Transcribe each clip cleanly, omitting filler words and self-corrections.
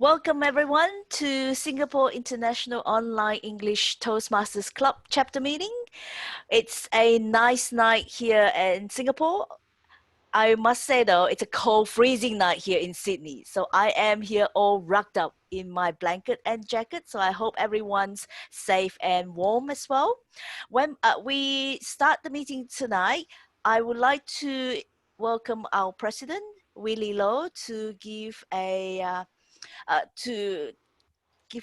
Welcome everyone to Singapore International Online English Toastmasters Club chapter meeting. It's a nice night here in Singapore. I must say though, it's a cold, freezing night here in Sydney. So I am here all rugged up in my blanket and jacket. So I hope everyone's safe and warm as well. When we start the meeting tonight, I would like to welcome our president, Willie Low, to give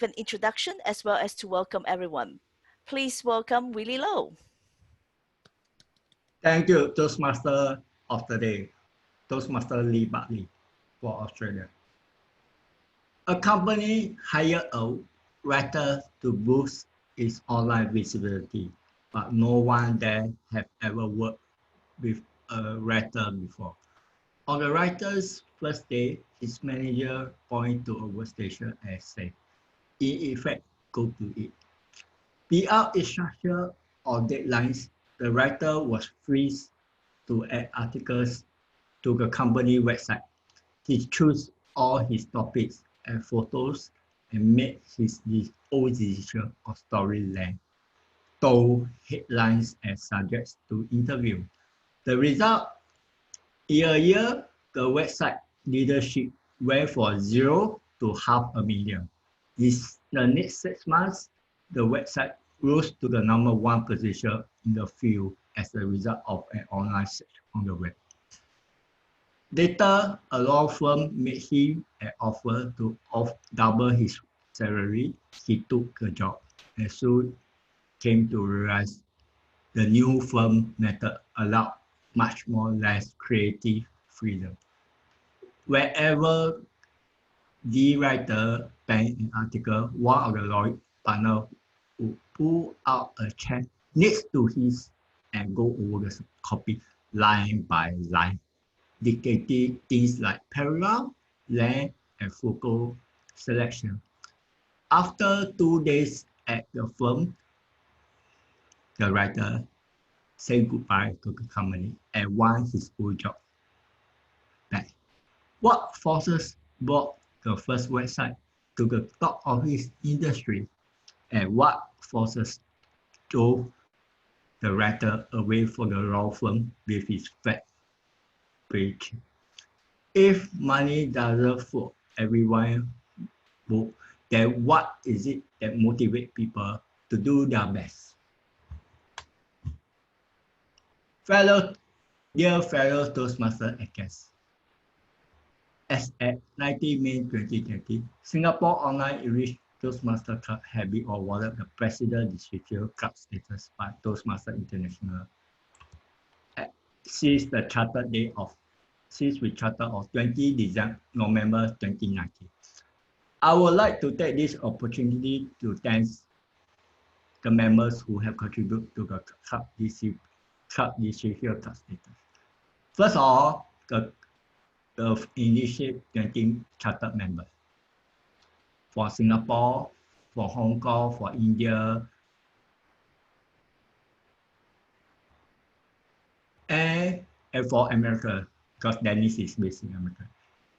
an introduction as well as to welcome everyone. Please welcome Willie Low. Thank you, Toastmaster of the Day, Toastmaster Lee Bartley for Australia. A company hired a writer to boost its online visibility, but no one there have ever worked with a writer before. On the writer's first day, his manager pointed to a workstation and said, in effect, go to it. Without a structure or deadlines, the writer was free to add articles to the company website. He chose all his topics and photos and made his own decision of story length, told headlines and subjects to interview. The result, in a year, the website leadership went from 0 to 500,000. In the next 6 months, the website rose to the #1 position in the field as a result of an online search on the web. Later, a law firm made him an offer to double his salary. He took the job and soon came to realize the new firm method allowed much more less creative freedom. Wherever the writer penned an article, one of the law partners would pull out a check next to his and go over the copy line by line, dictating things like paragraph, length, and photo selection. After 2 days at the firm, the writer said goodbye to the company and won his old job back. What forces brought the first website to the top of his industry, and what forces drove the writer away from the law firm with his fat page? If money doesn't float everyone book, then what is it that motivates people to do their best? Dear fellow Toastmasters and guests, as at 19 May 2020, Singapore Online English Toastmasters Club has been awarded the President District Club status by Toastmasters International since we chartered on 20 November 2019. I would like to take this opportunity to thank the members who have contributed to the club district club status. First of all, the initiative 20 chartered members for Singapore, for Hong Kong, for India, and for America, because Dennis is based in America.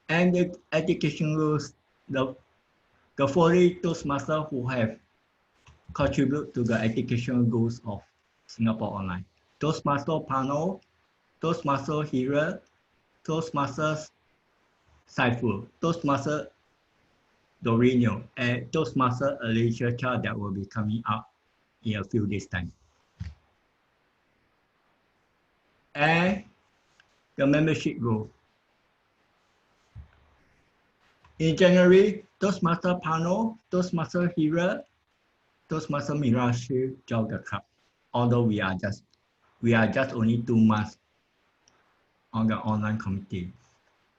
And the education rules, the 40 Toastmasters who have contributed to the educational goals of Singapore Online. Toastmaster Panos, Toastmaster Hira, Toastmasters Saiful, Toastmaster Dorino, and Toastmaster Alicia that will be coming up in a few days' time. And the membership growth. In January, Toastmaster Panos, Toastmaster Hira, Toastmaster Mirage joined the club, although we are just only 2 months on the online committee.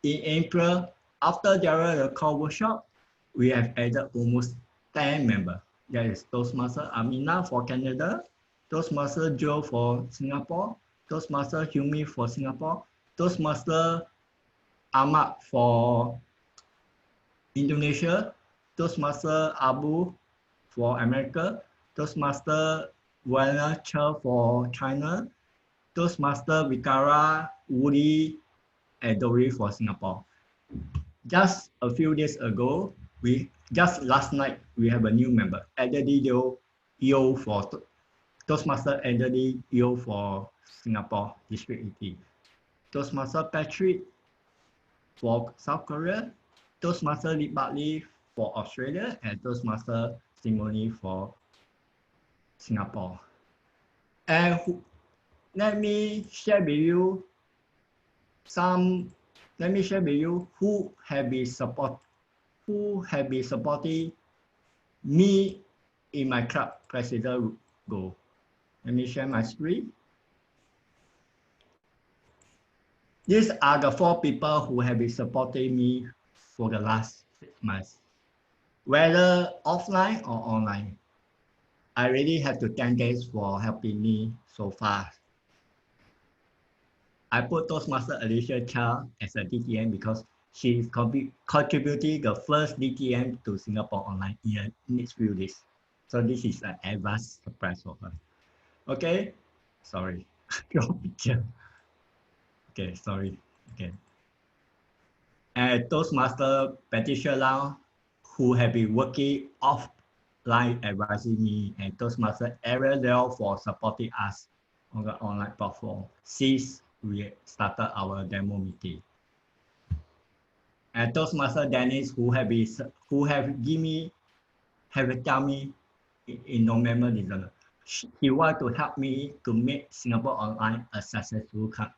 In April, after the call workshop, we have added almost 10 members. That is Toastmaster Amina for Canada, Toastmaster Joe for Singapore, Toastmaster Humi for Singapore, Toastmaster Ahmad for Indonesia, Toastmaster Abu for America, Toastmaster Werner Che for China, Toastmaster Vikara, Woody, and Dory for Singapore. Just a few days ago, We just last night we have a new member, Elderly Yo for Toastmaster Elderly Yo for Singapore District 80. Toastmaster Patrick for South Korea, Toastmaster Lee Bartley for Australia, and Toastmaster Simone for Singapore. And let me share with you some. Let me share with you who have been supporting me in my club president goal. Let me share my screen. These are the 4 people who have been supporting me for the last 6 months, whether offline or online. I really have to thank guys for helping me so far. I put Toastmaster Alicia Chow as a DTM because she's contributing the first DTM to Singapore online in the next few days. So this is an advanced surprise for her. Okay, sorry, your picture. Okay, sorry. Okay. And Toastmaster Patricia Lau, who have been working offline advising me, and Toastmaster Aaron Liao for supporting us on the online platform since we started our demo meeting. And Toastmaster Dennis, who have tell me in November, December, he want to help me to make Singapore Online a successful club.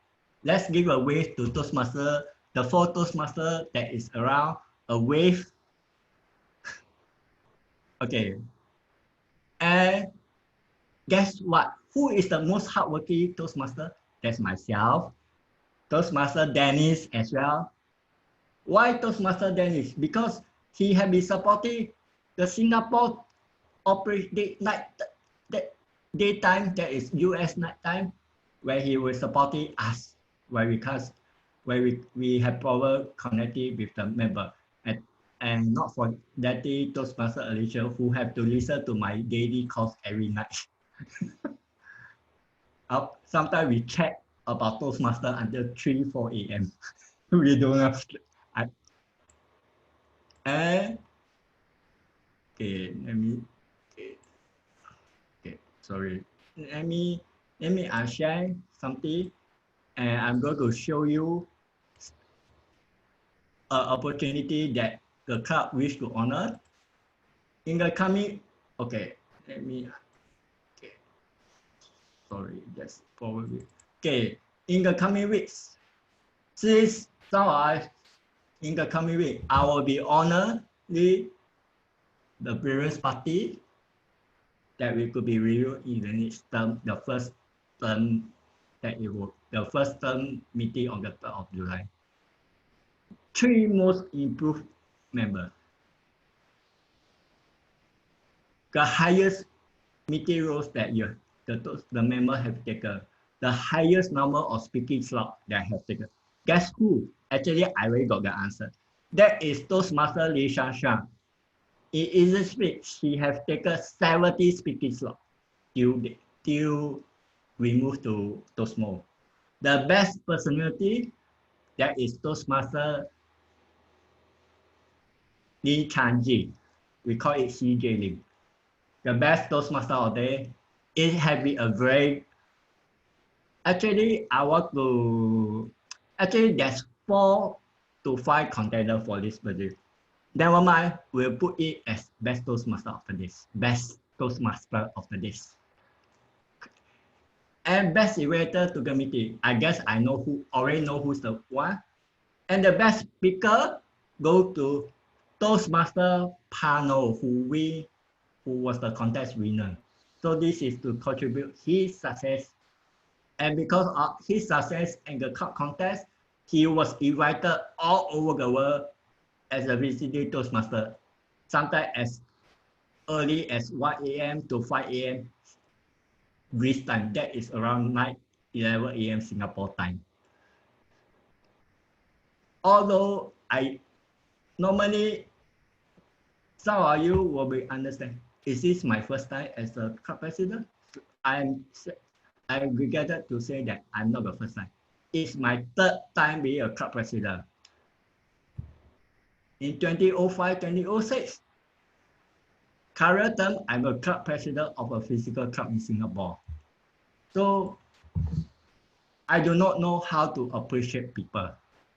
Let's give a wave to Toastmaster, the 4 Toastmaster that is around, a wave. Okay. And guess what? Who is the most hardworking Toastmaster? That's myself. Toastmaster Dennis as well. Why Toastmaster Dennis? Because he has been supporting the Singapore daytime, that is US nighttime, where he was supporting us, where we have problem connecting with the member, and not for that day Toastmaster Alicia, who have to listen to my daily calls every night. Sometimes we chat about Toastmaster until 3-4 a.m. We don't have and okay, sorry. Let me share something, and I'm going to show you an opportunity that the club wish to honor in the coming. Okay, let me. Okay, sorry, that's probably okay. In the coming weeks, since in the coming week, I will be honor the previous party that we could be reviewed in the next term, the first term the first term meeting on the 3rd of July. 3 most improved members. The highest meeting roles that the member have taken, the highest number of speaking slots that I have taken. Guess who? Actually, I already got the answer. That is Toastmaster Lee Shang Shang. In Easy Speak, she has taken 70 speaking slots till we move to Toastmo. The best personality, that is Toastmaster Lee Chan-ji. We call it CJ Lim. The best Toastmaster of the day. It has been a very. Actually, there's 4 to 5 contenders for this position. Never mind, we'll put it as best Toastmaster of the day. Best Toastmaster of the day. And best evaluator to the meeting. I guess I already know who's the one. And the best speaker go to Toastmaster Panos, who was the contest winner. So this is to contribute his success. And because of his success in the cup contest, he was invited all over the world as a visiting Toastmaster, sometimes as early as 1 a.m. to 5 a.m. Greece time. That is around 11 a.m. Singapore time. Although normally, some of you will be understand, is this my first time as a club president? I regretted to say that I'm not the first time. It's my 3rd time being a club president. in 2005, 2006. Current term, I'm a club president of a physical club in Singapore. So I do not know how to appreciate people,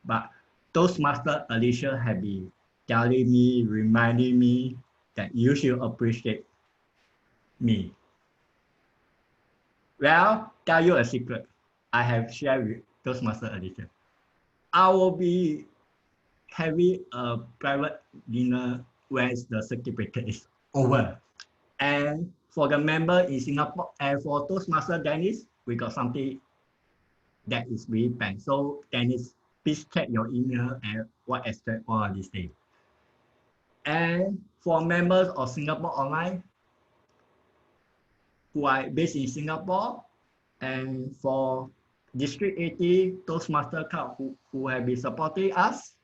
but Toastmaster Alicia have been telling me, reminding me that you should appreciate me. Well, tell you a secret. I have shared with Toastmaster Alicia. I will be having a private dinner when the circuit breaker is over. And for the member in Singapore, and for Toastmaster Dennis, we got something that is really planned. So Dennis, please check your email and what expect all of these things. And for members of Singapore Online who are based in Singapore, and for District 80 Toastmaster Club who have been supporting us,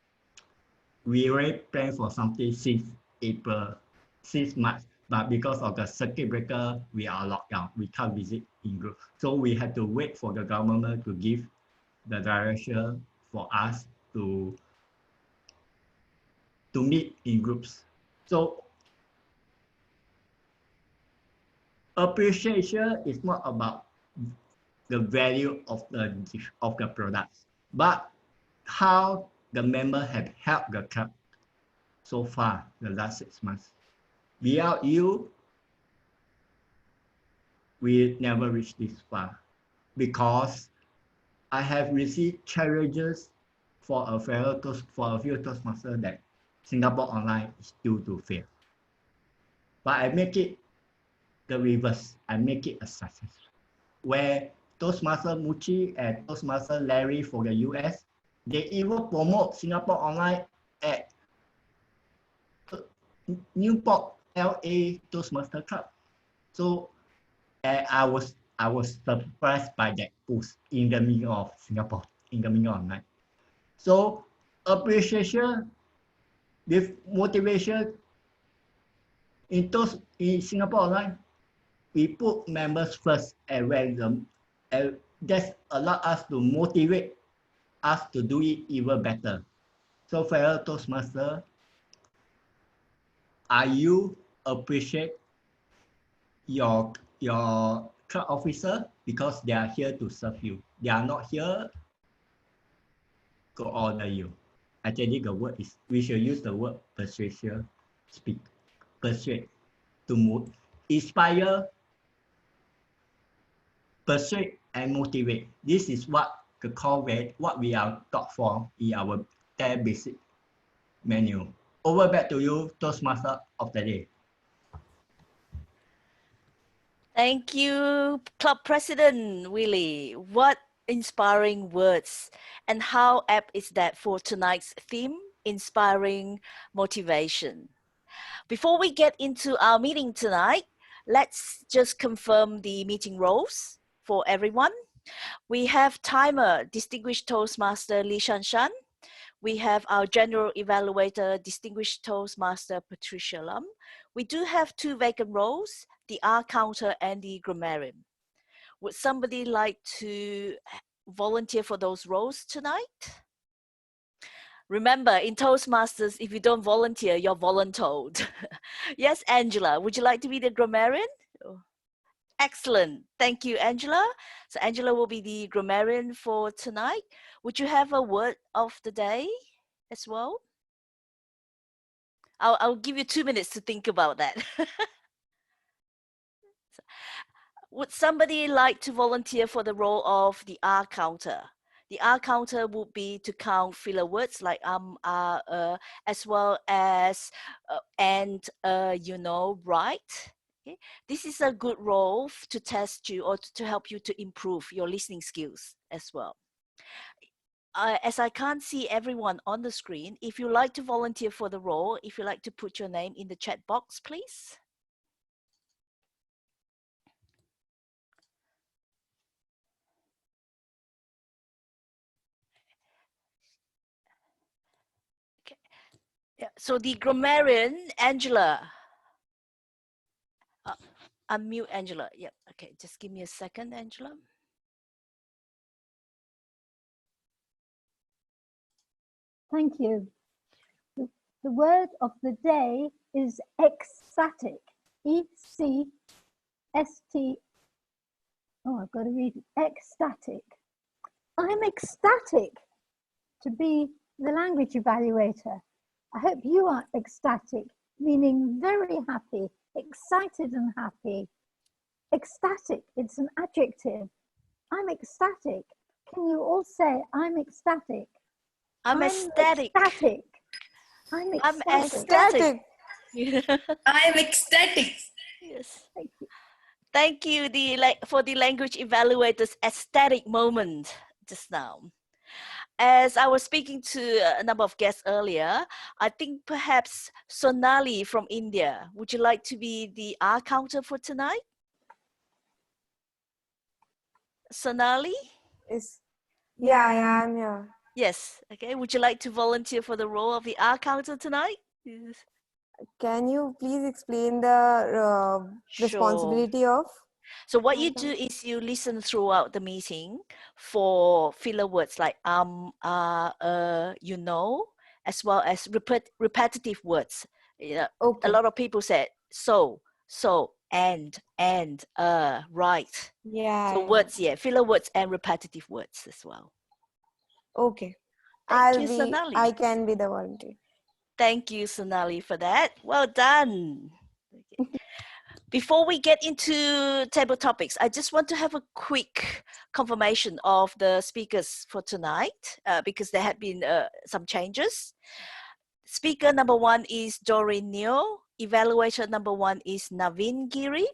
we already planned for something since April, since March. But because of the circuit breaker, we are locked down. We can't visit in group. So we had to wait for the government to give the direction for us to meet in groups. So appreciation is not about the value of the products, but how the member have helped the club so far the last 6 months. Without you, we never reach this far, because I have received challenges for a few Toastmasters that Singapore Online is due to fail. But I make it the reverse. I make it a success. Where Toastmaster Muchi and Toastmaster Larry for the US, they even promote Singapore Online at Newport, LA Toastmaster Club. So I was surprised by that post in the middle of Singapore, in the middle of night. So appreciation with motivation in Singapore Online, we put members first and when that's allow us to motivate us to do it even better. So fellow Toastmaster, are you appreciate your club officer, because they are here to serve you. They are not here to order you. Actually, the word is, we should use the word persuasion, persuade, to move, inspire, persuade, and motivate. This is what the core value, what we are taught for in our 10 basic menu. Over back to you, Toastmaster of the day. Thank you, Club President Willie. What inspiring words. And how apt is that for tonight's theme, inspiring motivation. Before we get into our meeting tonight, let's just confirm the meeting roles for everyone. We have timer, Distinguished Toastmaster Li Shanshan. We have our General Evaluator, Distinguished Toastmaster Patricia Lam. We do have 2 vacant roles, the R counter and the grammarian. Would somebody like to volunteer for those roles tonight? Remember, in Toastmasters, if you don't volunteer, you're voluntold. Yes, Angela, would you like to be the grammarian? Excellent. Thank you, Angela. So Angela will be the grammarian for tonight. Would you have a word of the day as well? I'll give you 2 minutes to think about that. Would somebody like to volunteer for the role of the R counter? The R counter would be to count filler words like as well as and, you know, right. Okay. This is a good role to test you or to help you to improve your listening skills as well. As I can't see everyone on the screen, if you like to volunteer for the role, if you like to put your name in the chat box, please. Okay. Yeah. So the grammarian, Angela. Unmute Angela. Yep. Okay. Just give me a second, Angela. Thank you. The word of the day is ecstatic. E-C-S-T. Oh, I've got to read it. Ecstatic. I'm ecstatic to be the language evaluator. I hope you are ecstatic, meaning very happy, excited and happy. Ecstatic, it's an adjective. I'm ecstatic. Can you all say, I'm ecstatic? I'm ecstatic. Ecstatic. I'm I'm ecstatic. ecstatic. I'm ecstatic. Yes. Thank you. Thank you for the language evaluator's aesthetic moment just now. As I was speaking to a number of guests earlier, I think perhaps Sonali from India, would you like to be the R counter for tonight? Sonali? Yeah, I'm here. Yes. Okay. Would you like to volunteer for the role of the R counter tonight? Yes. Can you please explain the Sure. responsibility of? So what you do is you listen throughout the meeting for filler words like you know, as well as repetitive words. Yeah, Okay. a lot of people said so, and, right. Yeah. So words, yeah, filler words and repetitive words as well. Okay. Thank you, Sonali. I can be the volunteer. Thank you, Sonali, for that. Well done. Okay. Before we get into table topics, I just want to have a quick confirmation of the speakers for tonight because there had been some changes. Speaker number 1 is Doreen Neo. Evaluator number 1 is Naveen Giri.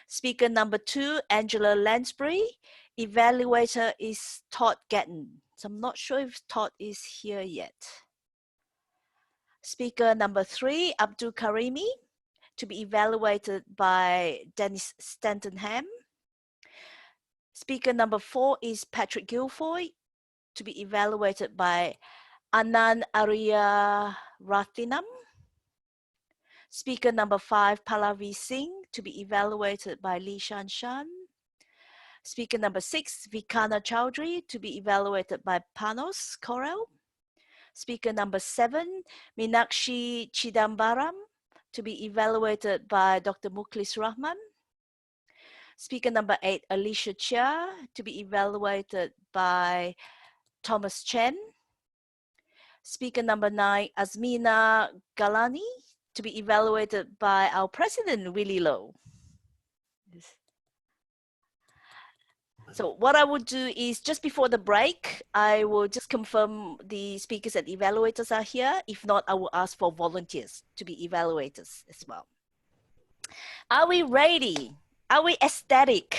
Speaker number 2, Angela Lansbury. Evaluator is Todd Gatton. So I'm not sure if Todd is here yet. Speaker number 3, Abdul Karimi, to be evaluated by Dennis Stantonham. Speaker number 4 is Patrick Guilfoy, to be evaluated by Anand Arya Rathinam. Speaker number 5, Pallavi Singh, to be evaluated by Lee Shan Shan. Speaker number 6, Vikana Chowdhury, to be evaluated by Panos Korel. Speaker number 7, Meenakshi Chidambaram, to be evaluated by Dr. Mukhlis Rahman. Speaker number 8, Alicia Chia, to be evaluated by Thomas Chen. Speaker number 9, Azmina Galani, to be evaluated by our president, Willie Low. So what I would do is just before the break, I will just confirm the speakers and evaluators are here. If not, I will ask for volunteers to be evaluators as well. Are we ready? Are we ecstatic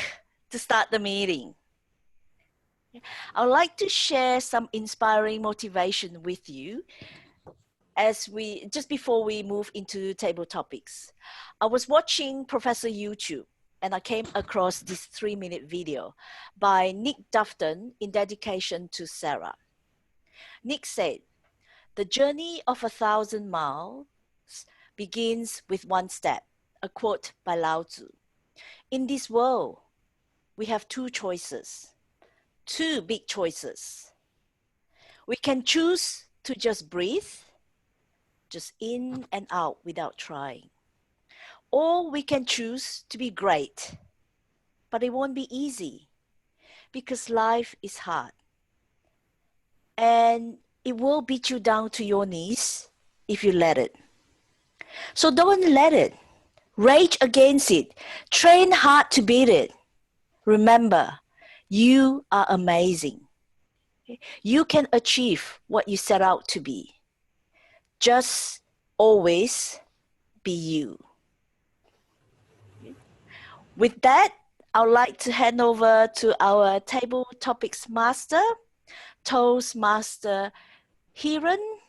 to start the meeting? I would like to share some inspiring motivation with you just before we move into table topics. I was watching Professor YouTube and I came across this 3-minute video by Nick Dufton in dedication to Sarah. Nick said, "The journey of 1,000 miles begins with one step," a quote by Lao Tzu. In this world, we have two choices, two big choices. We can choose to just breathe, just in and out without trying. Or we can choose to be great, but it won't be easy because life is hard. And it will beat you down to your knees if you let it. So don't let it. Rage against it. Train hard to beat it. Remember, you are amazing. You can achieve what you set out to be. Just always be you. With that, I would like to hand over to our table topics master, Toastmaster Hiran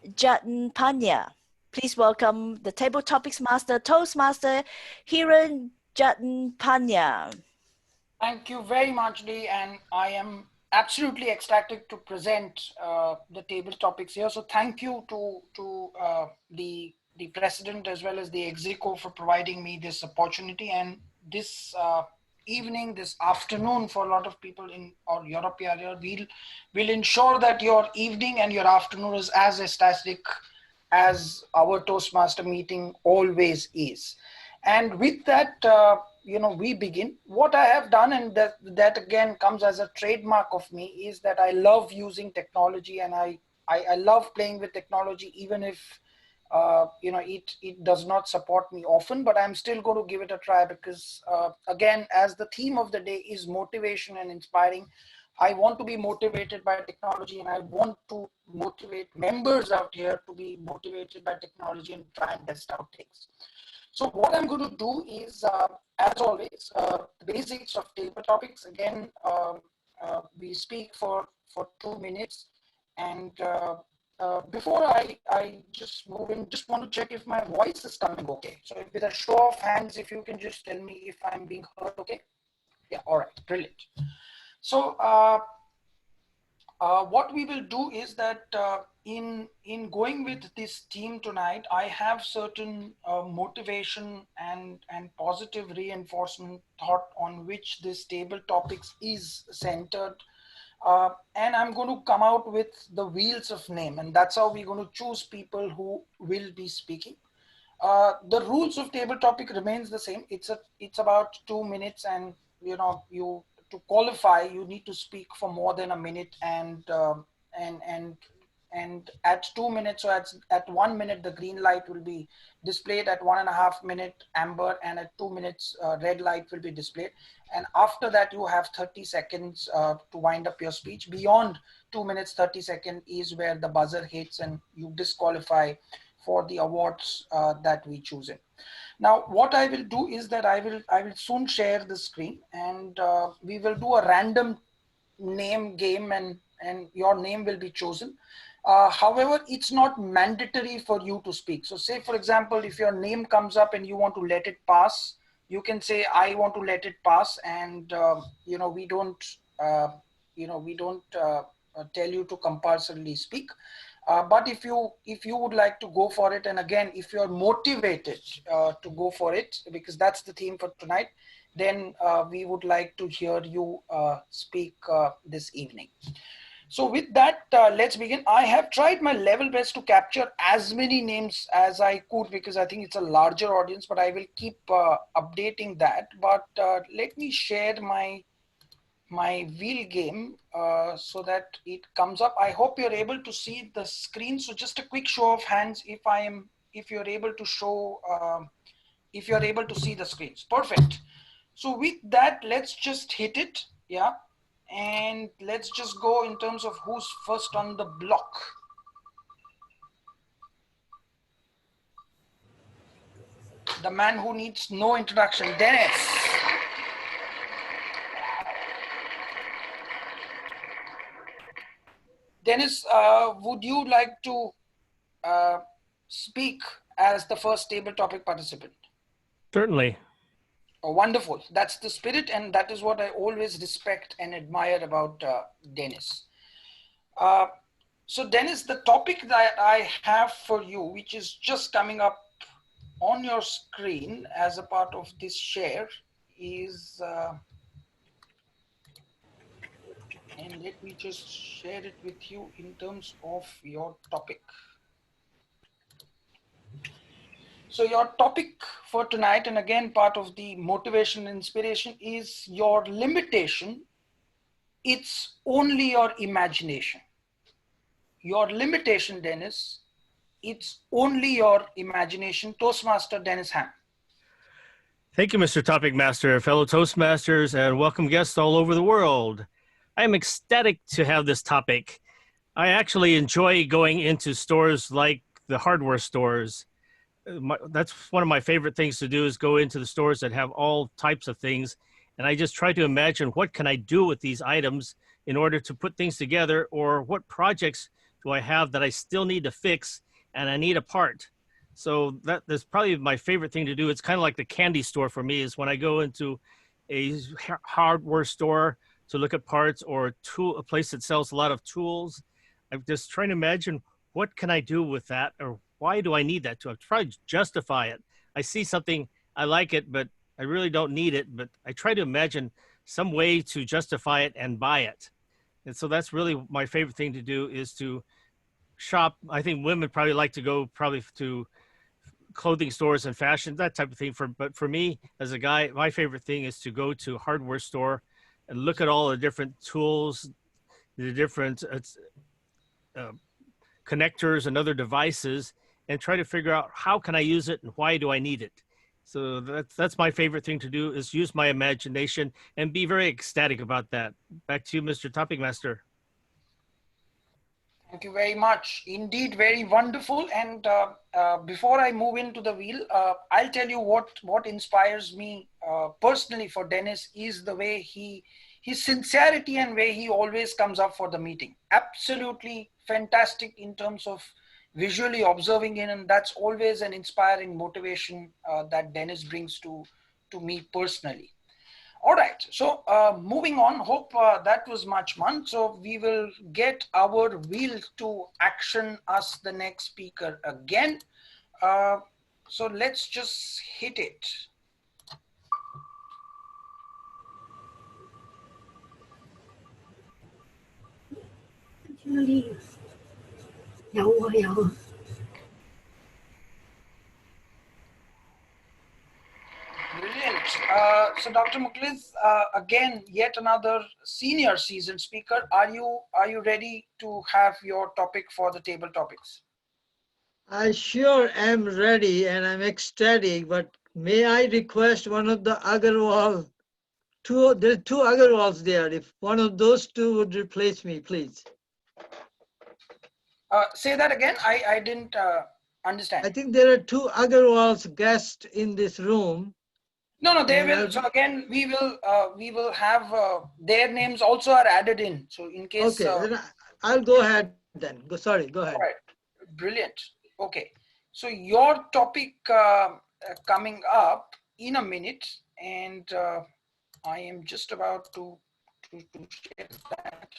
Jatnpanya. Please welcome the table topics master, Toastmaster Hiran Jatnpanya. Thank you very much, Lee, and I am absolutely ecstatic to present the table topics here. So thank you to the president as well as the execo for providing me this opportunity. And this evening, this afternoon for a lot of people in or Europe area. We'll ensure that your evening and your afternoon is as ecstatic as our Toastmaster meeting always is. And with that, we begin. What I have done, and that again comes as a trademark of me, is that I love using technology, and I love playing with technology, even if it does not support me often, but I'm still going to give it a try because again, as the theme of the day is motivation and inspiring, I want to be motivated by technology, and I want to motivate members out here to be motivated by technology and try and test out things. So what I'm going to do is, as always, the basics of table topics. Again, we speak for 2 minutes, and before I just move in, just want to check if my voice is coming okay. So with a show of hands, if you can just tell me if I'm being heard okay. Yeah, all right, brilliant. So what we will do is that in going with this theme tonight, I have certain motivation and positive reinforcement thought on which this table topics is centered. And I'm going to come out with the wheels of name, and that's how we're going to choose people who will be speaking. The rules of table topic remains the same. It's about 2 minutes, and you to qualify you need to speak for more than a minute, and at 2 minutes, so at 1 minute the green light will be displayed, at 1.5 minute amber, and at 2 minutes red light will be displayed. And after that you have 30 seconds to wind up your speech. Beyond 2 minutes 30 seconds is where the buzzer hits and you disqualify for the awards that we choose in. Now, what I will do is that I will soon share the screen, and we will do a random name game, and your name will be chosen. However, it's not mandatory for you to speak. So say, for example, if your name comes up and you want to let it pass, you can say, I want to let it pass. And, we don't tell you to compulsorily speak. But if you would like to go for it, and again, if you're motivated to go for it, because that's the theme for tonight, then we would like to hear you speak this evening. So with that, let's begin. I have tried my level best to capture as many names as I could, because I think it's a larger audience, but I will keep updating that. But let me share my wheel game so that it comes up. I hope you're able to see the screen. So just a quick show of hands if you're able to show, if you're able to see the screens. Perfect. So with that, let's just hit it. Yeah. And let's just go in terms of who's first on the block. The man who needs no introduction, Dennis. Dennis, would you like to speak as the first table topic participant? Certainly. Oh, wonderful. That's the spirit, and that is what I always respect and admire about Dennis. So Dennis, the topic that I have for you, which is just coming up on your screen as a part of this share, is, and let me just share it with you in terms of your topic. So your topic for tonight, and again, part of the motivation and inspiration, is your limitation. It's only your imagination. Your limitation, Dennis, it's only your imagination. Toastmaster Dennis Ham. Thank you, Mr. Topic Master, fellow Toastmasters, and welcome guests all over the world. I am ecstatic to have this topic. I actually enjoy going into stores like the hardware stores. That's one of my favorite things to do, is go into the stores that have all types of things. And I just try to imagine, what can I do with these items in order to put things together, or what projects do I have that I still need to fix and I need a part. So that's probably my favorite thing to do. It's kind of like the candy store for me, is when I go into a hardware store to look at parts, or a place that sells a lot of tools. I'm just trying to imagine, what can I do with that, or why do I need that to? I'm trying to justify it. I see something, I like it, but I really don't need it, but I try to imagine some way to justify it and buy it. And so that's really my favorite thing to do, is to shop. I think women probably like to go probably to clothing stores and fashion, that type of thing. But for me as a guy, my favorite thing is to go to a hardware store and look at all the different tools, the different connectors and other devices, and try to figure out how can I use it and why do I need it. So that's my favorite thing to do, is use my imagination and be very ecstatic about that. Back to you, Mr. Topic Master. Thank you very much. Indeed, very wonderful. And before I move into the wheel, I'll tell you what inspires me personally for Dennis is the way his sincerity and way he always comes up for the meeting. Absolutely fantastic in terms of visually observing him, and that's always an inspiring motivation that Dennis brings to me personally. All right, so moving on, hope that was much fun. So we will get our wheel to action us the next speaker again. So let's just hit it. Brilliant. So Dr. Mukhlis, again, yet another senior seasoned speaker. Are you ready to have your topic for the table topics? I sure am ready, and I'm ecstatic, but may I request one of the Agarwal, there are two Agarwals there. If one of those two would replace me, please. Say that again. I didn't understand. I think there are two Agarwals guests in this room. No, they will. So again, we will have their names also are added in. So in case. Okay, then I'll go ahead then. Sorry, go ahead. All right. Brilliant. Okay. So your topic coming up in a minute, and I am just about to share that.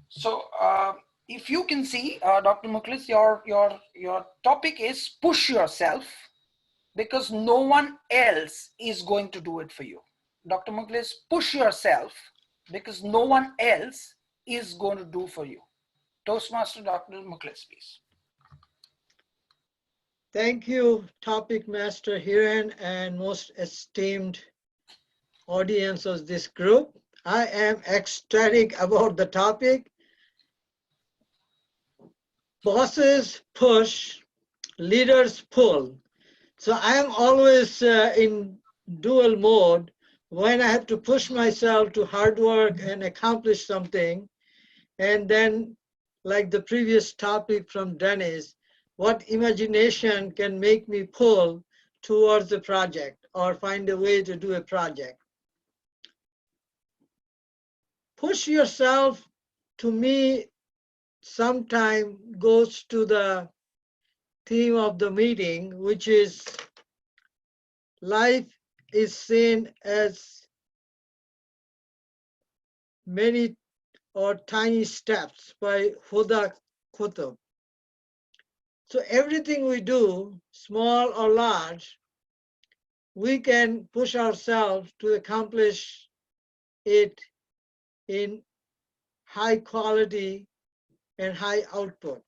So if you can see, Dr. Mukhlis, your topic is push yourself because no one else is going to do it for you. Dr. Mukhlis, push yourself because no one else is going to do for you. Toastmaster Dr. Mukhlis, please. Thank you, Topic Master Hiren and most esteemed audience of this group. I am ecstatic about the topic. Bosses push, leaders pull. So I am always in dual mode. When I have to push myself to hard work and accomplish something, and then like the previous topic from Dennis, what imagination can make me pull towards a project or find a way to do a project. Push yourself, to me, sometime goes to the theme of the meeting, which is life is seen as many or tiny steps by Huda Qutb. So everything we do, small or large, we can push ourselves to accomplish it in high quality and high output.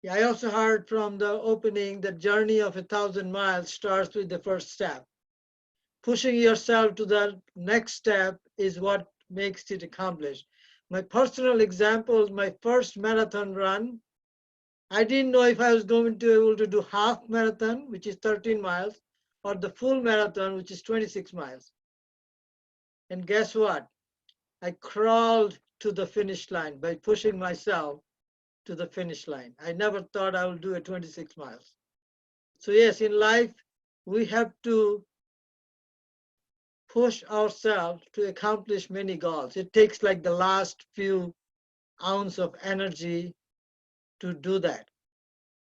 I also heard from the opening that journey of 1,000 miles starts with the first step. Pushing yourself to the next step is what makes it accomplished. My personal example, my first marathon run, I didn't know if I was going to be able to do half marathon, which is 13 miles, or the full marathon, which is 26 miles. And guess what? I crawled to the finish line by pushing myself to the finish line. I never thought I would do a 26 miles. So yes, in life, we have to push ourselves to accomplish many goals. It takes like the last few ounce of energy to do that.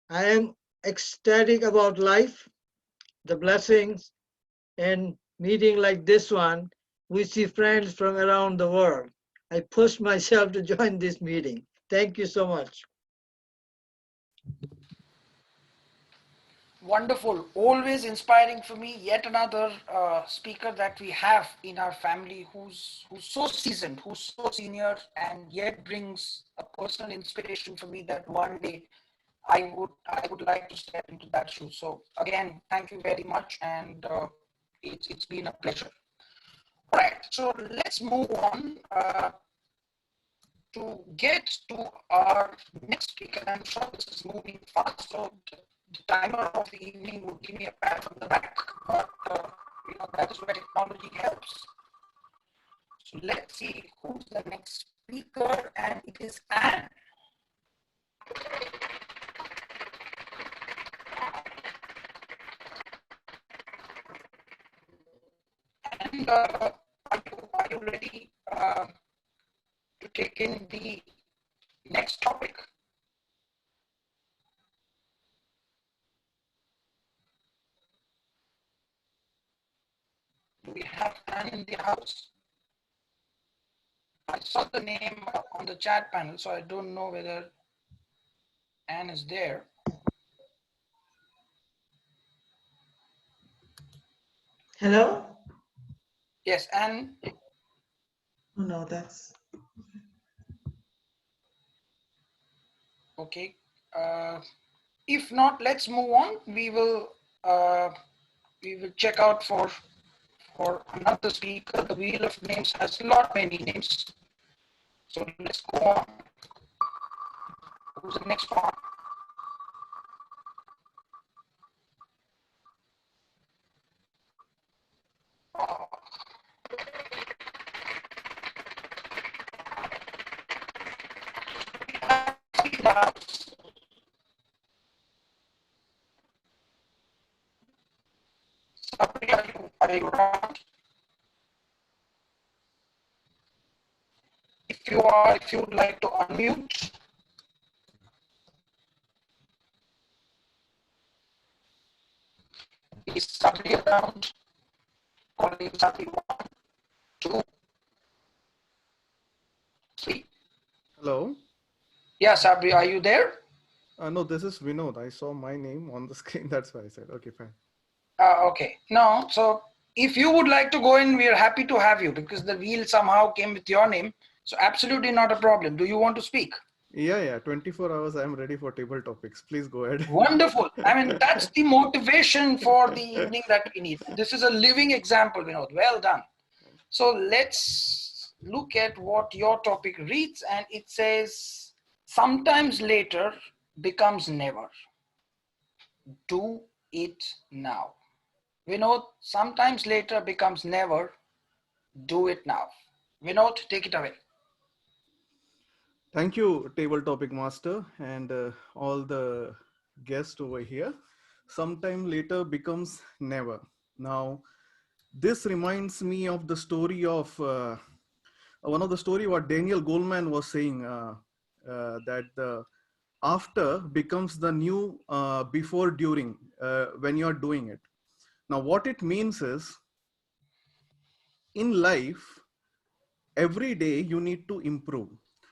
I am ecstatic about life, the blessings, and meeting like this one. We see friends from around the world. I pushed myself to join this meeting. Thank you so much. Wonderful. Always inspiring for me. Yet another speaker that we have in our family who's so seasoned, who's so senior, and yet brings a personal inspiration for me that one day I would like to step into that shoe. So again, thank you very much, and it's been a pleasure. All right, so let's move on to get to our next speaker. I'm sure this is moving fast, so the timer of the evening would give me a pat on the back, but that is where technology helps. So let's see who's the next speaker, and it is Anne. And are you ready to take in the next topic? Do we have Anne in the house? I saw the name on the chat panel, so I don't know whether Anne is there. Hello? Yes, Anne. Oh, no, that's... Okay. If not, let's move on. We will check out for another speaker. The wheel of names has many names. So let's go on. Who's the next one? Sabri, are you around? If you are, if you would like to unmute. Is Sabri around? Or is Sabri 1, 2, 3? Hello. Yeah, Sabri, are you there? No, this is Vinod. I saw my name on the screen. That's why I said, okay, fine. Okay. No, so if you would like to go in, we are happy to have you because the wheel somehow came with your name. So absolutely not a problem. Do you want to speak? Yeah. 24 hours. I'm ready for table topics. Please go ahead. Wonderful. I mean, that's the motivation for the evening that we need. This is a living example, Vinod. Well done. So let's look at what your topic reads, and it says, sometimes later becomes never. Do it now. Vinod, sometimes later becomes never. Do it now. Vinod, take it away. Thank you, table topic master, and all the guests over here. Sometime later becomes never. Now, this reminds me of the story of one of the story what Daniel Goleman was saying that the after becomes the new before during when you're doing it. Now, what it means is in life, every day you need to improve.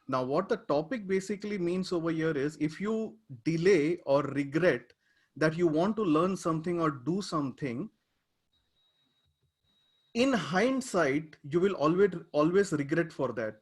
Now, what the topic basically means over here is if you delay or regret that you want to learn something or do something, in hindsight, you will always regret for that.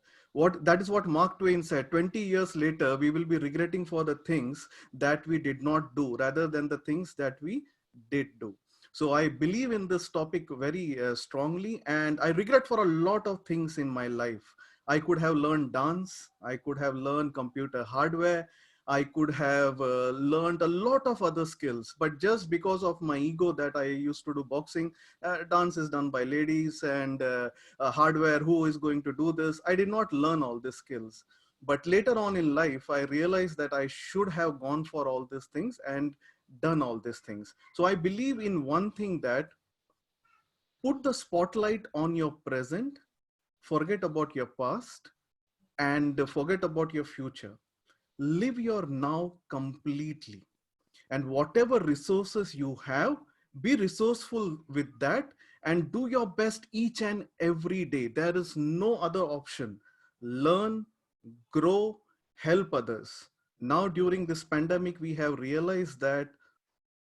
That is what Mark Twain said. 20 years later, we will be regretting for the things that we did not do rather than the things that we did do. So I believe in this topic very strongly, and I regret for a lot of things in my life. I could have learned dance. I could have learned computer hardware. I could have learned a lot of other skills, but just because of my ego that I used to do boxing, dance is done by ladies, and hardware, who is going to do this? I did not learn all these skills. But later on in life, I realized that I should have gone for all these things and done all these things. So I believe in one thing, that put the spotlight on your present, forget about your past, and forget about your future. Live your now completely, and whatever resources you have, be resourceful with that and do your best each and every day. There is no other option. Learn, grow, help others. Now, during this pandemic, we have realized that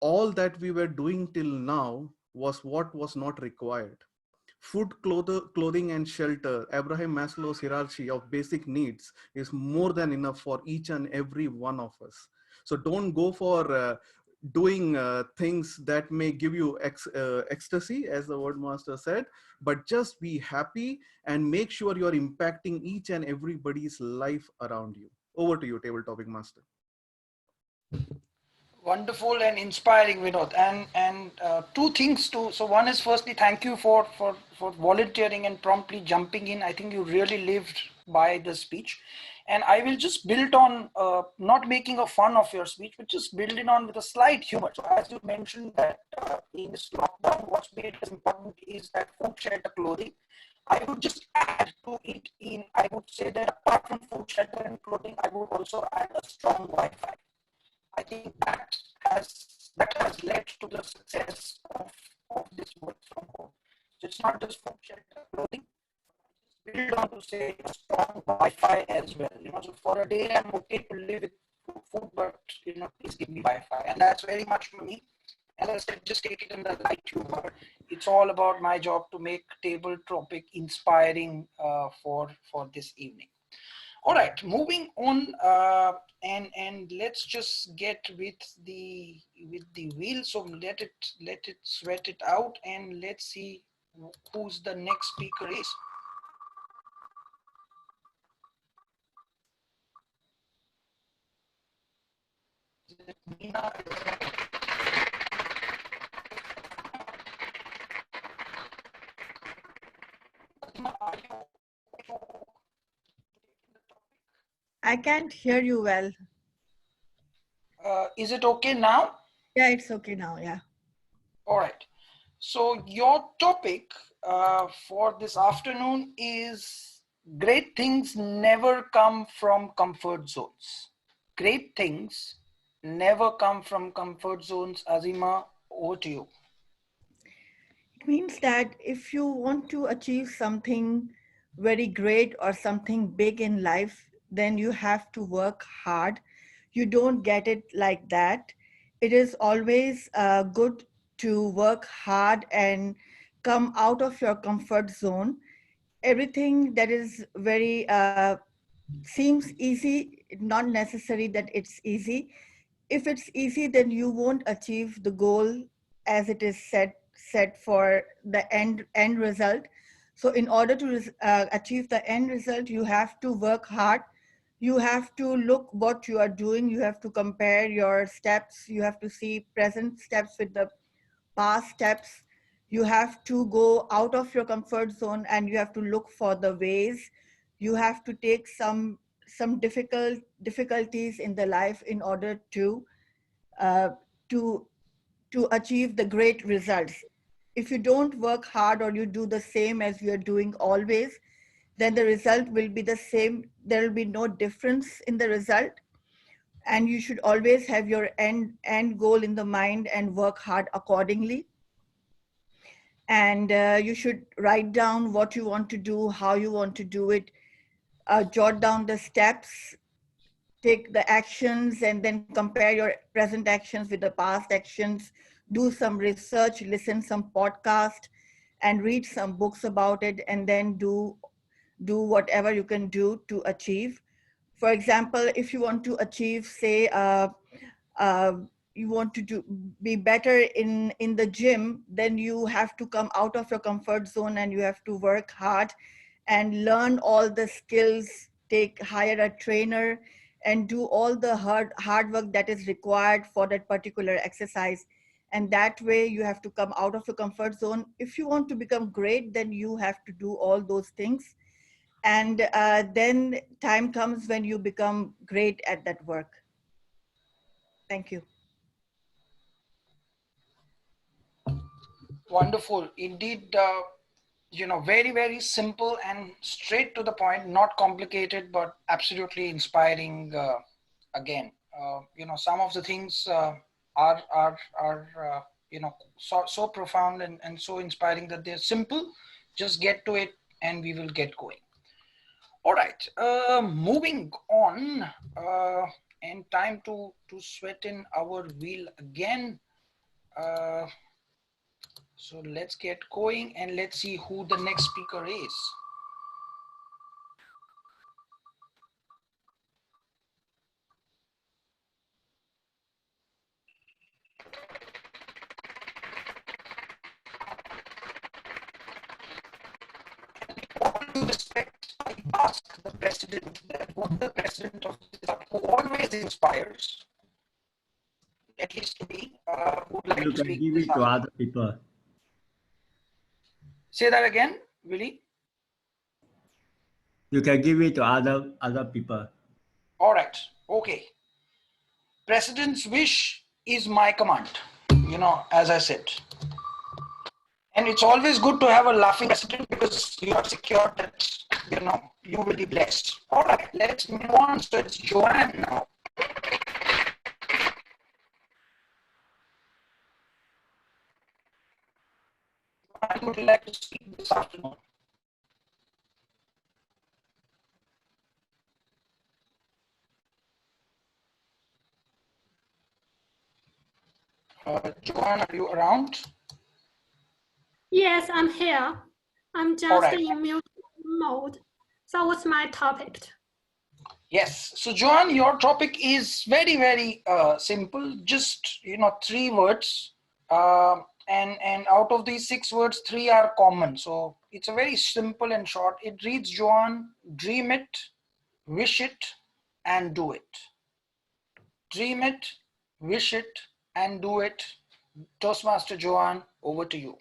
all that we were doing till now was what was not required. Food, clothing, and shelter, Abraham Maslow's hierarchy of basic needs, is more than enough for each and every one of us. So don't go for doing things that may give you ecstasy, as the word master said, but just be happy and make sure you are impacting each and everybody's life around you. Over to you, table topic master. Wonderful and inspiring, Vinod. And two things too. So one is, firstly, thank you for volunteering and promptly jumping in. I think you really lived by the speech. And I will just build on, not making a fun of your speech, but just building on with a slight humor. So as you mentioned that in this lockdown, what's made us important is that food, shelter, clothing. I would just add to it I would say that apart from food, shelter, and clothing, I would also add a strong Wi-Fi. I think that has led to the success of this work from home. So it's not just food, shelter, clothing. Build on to say a strong Wi-Fi as well. So for a day I'm okay to live with food, but please give me Wi-Fi, and that's very much for me. As I said, just take it in the light humor. It's all about my job to make table topic inspiring for this evening. All right, moving on, and let's just get with the wheel. So let it sweat it out, and let's see who's the next speaker is. Is it Meena? I can't hear you well. Is it okay now? Yeah, it's okay now. Yeah. All right. So your topic for this afternoon is great things never come from comfort zones. Great things never come from comfort zones. Azima, over to you. It means that if you want to achieve something very great or something big in life, then you have to work hard. You don't get it like that. It is always good to work hard and come out of your comfort zone. Everything that is very seems easy, not necessary that it's easy. If it's easy, then you won't achieve the goal as it is set for the end result. So in order to achieve the end result, you have to work hard. You have to look what you are doing. You have to compare your steps. You have to see present steps with the past steps. You have to go out of your comfort zone and you have to look for the ways. You have to take some difficulties in the life in order to uh, to achieve the great results. If you don't work hard or you do the same as you're doing always, then the result will be the same. There will be no difference in the result. And you should always have your end goal in the mind and work hard accordingly. And you should write down what you want to do, how you want to do it, jot down the steps, take the actions, and then compare your present actions with the past actions, do some research, listen some podcast, and read some books about it, and then do whatever you can do to achieve. For example, if you want to achieve, say, you want to be better in the gym, then you have to come out of your comfort zone and you have to work hard and learn all the skills, hire a trainer, and do all the hard work that is required for that particular exercise. And that way you have to come out of your comfort zone. If you want to become great, then you have to do all those things. And then time comes when you become great at that work. Thank you. Wonderful. Indeed, very, very simple and straight to the point, not complicated, but absolutely inspiring again. Some of the things are so profound and so inspiring that they're simple. Just get to it and we will get going. All right, moving on, and time to sweat in our wheel again. So let's get going and let's see who the next speaker is. All due respect, I ask the president that what the president of this club, who always inspires, at least to me, would like You to can speak. give it to other people. Say that again, Willie. You can give it to other people. All right, okay. President's wish is my command, you know, as I said. And it's always good to have a laughing president because you are secure that, you know, you will be blessed. All right, let's move on. So it's Joanne now. I would like to speak this afternoon. Joanne, are you around? Yes, I'm here. I'm All just right. in mute mode. So what's my topic? Yes. So Joanne, your topic is very, very simple. Just, you know, 3 words. And out of these 6 words, 3 are common. So it's a very simple and short. It reads, Joanne, dream it, wish it, and do it. Dream it, wish it, and do it. Toastmaster Joanne, over to you.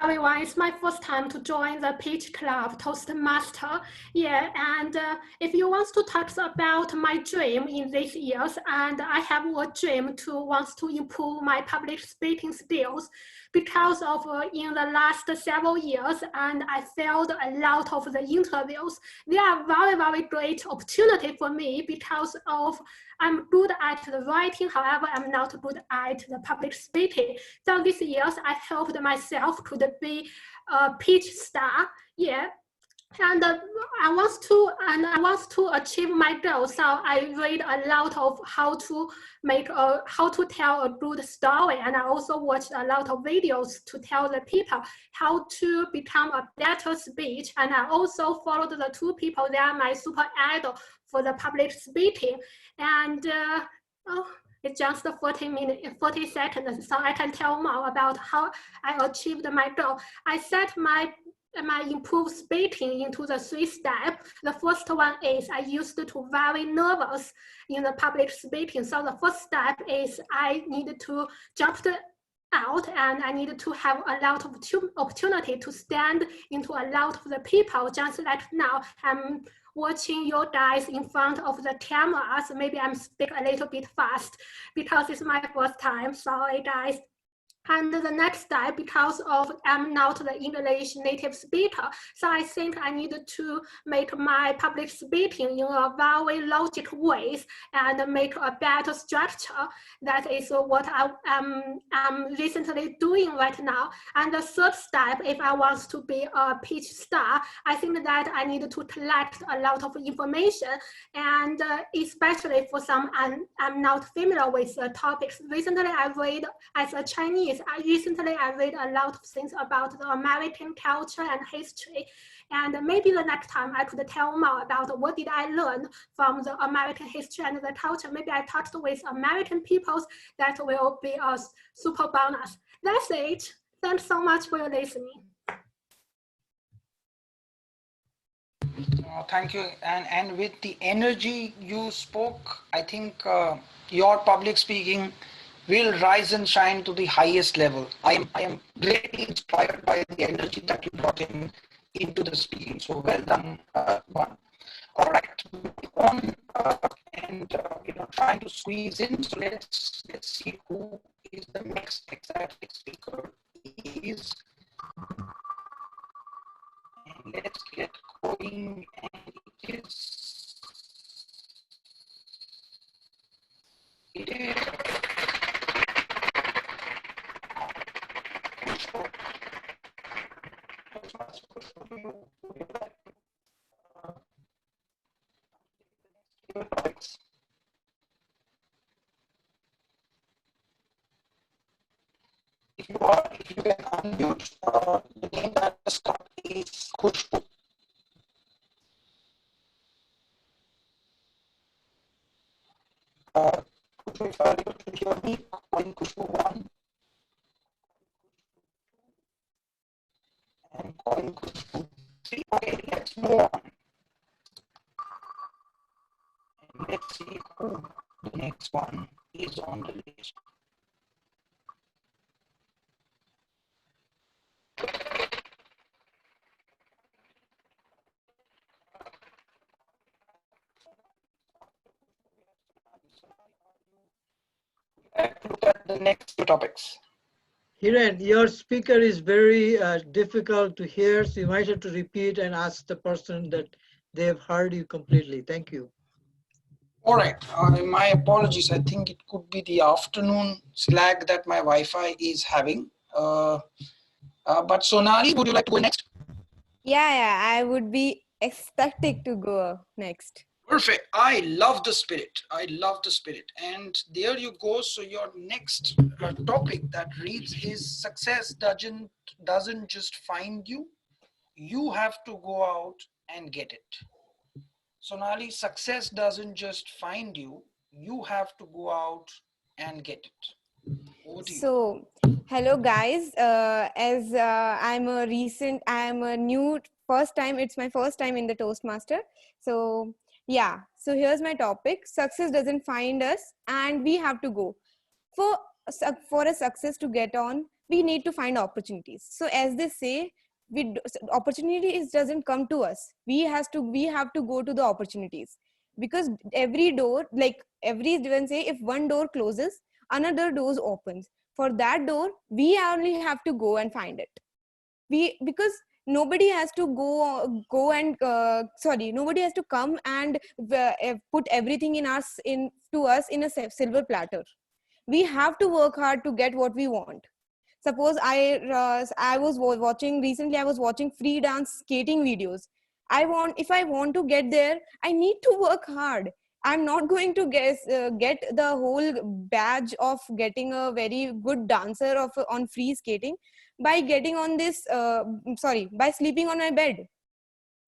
Everyone, it's my first time to join the Pitch Club Toastmaster. Yeah, and if you want to talk about my dream in these years, and I have a dream to want to improve my public speaking skills because of in the last several years, and I failed a lot of the interviews. They are very, very great opportunity for me because of I'm good at the writing, however, I'm not good at the public speaking. So these years, I helped myself to be a pitch star. Yeah. And I want to achieve my goal. So I read a lot of how to tell a good story, and I also watched a lot of videos to tell the people how to become a better speech. And I also followed the 2 people that are my super idol for the public speaking. And it's just 40 seconds, so I can tell more about how I achieved my goal. I set my improved speaking into the 3 steps. The first one is I used to very nervous in the public speaking. So the first step is I needed to jump out, and I needed to have a lot of opportunity to stand into a lot of the people. Just like now, I'm watching you guys in front of the camera, so maybe I'm speak a little bit fast because it's my first time. Sorry, guys. And the next step, because of I'm not the English native speaker, so I think I need to make my public speaking in a very logic ways and make a better structure. That is what I'm recently doing right now. And the third step, if I want to be a pitch star, I think that I need to collect a lot of information, and especially for some I'm not familiar with the topics. Recently, I read as a Chinese. Recently I read a lot of things about the American culture and history, and maybe the next time I could tell more about what did I learn from the American history and the culture. Maybe I talked with American peoples. That will be a super bonus. That's it. Thanks so much for your listening. Thank you. And with the energy you spoke, I think your public speaking will rise and shine to the highest level. I am greatly inspired by the energy that you brought into the speaking. So well done, one. All right, moving on and trying to squeeze in. So let's see who is the next ecstatic speaker is. And let's get going. And it is. unmute. The name that has come is Khushbu. Khushbu, if you are able to hear me, calling Khushbu 1 and calling Khushbu 3. Okay, let's move on. And let's see who the next one is on the list. Let's look at the next two topics. Hiren, your speaker is very difficult to hear, so you might have to repeat and ask the person that they have heard you completely. Thank you. All right, my apologies. I think it could be the afternoon slag that my Wi-Fi is having. But Sonali, would you like to go next? Yeah, I would be ecstatic to go next. Perfect. I love the spirit. I love the spirit. And there you go. So your next topic that reads is success doesn't just find you. You have to go out and get it. Sonali, success doesn't just find you. You have to go out and get it. Over to you. So, hello guys. As I'm a new first time. It's my first time in the Toastmaster. So yeah. So here's my topic. Success doesn't find us, and we have to go. For a success to get on, we need to find opportunities. So as they say, opportunity doesn't come to us. We have to go to the opportunities, because every door, like everyone say, if one door closes, another door opens. For that door, we only have to go and find it. Because nobody has to nobody has to come and put everything to us in a silver platter. We have to work hard to get what we want. Suppose I was watching free dance skating videos. If I want to get there, I need to work hard. I'm not going to get the whole badge of getting a very good dancer on free skating by getting on by sleeping on my bed,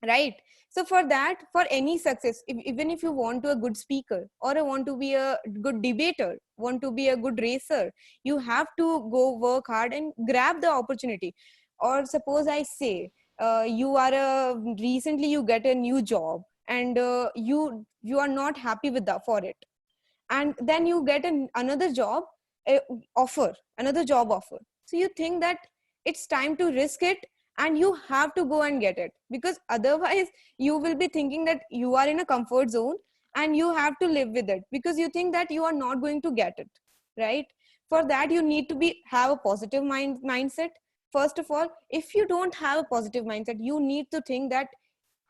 right? So for that, for any success, even if you want to a good speaker, or want to be a good debater, want to be a good racer, you have to go work hard and grab the opportunity. Or suppose I say, recently you get a new job, and you are not happy with that for it, and then you get another job another job offer. So you think that it's time to risk it, and you have to go and get it, because otherwise you will be thinking that you are in a comfort zone, and you have to live with it because you think that you are not going to get it, right? For that, you need to have a positive mindset. First of all, if you don't have a positive mindset, you need to think that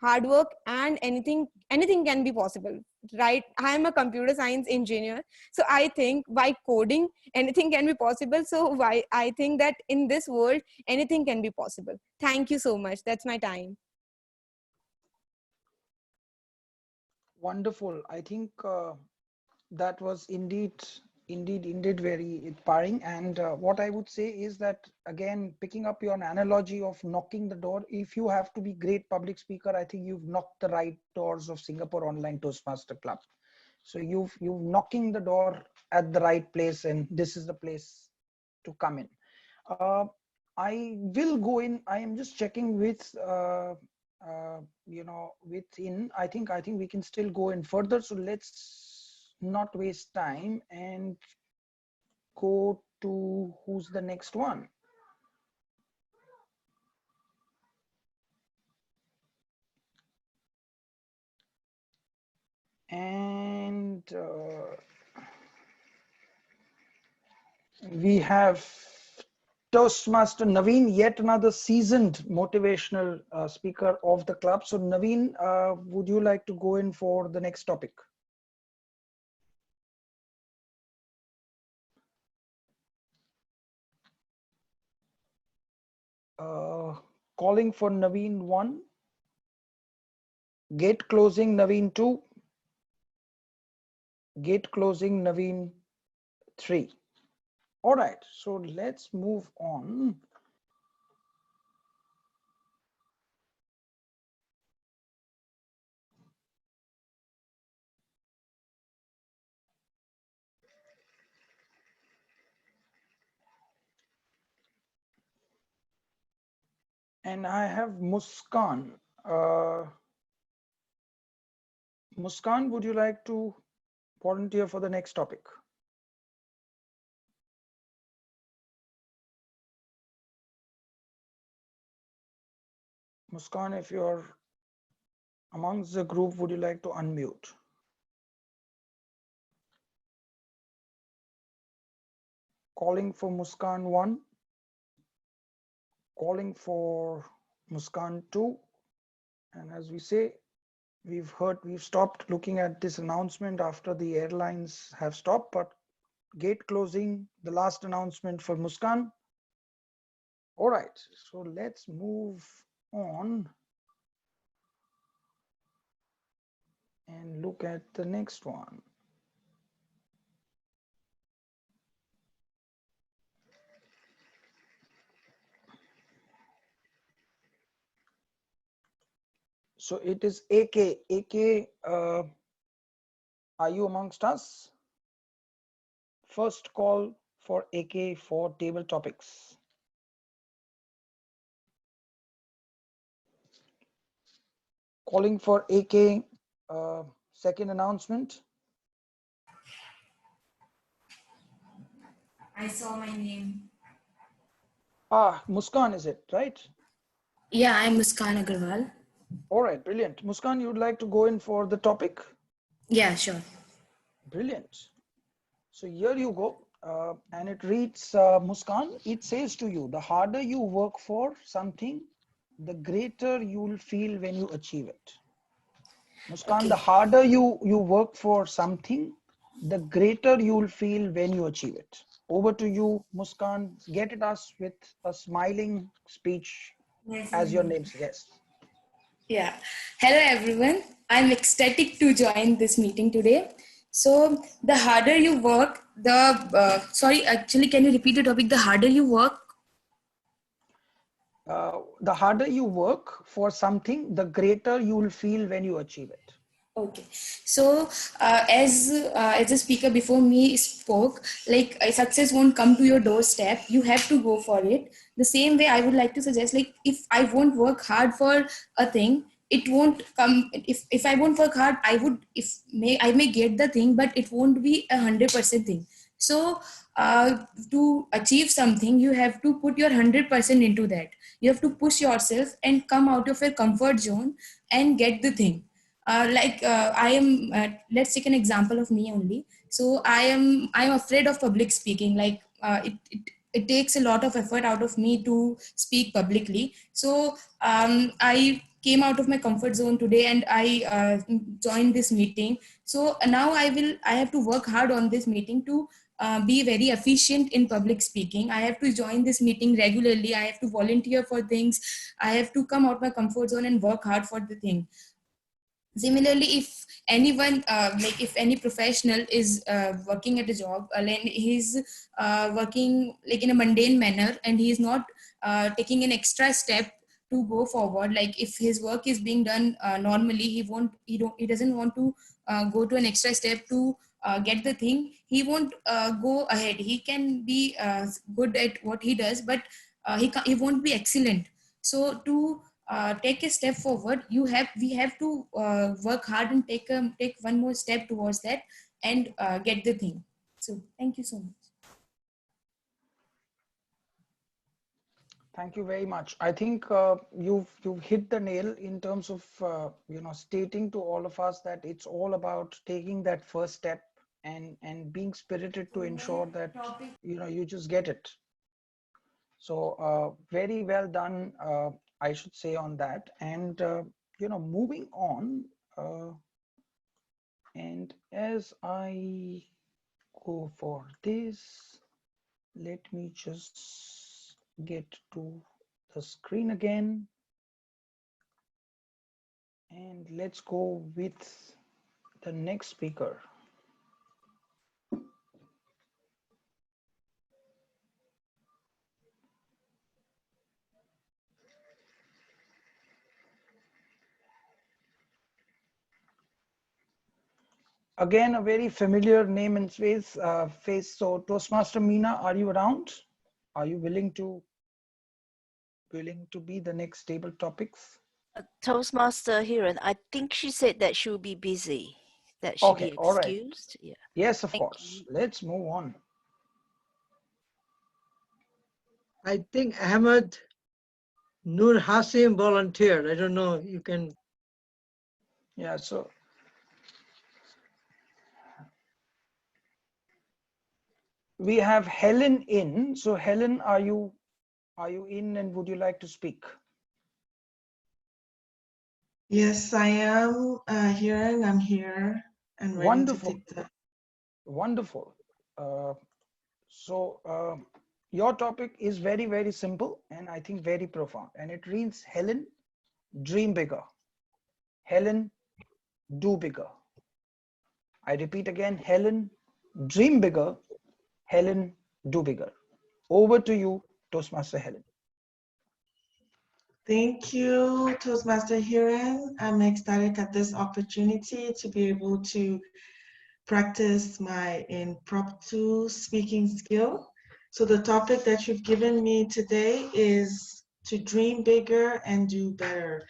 hard work and anything can be possible, right? I am a computer science engineer, so I think by coding anything can be possible. So why I think that in this world anything can be possible. Thank you so much. That's my time. Wonderful. I think that was indeed very inspiring. And what I would say is that, again, picking up your analogy of knocking the door, if you have to be great public speaker, I think you've knocked the right doors of Singapore Online Toastmaster Club. So you've knocking the door at the right place, and this is the place to come in. I will go in. I am just checking with within. I think we can still go in further. So let's not waste time and go to who's the next one. And we have Toastmaster Naveen, yet another seasoned motivational speaker of the club. So Naveen, would you like to go in for the next topic? Calling for Naveen 1, gate closing Naveen 2, gate closing Naveen 3. All right, so let's move on And I have Muskan. Muskan, would you like to volunteer for the next topic? Muskan, if you're amongst the group, would you like to unmute? Calling for Muskan 1. Calling for Muskan 2. And as we say, we've stopped looking at this announcement after the airlines have stopped, but gate closing, the last announcement for Muskan. All right, so let's move on and look at the next one. So it is AK. AK, are you amongst us? First call for AK for table topics. Calling for AK, second announcement. I saw my name. Ah, Muskan, is it, right? Yeah, I'm Muskan Agarwal. All right, brilliant. Muskan, you would like to go in for the topic? Yeah, sure. Brilliant. So here you go. And it reads, Muskan, it says to you, the harder you work for something, the greater you will feel when you achieve it. Muskan, Okay. the harder you work for something, the greater you will feel when you achieve it. Over to you, Muskan. Get it us with a smiling speech, Yes, as your name suggests. yeah. Hello, everyone. I'm ecstatic to join this meeting today. So, the harder you work, sorry, actually, can you repeat the topic? The harder you work. The harder you work for something, the greater you will feel when you achieve it. Okay, so as the speaker before me spoke, like success won't come to your doorstep. You have to go for it. The same way, I would like to suggest, like if I won't work hard for a thing, it won't come. If I won't work hard, I may get the thing, but it won't be 100% thing. So to achieve something, you have to put your 100% into that. You have to push yourself and come out of your comfort zone and get the thing. I am let's take an example of me only. So I'm afraid of public speaking. It takes a lot of effort out of me to speak publicly. So I came out of my comfort zone today and I joined this meeting. So now I have to work hard on this meeting to be very efficient in public speaking. I have to join this meeting regularly. I have to volunteer for things. I have to come out my comfort zone and work hard for the thing. Similarly, if anyone like if any professional is working at a job and he's working like in a mundane manner and he is not taking an extra step to go forward, like if his work is being done normally, he doesn't want to go to an extra step to get the thing. He won't go ahead. He can be good at what he does, but he won't be excellent. So to take a step forward, we have to work hard and take one more step towards that and get the thing. So thank you so much. Thank you very much. I think you've hit the nail in terms of stating to all of us that it's all about taking that first step and being spirited to ensure that you just get it. So very well done, I should say, on that. And moving on, and as I go for this, let me just get to the screen again. And let's go with the next speaker. Again, a very familiar name and face. So Toastmaster Meena, are you around? Are you willing to willing to be the next table topics? Toastmaster Hiran, I think she said that she will be busy, that she be Okay, all right. excused. Yeah. Yes, of Thank course. you. Let's move on. I think Ahmed Nur Hasim volunteered. I don't know, you can. Yeah, so we have Helen in. So Helen, are you in and would you like to speak? Yes, I am here and I'm here and ready to Wonderful. take that. Wonderful. Your topic is very, very simple and I think very profound. And it reads, Helen, dream bigger. Helen, do bigger. I repeat again, Helen, dream bigger. Helen, do bigger. Over to you, Toastmaster Helen. Thank you, Toastmaster Hiren. I'm ecstatic at this opportunity to be able to practice my impromptu speaking skill. So the topic that you've given me today is to dream bigger and do better.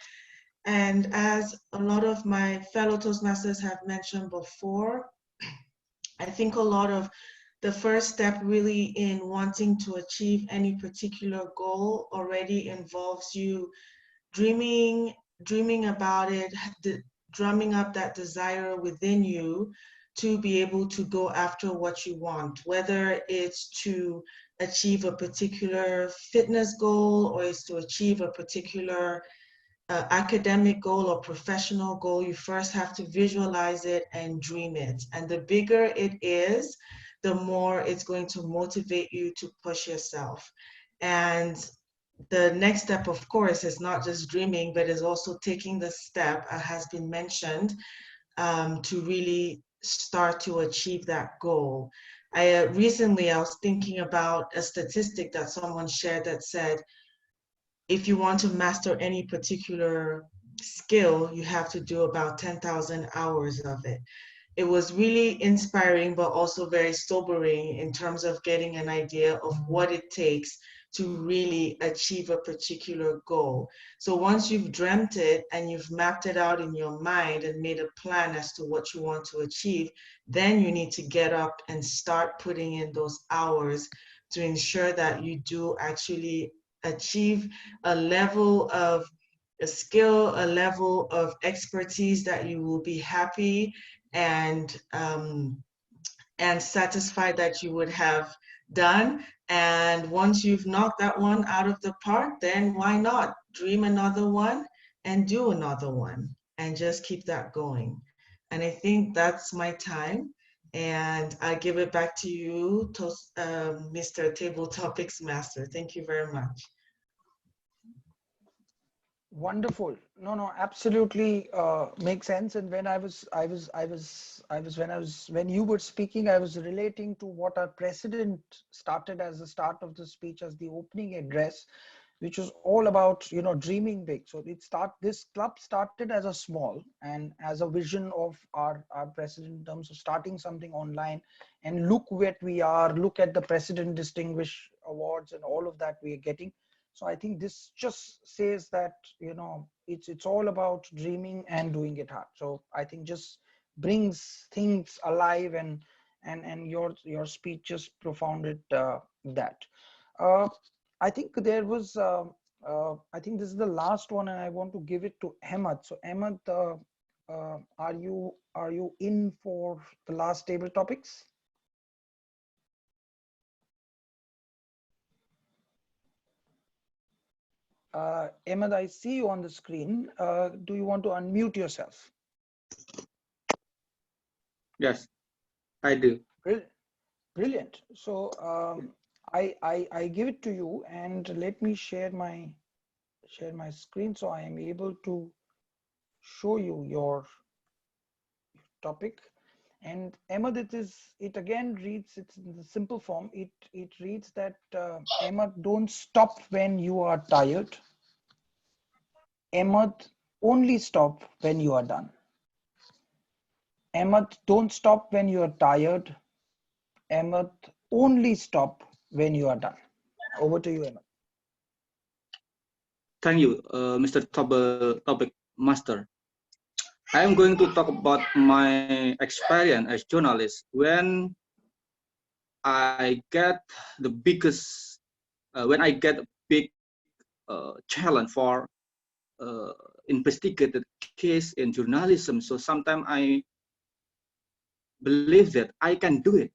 And as a lot of my fellow Toastmasters have mentioned before, I think a lot of the first step really in wanting to achieve any particular goal already involves you dreaming about it, drumming up that desire within you to be able to go after what you want, whether it's to achieve a particular fitness goal or it's to achieve a particular academic goal or professional goal. You first have to visualize it and dream it. And the bigger it is, the more it's going to motivate you to push yourself. And the next step, of course, is not just dreaming, but is also taking the step, as has been mentioned, to really start to achieve that goal. Recently, I was thinking about a statistic that someone shared that said, if you want to master any particular skill, you have to do about 10,000 hours of it. It was really inspiring, but also very sobering in terms of getting an idea of what it takes to really achieve a particular goal. So once you've dreamt it and you've mapped it out in your mind and made a plan as to what you want to achieve, then you need to get up and start putting in those hours to ensure that you do actually achieve a level of a skill, a level of expertise that you will be happy and satisfied that you would have done. And once you've knocked that one out of the park, then why not dream another one and do another one and just keep that going. And I think that's my time. And I give it back to you, Mr. Table Topics Master. Thank you very much. Wonderful. No, absolutely makes sense. And when when you were speaking, I was relating to what our president started as the start of the speech, as the opening address, which was all about, dreaming big. So this club started as a small and as a vision of our president in terms of starting something online, and look where we are, look at the President Distinguished Awards and all of that we are getting. So I think this just says that, it's all about dreaming and doing it hard. So I think just brings things alive, and your speech just profounded that. I think there was, I think this is the last one and I want to give it to Ahmed. So Ahmed, are you in for the last table topics? Ahmed, I see you on the screen. Do you want to unmute yourself? Yes, I do. Brilliant. So I give it to you, and let me share my screen so I am able to show you your topic. And Ahmed, it again reads, it's in the simple form. It reads that Ahmed, don't stop when you are tired. Ahmed, only stop when you are done. Ahmed, don't stop when you are tired. Ahmed, only stop when you are done. Over to you, Ahmed. Thank you, Mr. Topic Master. I am going to talk about my experience as journalist when I get the biggest, when I get a big challenge for investigated case in journalism. So sometimes I believe that I can do it.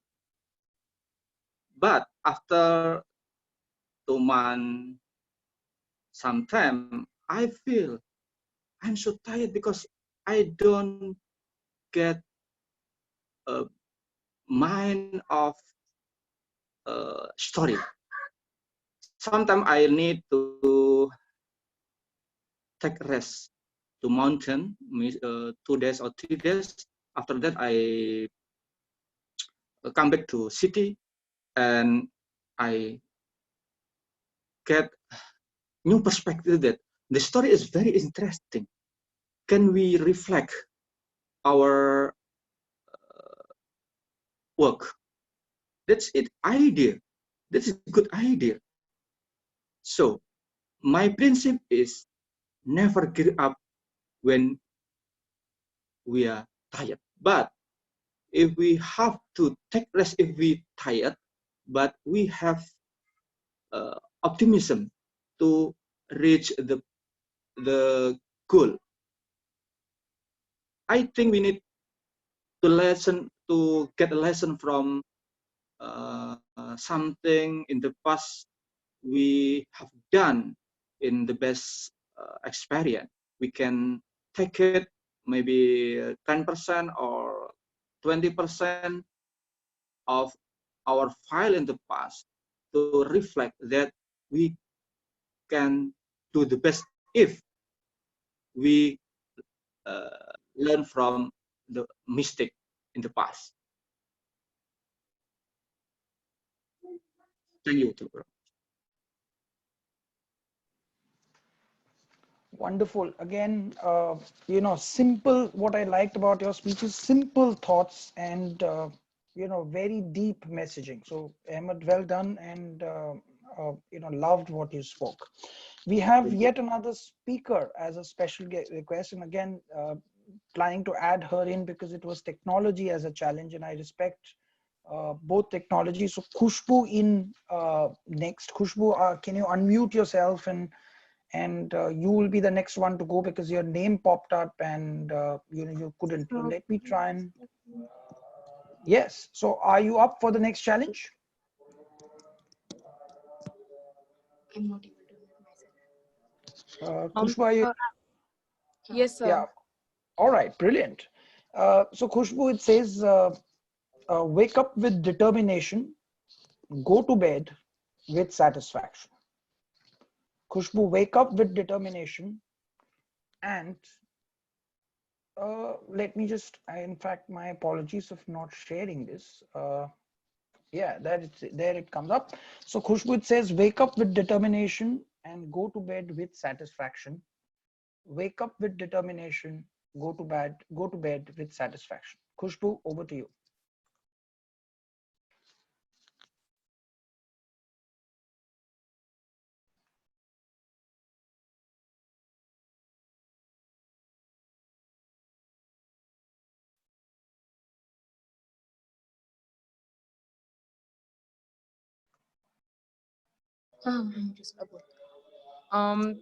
But after 2 months, sometimes I feel I'm so tired because I don't get a mind of story. Sometimes I need to take rest to mountain, 2 days or 3 days. After that, I come back to city and I get new perspective that the story is very interesting. Can we reflect our work? That's it. Idea. That's a good idea. So my principle is never give up when we are tired. But if we have to take rest if we tired, but we have optimism to reach the goal. I think we need to get a lesson from something in the past we have done in the best experience. We can take it maybe 10% or 20% of our file in the past to reflect that we can do the best if we learn from the mistake in the past. Thank you, Tugro. Wonderful. Again, you know, simple. What I liked about your speech is simple thoughts and you know, very deep messaging. So, Ahmed, well done, and you know, loved what you spoke. We have yet another speaker as a special request, and again, planning to add her in because it was technology as a challenge, and I respect both technology. So, Khushbu in next. Khushbu, can you unmute yourself and you will be the next one to go because your name popped up and you know, you couldn't. Let me try and yes. So are you up for the next challenge? I'm not able to mute myself. Khushbu, are you? Yes, sir. Yeah. All right. Brilliant. So Khushbu, it says, wake up with determination, go to bed with satisfaction. Khushbu, wake up with determination and let me just, in fact, my apologies of not sharing this. Yeah, there it comes up. So Khushbu says, wake up with determination and go to bed with satisfaction. Wake up with determination, go to bed with satisfaction. Khushbu, over to you.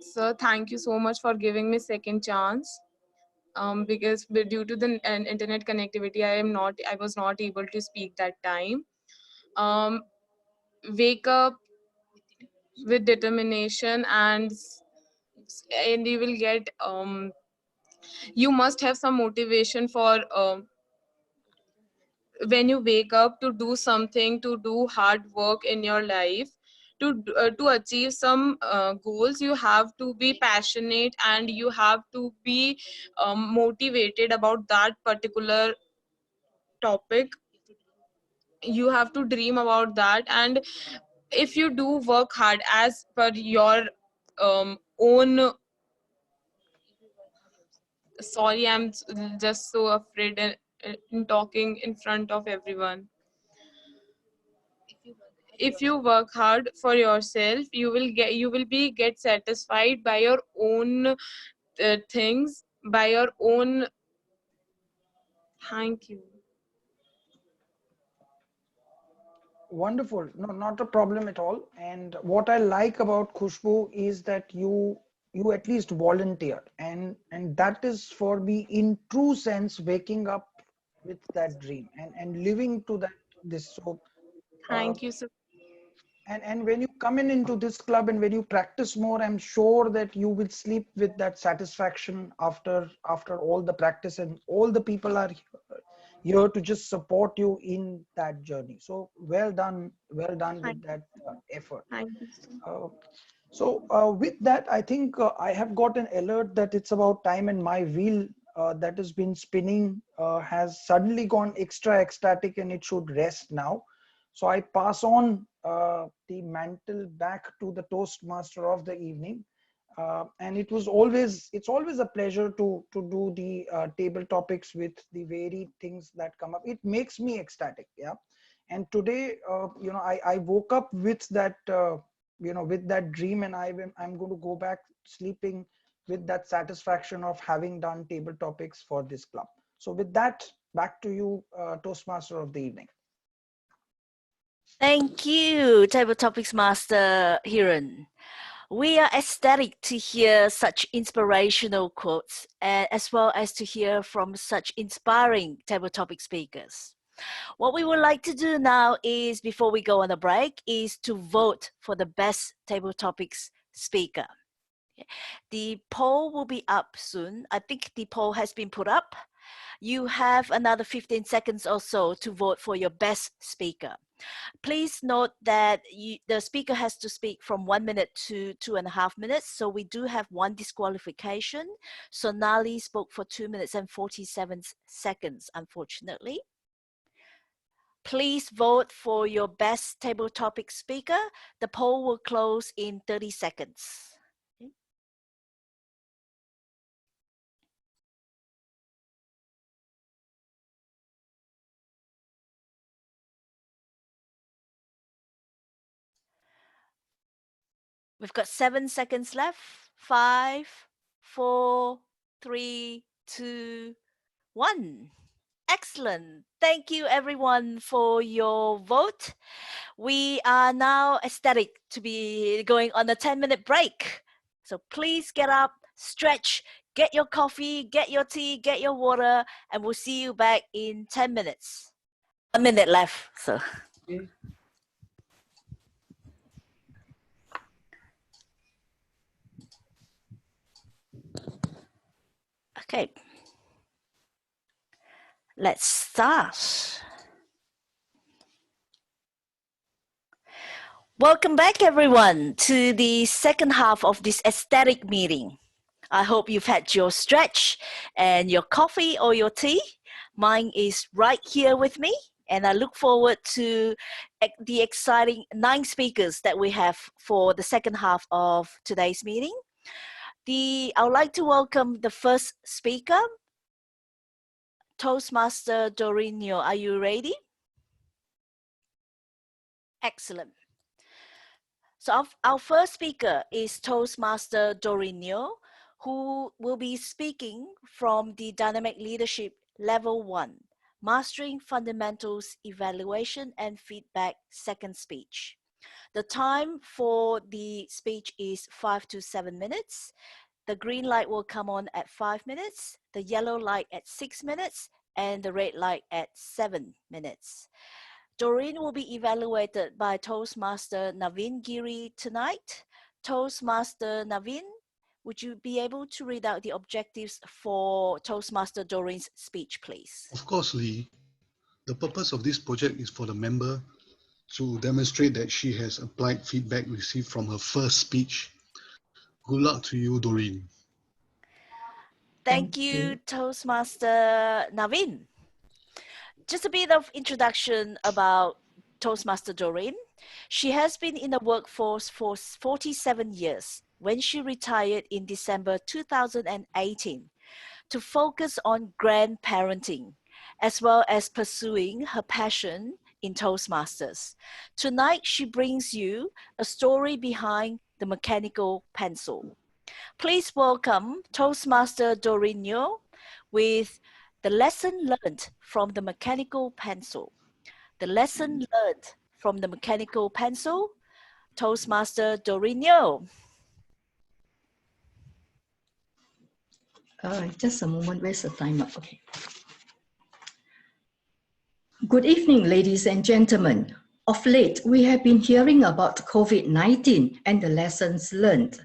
So thank you so much for giving me second chance. Because due to the internet connectivity, I was not able to speak that time. Wake up with determination and you will get you must have some motivation for when you wake up to do something, to do hard work in your life, to achieve some goals. You have to be passionate and you have to be motivated about that particular topic. You have to dream about that, and if you do work hard as per your own, sorry, I'm just so afraid in talking in front of everyone. if you work hard for yourself, you will get satisfied by your own things, by your own. Thank you. Wonderful. No, not a problem at all. And what I like about Khushbu is that you at least volunteered, and that is for me in true sense waking up with that dream and living to that this. So Thank you so. and when you come into this club and when you practice more, I'm sure that you will sleep with that satisfaction after all the practice, and all the people are here to just support you in that journey. So well done with that effort. Thank you so. With that, I think I have got an alert that it's about time, and my wheel that has been spinning has suddenly gone extra ecstatic and it should rest now. So I pass on the mantle back to the Toastmaster of the evening. And it's always a pleasure to do the table topics with the varied things that come up. It makes me ecstatic. Yeah. And today, I woke up with that, with that dream, and I'm going to go back sleeping with that satisfaction of having done table topics for this club. So with that, back to you, Toastmaster of the evening. Thank you, Table Topics Master Hiran. We are ecstatic to hear such inspirational quotes, as well as to hear from such inspiring table topic speakers. What we would like to do now is, before we go on a break, is to vote for the best table topics speaker. The poll will be up soon. I think the poll has been put up. You have another 15 seconds or so to vote for your best speaker. Please note that the speaker has to speak from 1 minute to 2.5 minutes. So we do have one disqualification. Sonali spoke for 2 minutes and 47 seconds, unfortunately. Please vote for your best table topic speaker. The poll will close in 30 seconds. We've got 7 seconds left. 5, 4, 3, 2, 1. Excellent. Thank you everyone for your vote. We are now ecstatic to be going on a 10-minute break. So please get up, stretch, get your coffee, get your tea, get your water, and we'll see you back in 10 minutes. 1 minute left. So. Okay. Okay. Let's start. Welcome back, everyone, to the second half of this aesthetic meeting. I hope you've had your stretch and your coffee or your tea. Mine is right here with me, and I look forward to the exciting 9 speakers that we have for the second half of today's meeting. I would like to welcome the first speaker, Toastmaster Dorinio. Are you ready? Excellent. So our first speaker is Toastmaster Dorinio, who will be speaking from the Dynamic Leadership Level 1, Mastering Fundamentals, Evaluation and Feedback, second speech. The time for the speech is 5 to 7 minutes. The green light will come on at 5 minutes, the yellow light at 6 minutes, and the red light at 7 minutes. Doreen will be evaluated by Toastmaster Naveen Giri tonight. Toastmaster Naveen, would you be able to read out the objectives for Toastmaster Doreen's speech, please? Of course, Lee. The purpose of this project is for the member to demonstrate that she has applied feedback received from her first speech. Good luck to you, Doreen. Thank you, Toastmaster Naveen. Just a bit of introduction about Toastmaster Doreen. She has been in the workforce for 47 years when she retired in December 2018 to focus on grandparenting, as well as pursuing her passion in Toastmasters. Tonight, she brings you a story behind the mechanical pencil. Please welcome Toastmaster Dorino with the lesson learned from the mechanical pencil. The lesson learned from the mechanical pencil, Toastmaster Dorino. Just a moment, where's the timer? Okay. Good evening, ladies and gentlemen. Of late, we have been hearing about COVID-19 and the lessons learned.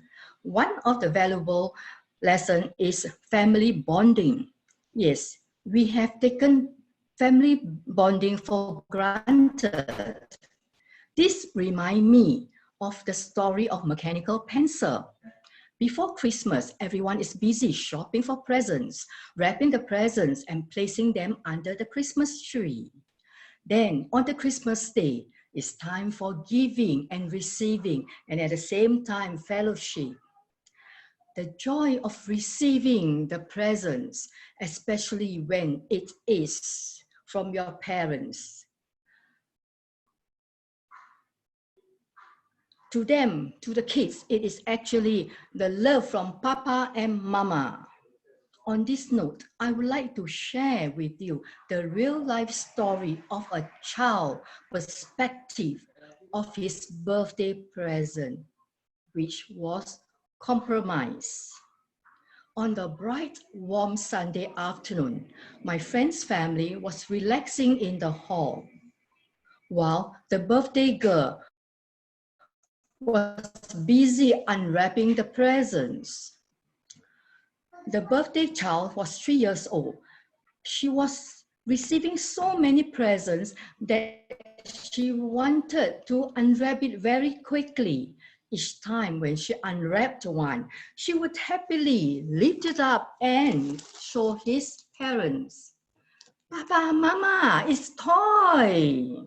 One of the valuable lessons is family bonding. Yes, we have taken family bonding for granted. This reminds me of the story of mechanical pencil. Before Christmas, everyone is busy shopping for presents, wrapping the presents and placing them under the Christmas tree. Then on the Christmas day, it's time for giving and receiving, and at the same time, fellowship. The joy of receiving the presents, especially when it is from your parents. To them, to the kids, it is actually the love from Papa and Mama. On this note, I would like to share with you the real life story of a child perspective of his birthday present, which was compromise. On the bright, warm Sunday afternoon, my friend's family was relaxing in the hall, while the birthday girl was busy unwrapping the presents. The birthday child was 3 years old. She was receiving so many presents that she wanted to unwrap it very quickly. Each time when she unwrapped one, she would happily lift it up and show his parents. Papa, Mama, it's toy.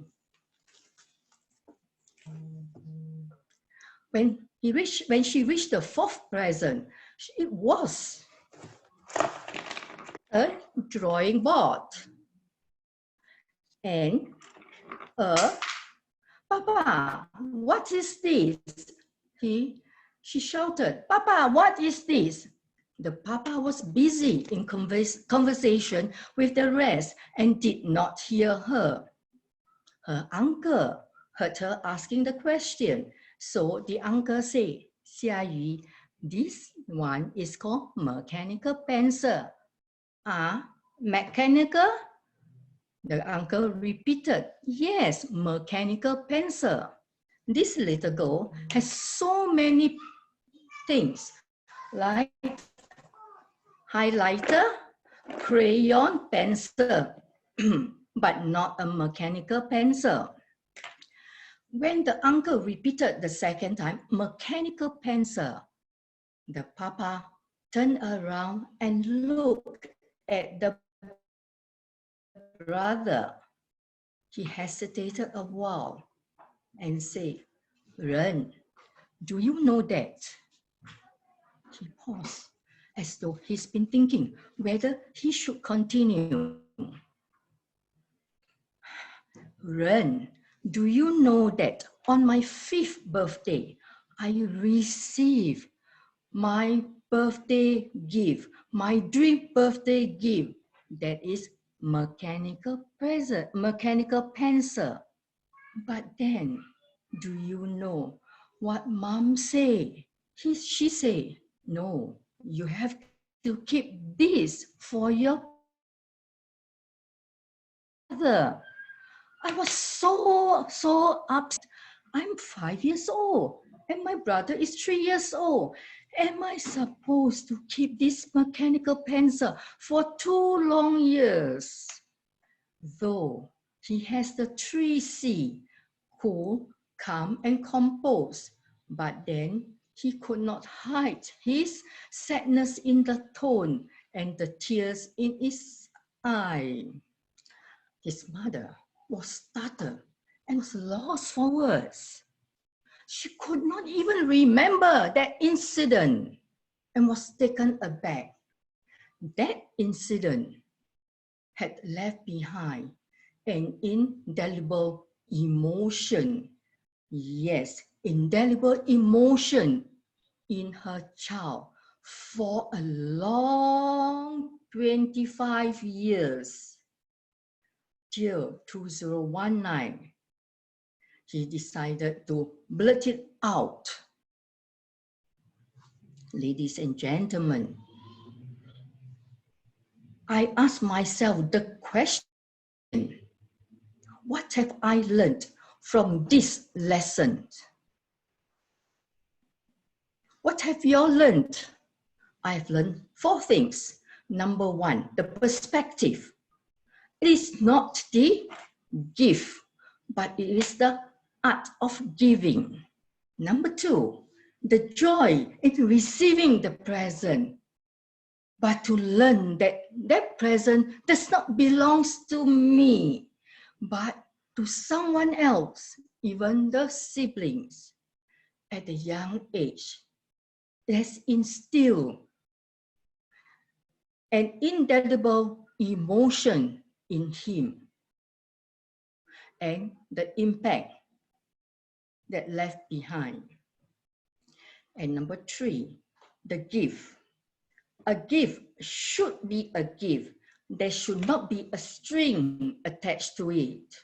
When she reached the fourth present, it was a drawing board and Papa, what is this? She shouted, Papa, what is this? The Papa was busy in conversation with the rest and did not hear her. Her uncle heard her asking the question. So the uncle said, Xia Yu, this one is called mechanical pencil. Mechanical? The uncle repeated, yes, mechanical pencil. This little girl has so many things like highlighter, crayon, pencil, but not a mechanical pencil. When the uncle repeated the second time, mechanical pencil, the Papa turned around and looked at the brother. He hesitated a while and said, Ren, do you know that? He paused as though he's been thinking whether he should continue. Ren, do you know that on my 5th birthday, I received my birthday gift, my dream birthday gift, that is mechanical pencil. But then, do you know what Mom said? She said, no, you have to keep this for your brother. I was so upset. I'm 5 years old and my brother is 3 years old. Am I supposed to keep this mechanical pencil for 2 long years? Though he has the 3C, cool, calm, and compose, but then he could not hide his sadness in the tone and the tears in his eye. His mother was startled and was lost for words. She could not even remember that incident and was taken aback. That incident had left behind an indelible emotion. Yes, indelible emotion in her child for a long 25 years. Till 2019, he decided to blurt it out. Ladies and gentlemen, I ask myself the question, what have I learned from this lesson? What have you all learned? I've learned 4 things. Number 1, the perspective. It is not the gift, but it is the art of giving. Number 2, the joy in receiving the present, but to learn that that present does not belong to me, but to someone else, even the siblings. At a young age, that's instilled an indelible emotion in him, and the impact that left behind. And number 3, the gift. A gift should be a gift. There should not be a string attached to it.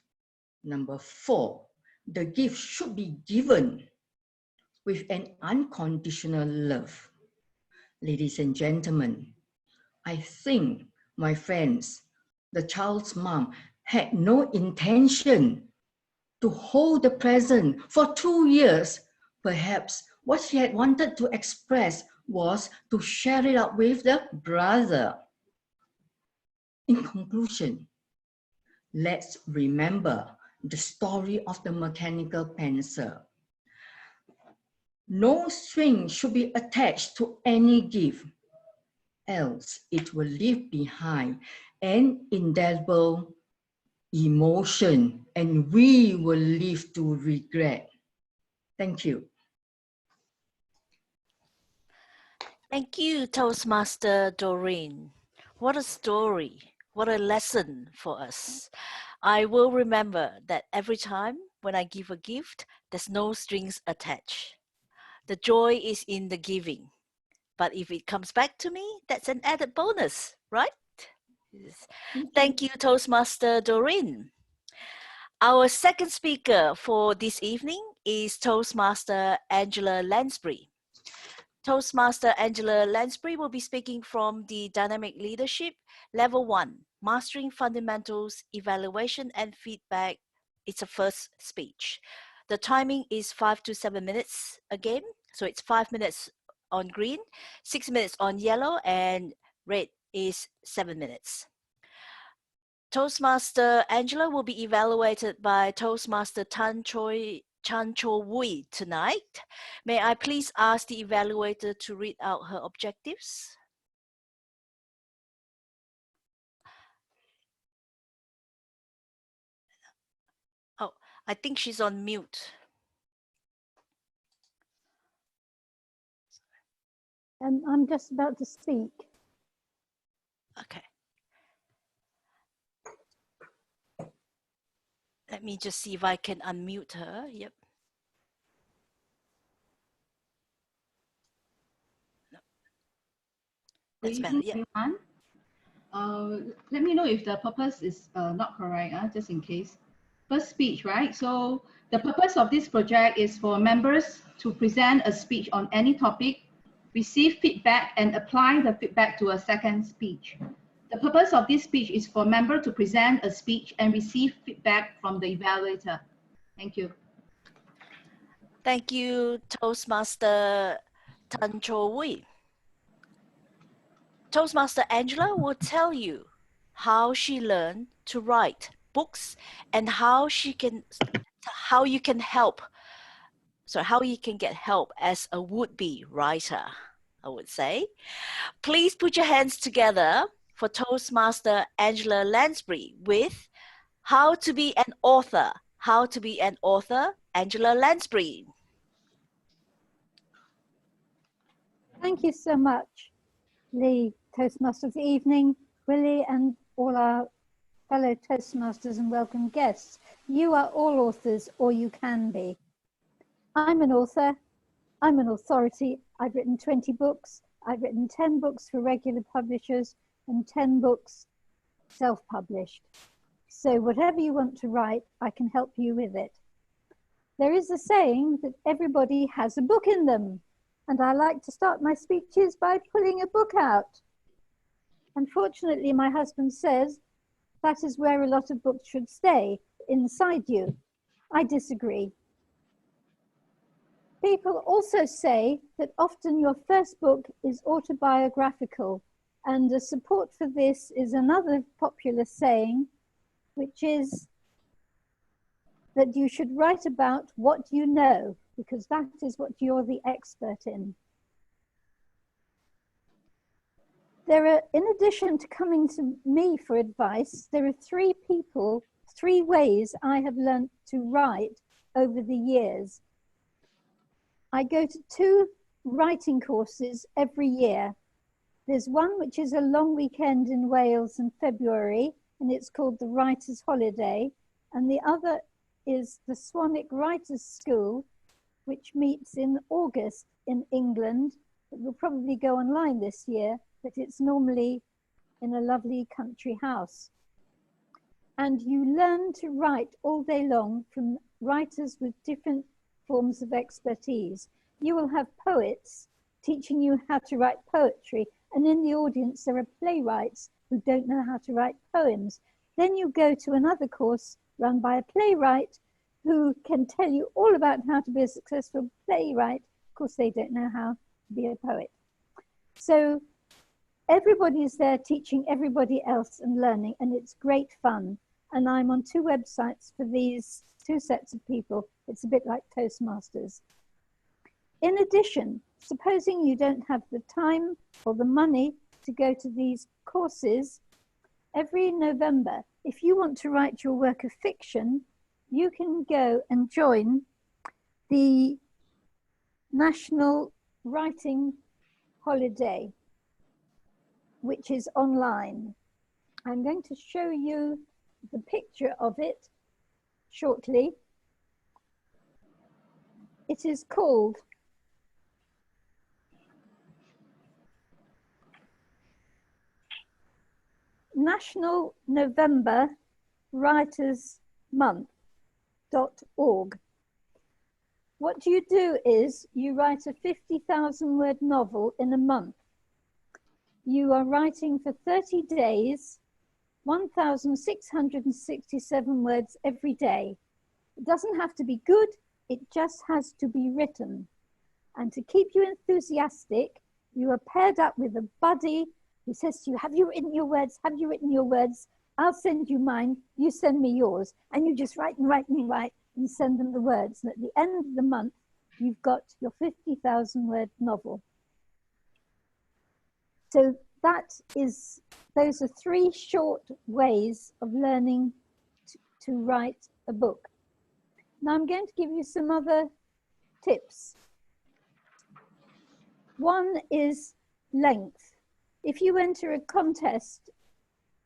Number 4, the gift should be given with an unconditional love. Ladies and gentlemen, I think my friends, the child's mom, had no intention to hold the present for 2 years. Perhaps what she had wanted to express was to share it out with the brother. In conclusion, let's remember the story of the mechanical pencil. No string should be attached to any gift, else it will leave behind an indelible emotion and we will live to regret. Thank you. Thank you, Toastmaster Doreen. What a story. What a lesson for us. I will remember that every time when I give a gift, there's no strings attached. The joy is in the giving. But if it comes back to me, that's an added bonus, right? Yes. Thank you, Toastmaster Doreen. Our second speaker for this evening is Toastmaster Angela Lansbury. Toastmaster Angela Lansbury will be speaking from the Dynamic Leadership Level 1, Mastering Fundamentals, Evaluation and Feedback. It's a first speech. The timing is 5 to 7 minutes again. So it's 5 minutes on green, 6 minutes on yellow, and red is 7 minutes. Toastmaster Angela will be evaluated by Toastmaster Chan Cho Wui tonight. May I please ask the evaluator to read out her objectives? Oh, I think she's on mute. I'm just about to speak. Okay. Let me just see if I can unmute her. Yep. No. That's better. Yeah. Let me know if the purpose is not correct, just in case. First speech, right? So the purpose of this project is for members to present a speech on any topic, receive feedback, and apply the feedback to a second speech. The purpose of this speech is for members to present a speech and receive feedback from the evaluator. Thank you. Thank you, Toastmaster Tan Cho Wei. Toastmaster Angela will tell you how she learned to write books and how you can get help as a would-be writer, I would say. Please put your hands together for Toastmaster Angela Lansbury with How to be an Author. How to be an Author, Angela Lansbury. Thank you so much, the Toastmaster of the evening, Willie, and all our fellow Toastmasters and welcome guests. You are all authors, or you can be. I'm an author. I'm an authority. I've written 20 books. I've written 10 books for regular publishers and 10 books self-published. So whatever you want to write, I can help you with it. There is a saying that everybody has a book in them, and I like to start my speeches by pulling a book out. Unfortunately, my husband says that is where a lot of books should stay, inside you. I disagree. People also say that often your first book is autobiographical, and the support for this is another popular saying, which is that you should write about what you know, because that is what you're the expert in. There are, in addition to coming to me for advice, there are three ways I have learned to write over the years. I go to 2 writing courses every year. There's one which is a long weekend in Wales in February, and it's called the Writer's Holiday, and the other is the Swanwick Writers' School, which meets in August in England. It will probably go online this year, but it's normally in a lovely country house. And you learn to write all day long from writers with different forms of expertise. You will have poets teaching you how to write poetry, and in the audience there are playwrights who don't know how to write poems. Then you go to another course run by a playwright who can tell you all about how to be a successful playwright. Of course, they don't know how to be a poet. So everybody is there teaching everybody else and learning, and it's great fun. And I'm on 2 websites for these 2 sets of people. It's a bit like Toastmasters. In addition, supposing you don't have the time or the money to go to these courses, every November, if you want to write your work of fiction, you can go and join the National Writing Holiday, which is online. I'm going to show you the picture of it shortly. It is called National November Writers Month.org. What you do is you write a 50,000 word novel in a month. You are writing for 30 days, 1,667 words every day. It doesn't have to be good, it just has to be written. And to keep you enthusiastic, you are paired up with a buddy who says to you, have you written your words? Have you written your words? I'll send you mine, you send me yours. And you just write and write and write and send them the words. And at the end of the month, you've got your 50,000 word novel. So those are 3 short ways of learning to write a book. Now I'm going to give you some other tips. One is length. If you enter a contest,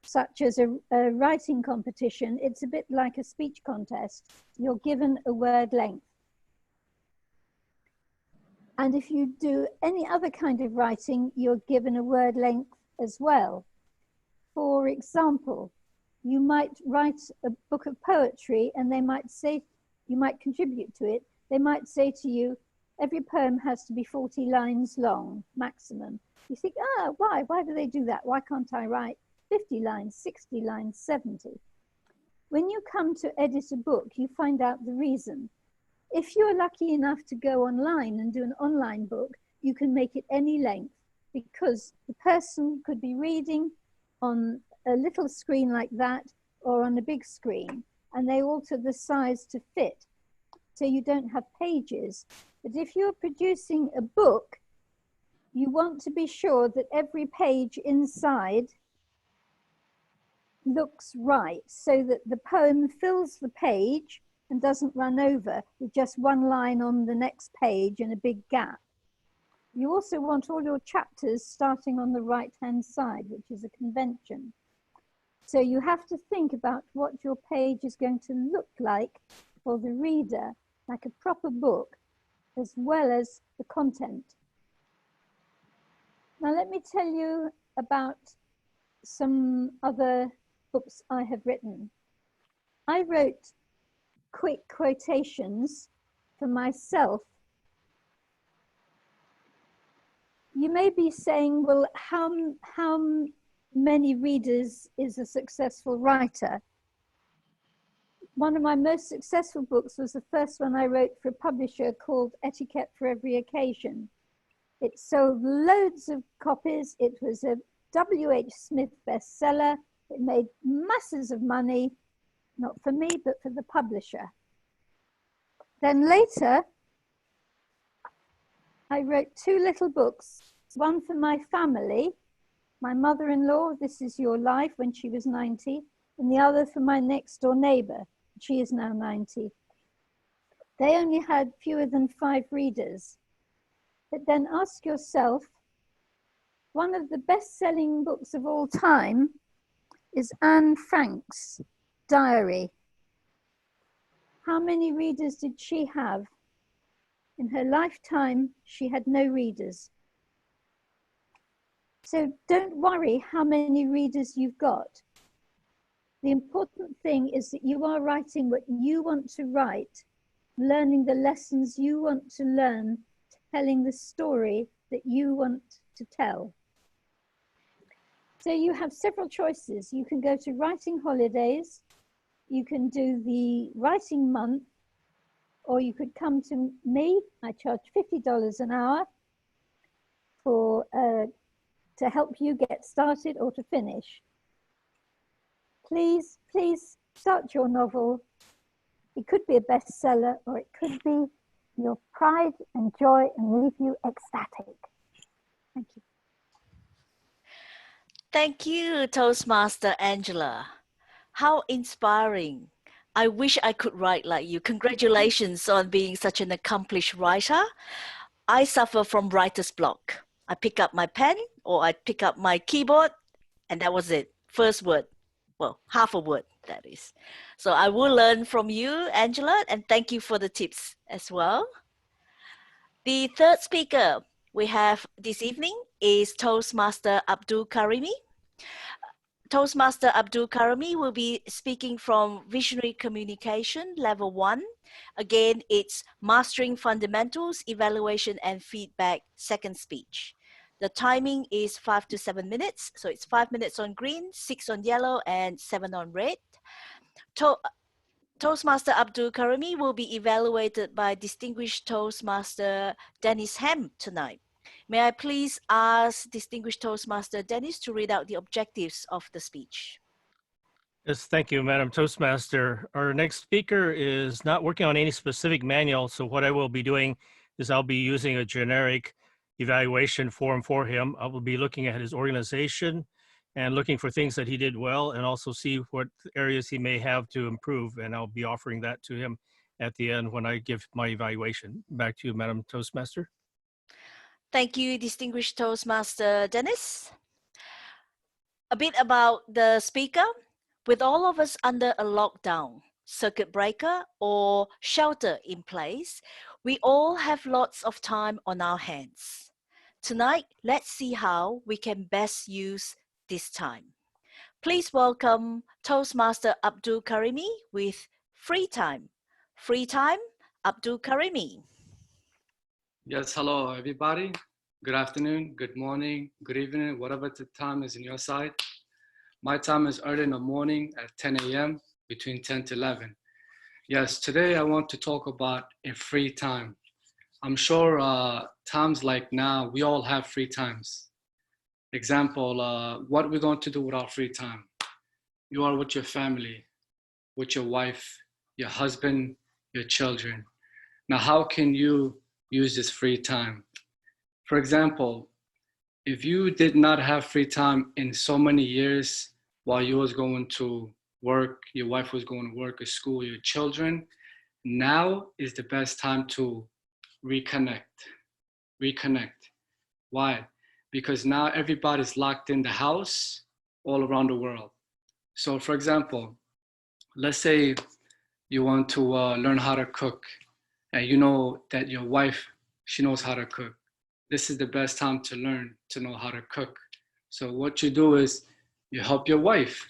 such as a writing competition, it's a bit like a speech contest. You're given a word length. And if you do any other kind of writing, you're given a word length as well. For example, you might write a book of poetry and they might say, you might contribute to it. They might say to you, every poem has to be 40 lines long, maximum. You think, why? Why do they do that? Why can't I write 50 lines, 60 lines, 70? When you come to edit a book, you find out the reason. If you're lucky enough to go online and do an online book, you can make it any length, because the person could be reading on a little screen like that or on a big screen, and they alter the size to fit, so you don't have pages. But if you're producing a book, you want to be sure that every page inside looks right, so that the poem fills the page and doesn't run over with just one line on the next page and a big gap. You also want all your chapters starting on the right-hand side, which is a convention. So you have to think about what your page is going to look like for the reader, like a proper book, as well as the content. Now let me tell you about some other books I have written. I wrote quick quotations for myself. You may be saying, well, how many readers is a successful writer? One of my most successful books was the first one I wrote for a publisher called Etiquette for Every Occasion. It sold loads of copies. It was a W.H. Smith bestseller. It made masses of money, not for me, but for the publisher. Then later, I wrote two little books, one for my family, my mother-in-law, This Is Your Life, when she was 90, and the other for my next door neighbor. She is now 90. They only had fewer than 5 readers. But then ask yourself, one of the best-selling books of all time is Anne Frank's diary. How many readers did she have? In her lifetime, she had no readers. So don't worry how many readers you've got. The important thing is that you are writing what you want to write, learning the lessons you want to learn, telling the story that you want to tell. So you have several choices. You can go to writing holidays, you can do the writing month, or you could come to me. I charge $50 an hour for to help you get started or to finish. Please, please start your novel. It could be a bestseller, or it could be your pride and joy and leave you ecstatic. Thank you. Thank you, Toastmaster Angela. How inspiring. I wish I could write like you. Congratulations on being such an accomplished writer. I suffer from writer's block. I pick up my pen or I pick up my keyboard and that was it. First word. Well, half a word, that is. So I will learn from you, Angela, and thank you for the tips as well. The third speaker we have this evening is Toastmaster Abdul Karimi. Toastmaster Abdul Karimi will be speaking from Visionary Communication Level 1. Again, it's Mastering Fundamentals, Evaluation and Feedback, second speech. The timing is 5 to 7 minutes. So it's 5 minutes on green, 6 on yellow, and 7 on red. Toastmaster Abdul Karimi will be evaluated by Distinguished Toastmaster Dennis Ham tonight. May I please ask Distinguished Toastmaster Dennis to read out the objectives of the speech? Yes, thank you, Madam Toastmaster. Our next speaker is not working on any specific manual, so what I will be doing is I'll be using a generic evaluation form for him. I will be looking at his organization and looking for things that he did well and also see what areas he may have to improve, and I'll be offering that to him at the end when I give my evaluation. Back to you, Madam Toastmaster. Thank you, Distinguished Toastmaster Dennis. A bit about the speaker. With all of us under a lockdown, circuit breaker, or shelter in place, we all have lots of time on our hands. Tonight, let's see how we can best use this time. Please welcome Toastmaster Abdul Karimi with Free Time. Free Time, Abdul Karimi. Yes, hello everybody. Good afternoon, good morning, good evening, whatever the time is in your side. My time is early in the morning at 10 a.m. between 10 to 11. Yes, today I want to talk about a free time. I'm sure times like now, we all have free times. Example, what we're going to do with our free time. You are with your family, with your wife, your husband, your children. Now, how can you use this free time? For example, if you did not have free time in so many years while you was going to work, your wife was going to work at school, your children, now is the best time to reconnect. Why? Because now everybody's locked in the house all around the world. So for example, let's say you want to learn how to cook, and you know that your wife, she knows how to cook. This is the best time to learn to know how to cook. So what you do is you help your wife.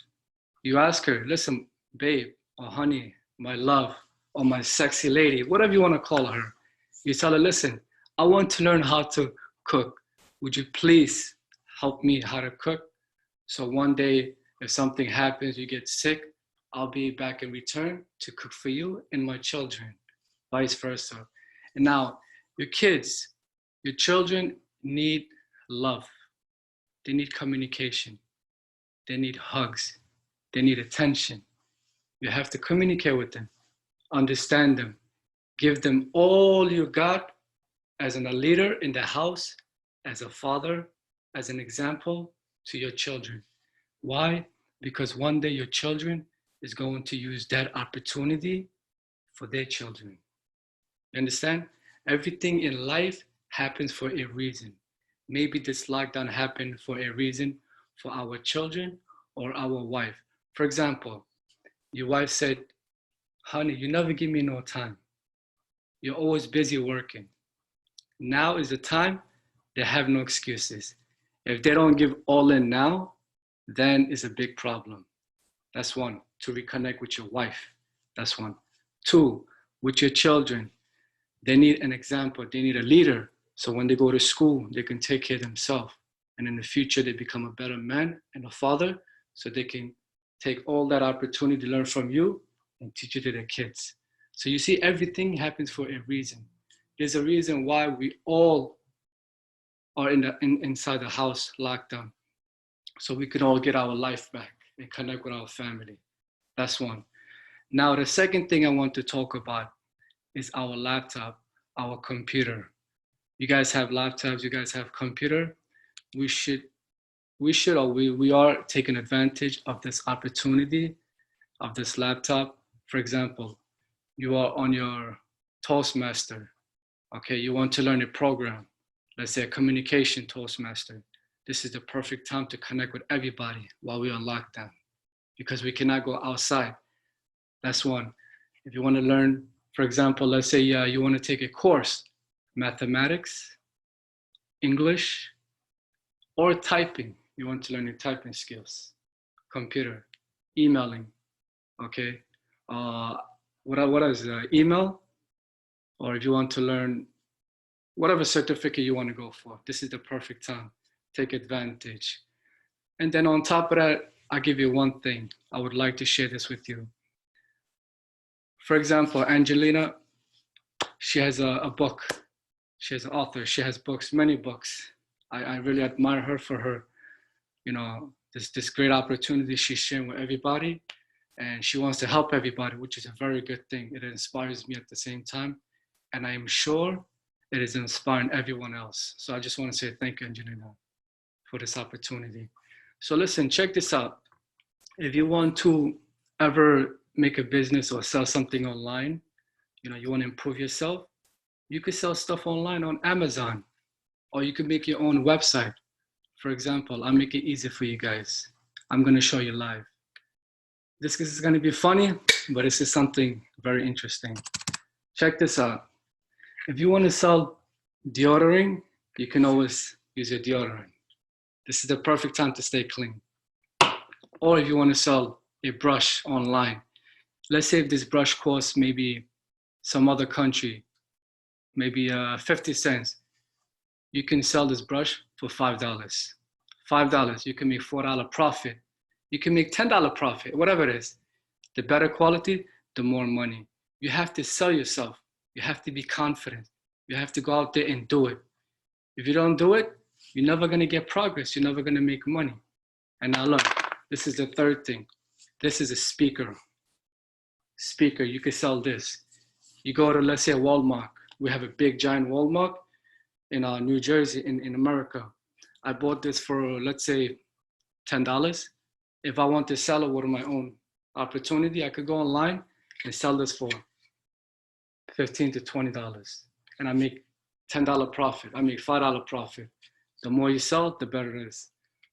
You ask her, listen, babe, or honey, my love, or my sexy lady, whatever you want to call her. You tell her, listen, I want to learn how to cook. Would you please help me how to cook? So one day, if something happens, you get sick, I'll be back in return to cook for you and my children, vice versa. And now, your kids, your children need love. They need communication. They need hugs. They need attention. You have to communicate with them, understand them, give them all you got as a leader in the house, as a father, as an example to your children. Why? Because one day your children is going to use that opportunity for their children. You understand? Everything in life happens for a reason. Maybe this lockdown happened for a reason for our children or our wife. For example, your wife said, honey, you never give me no time. You're always busy working. Now is the time they have no excuses. If they don't give all in now, then it's a big problem. That's one, to reconnect with your wife. That's one. Two, with your children, they need an example. They need a leader. So when they go to school, they can take care of themselves. And in the future, they become a better man and a father, so they can take all that opportunity to learn from you and teach it to their kids. So you see, everything happens for a reason. There's a reason why we all are inside the house locked down, so we can all get our life back and connect with our family. That's one. Now, the second thing I want to talk about is our laptop, our computer. You guys have laptops, you guys have computer. We are taking advantage of this opportunity of this laptop. For example, you are on your Toastmaster. Okay, you want to learn a program, let's say a communication Toastmaster. This is the perfect time to connect with everybody while we're on lockdown, because we cannot go outside. That's one. If you want to learn, for example, let's say you want to take a course, mathematics, English, or typing. You want to learn your typing skills, computer, emailing, okay? What is email? Or if you want to learn whatever certificate you want to go for, this is the perfect time. Take advantage. And then on top of that, I'll give you one thing. I would like to share this with you. For example, Angelina, she has a book. She is an author. She has books, many books. I really admire her for her, this great opportunity she's sharing with everybody. And she wants to help everybody, which is a very good thing. It inspires me at the same time. And I am sure it is inspiring everyone else. So I just want to say thank you, Angelina, for this opportunity. So listen, check this out. If you want to ever make a business or sell something online, you want to improve yourself, you could sell stuff online on Amazon, or you could make your own website. For example, I'll make it easy for you guys. I'm going to show you live. This is going to be funny, but this is something very interesting. Check this out. If you want to sell deodorant, you can always use your deodorant. This is the perfect time to stay clean. Or if you want to sell a brush online, let's say if this brush costs maybe some other country, maybe 50 cents, you can sell this brush for $5. $5, you can make $4 profit. You can make $10 profit, whatever it is. The better quality, the more money. You have to sell yourself. You have to be confident. You have to go out there and do it. If you don't do it, you're never going to get progress. You're never going to make money. And now look, this is the third thing. This is a speaker. Speaker, you can sell this. You go to, let's say, Walmart. We have a big, giant Walmart in New Jersey, in America. I bought this for, let's say, $10. If I want to sell it with my own opportunity, I could go online and sell this for $15 to $20. And I make $10 profit. I make $5 profit. The more you sell, the better it is.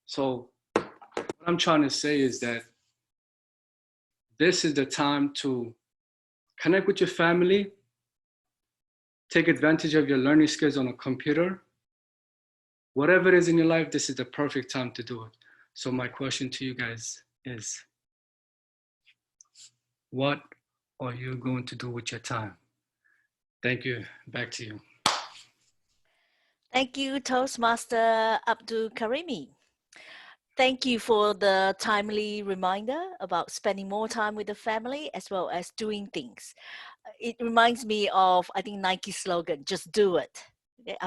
So what I'm trying to say is that this is the time to connect with your family, take advantage of your learning skills on a computer. Whatever it is in your life, this is the perfect time to do it. So my question to you guys is, what are you going to do with your time? Thank you. Back to you. Thank you, Toastmaster Abdul Karimi. Thank you for the timely reminder about spending more time with the family as well as doing things. It reminds me of, I think, Nike's slogan, just do it. Okay,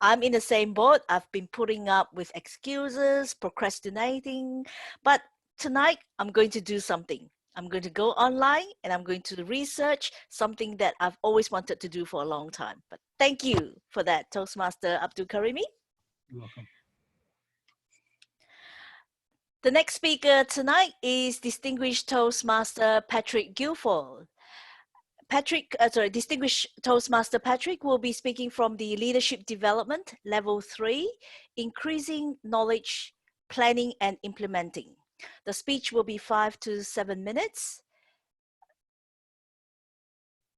I'm in the same boat. I've been putting up with excuses, procrastinating, but tonight I'm going to do something. I'm going to go online and I'm going to research something that I've always wanted to do for a long time. But thank you for that, Toastmaster Abdul Karimi. You're welcome. The next speaker tonight is Distinguished Toastmaster Patrick Guilford. Distinguished Toastmaster Patrick will be speaking from the Leadership Development Level 3, Increasing Knowledge, Planning and Implementing. The speech will be 5 to 7 minutes.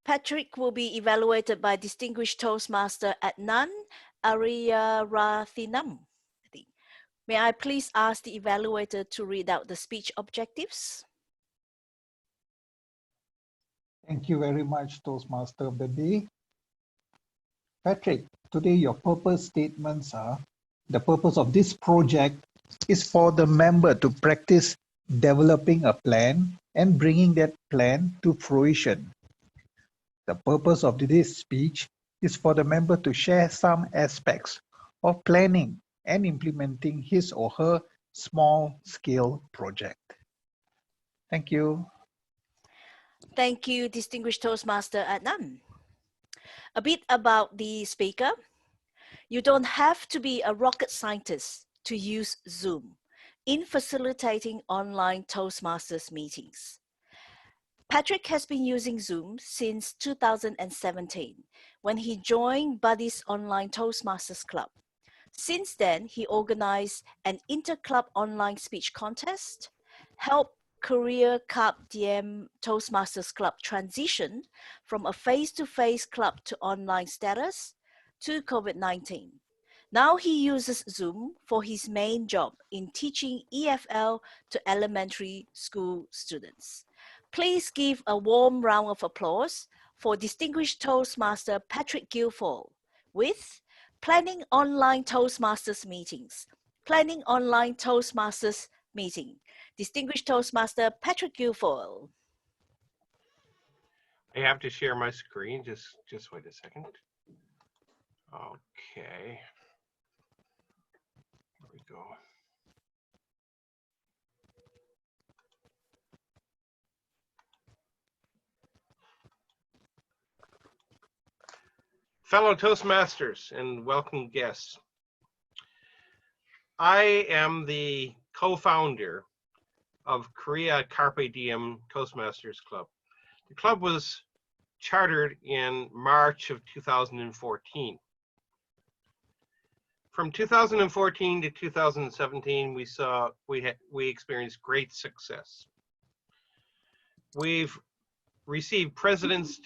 Patrick will be evaluated by Distinguished Toastmaster Adnan Ariyarathinam. May I please ask the evaluator to read out the speech objectives? Thank you very much, Toastmaster of the Day. Patrick, today your purpose statements are, the purpose of this project is for the member to practice developing a plan and bringing that plan to fruition. The purpose of today's speech is for the member to share some aspects of planning and implementing his or her small-scale project. Thank you. Thank you, Distinguished Toastmaster Adnan. A bit about the speaker. You don't have to be a rocket scientist to use Zoom in facilitating online Toastmasters meetings. Patrick has been using Zoom since 2017 when he joined Buddy's Online Toastmasters Club. Since then, he organized an inter-club online speech contest, helped Career Cup DM Toastmasters Club transition from a face-to-face club to online status to COVID-19. Now he uses Zoom for his main job in teaching EFL to elementary school students. Please give a warm round of applause for Distinguished Toastmaster Patrick Guilford with Planning Online Toastmasters Meetings. Planning Online Toastmasters Meeting. Distinguished Toastmaster Patrick Guilford. I have to share my screen. Just wait a second. Okay. There we go. Fellow Toastmasters and welcome guests. I am the co-founder of Korea Carpe Diem Toastmasters Club. The club was chartered in March of 2014. From 2014 to 2017, we experienced great success. We've received President's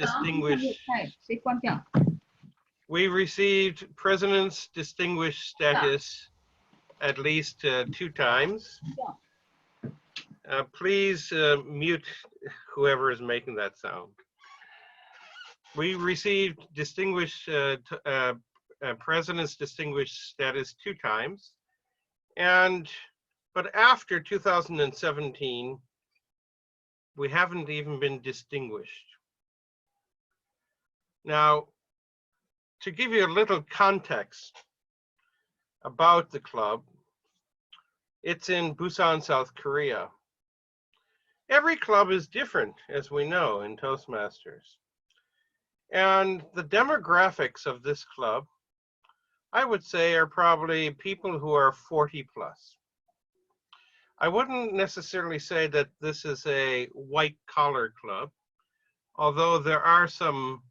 Distinguished status at least 2 times. Please mute whoever is making that sound. We received President's Distinguished status 2 times, but after 2017, we haven't even been distinguished. Now, to give you a little context about the club, it's in Busan, South Korea. Every club is different, as we know, in Toastmasters. And the demographics of this club, I would say, are probably people who are 40 plus. I wouldn't necessarily say that this is a white collar club, although there are some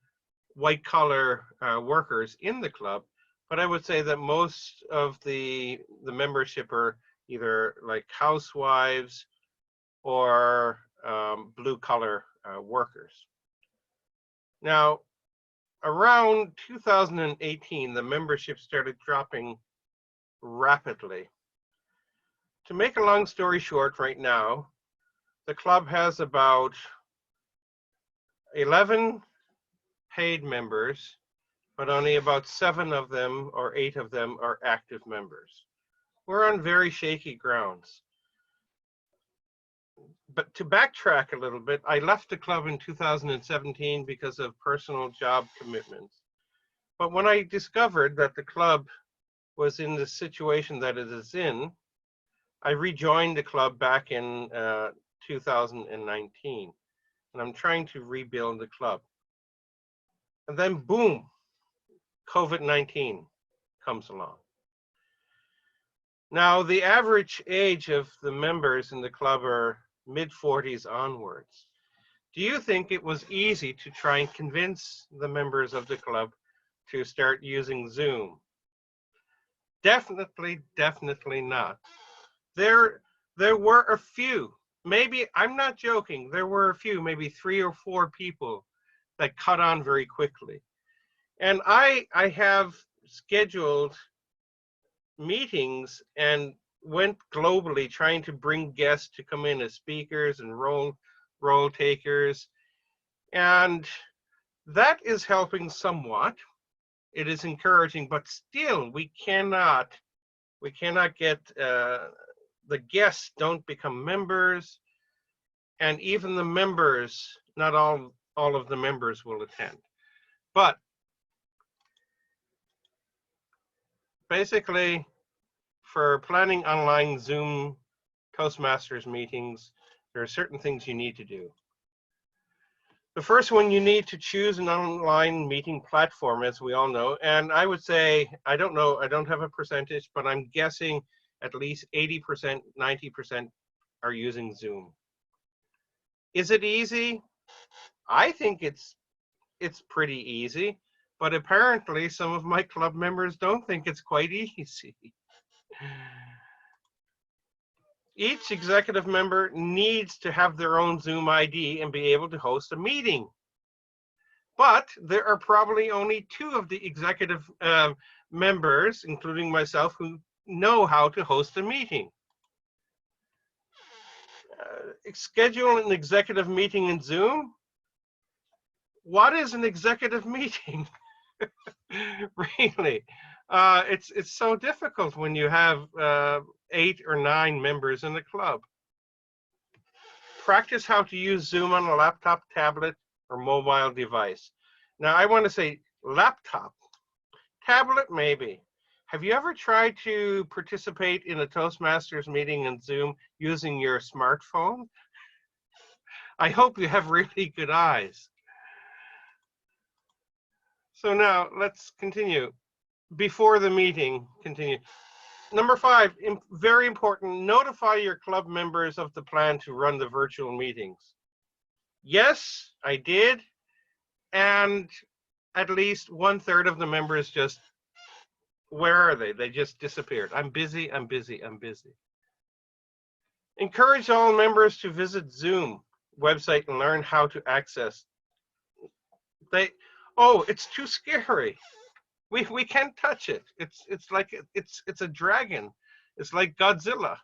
white collar workers in the club, but I would say that most of the membership are either like housewives or blue collar workers. Now, around 2018, the membership started dropping rapidly. To make a long story short, right now, the club has about 11 paid members, but only about 7 of them or 8 of them are active members. We're on very shaky grounds. But to backtrack a little bit, I left the club in 2017 because of personal job commitments. But when I discovered that the club was in the situation that it is in, I rejoined the club back in 2019, and I'm trying to rebuild the club. And then boom, COVID-19 comes along. Now, the average age of the members in the club are mid-40s onwards. Do you think it was easy to try and convince the members of the club to start using Zoom? Definitely not. There were a few, maybe, I'm not joking, there were a few, maybe 3 or 4 people that caught on very quickly. And I have scheduled meetings and went globally trying to bring guests to come in as speakers and role takers. And that is helping somewhat. It is encouraging, but still we cannot get, the guests don't become members, and even the members, not all of the members will attend. But basically, for planning online Zoom Toastmasters meetings, there are certain things you need to do. The first one, you need to choose an online meeting platform, as we all know. And I would say, I don't know, I don't have a percentage, but I'm guessing at least 80%, 90% are using Zoom. Is it easy? I think it's pretty easy, but apparently some of my club members don't think it's quite easy. Each executive member needs to have their own Zoom ID and be able to host a meeting. But there are probably only 2 of the executive members, including myself, who know how to host a meeting. Schedule an executive meeting in Zoom. What is an executive meeting? Really, it's so difficult when you have 8 or 9 members in the club. Practice how to use Zoom on a laptop, tablet, or mobile device. Now, I want to say laptop, tablet, maybe. Have you ever tried to participate in a Toastmasters meeting in Zoom using your smartphone? I hope you have really good eyes. So now let's continue. Before the meeting, continue. Number 5, very important, notify your club members of the plan to run the virtual meetings. Yes, I did. And at least 1/3 of the members just, where are they? They just disappeared. I'm busy, I'm busy, I'm busy. Encourage all members to visit Zoom website and learn how to access. Oh, it's too scary. We can't touch it. It's like it's a dragon. It's like Godzilla.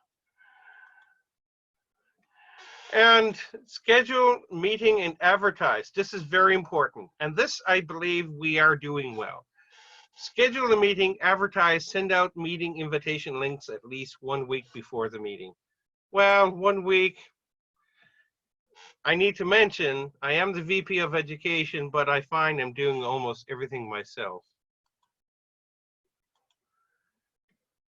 And schedule meeting and advertise. This is very important. And this, I believe, we are doing well. Schedule a meeting, advertise, send out meeting invitation links at least 1 week before the meeting. Well, 1 week. I need to mention, I am the VP of Education, but I find I'm doing almost everything myself.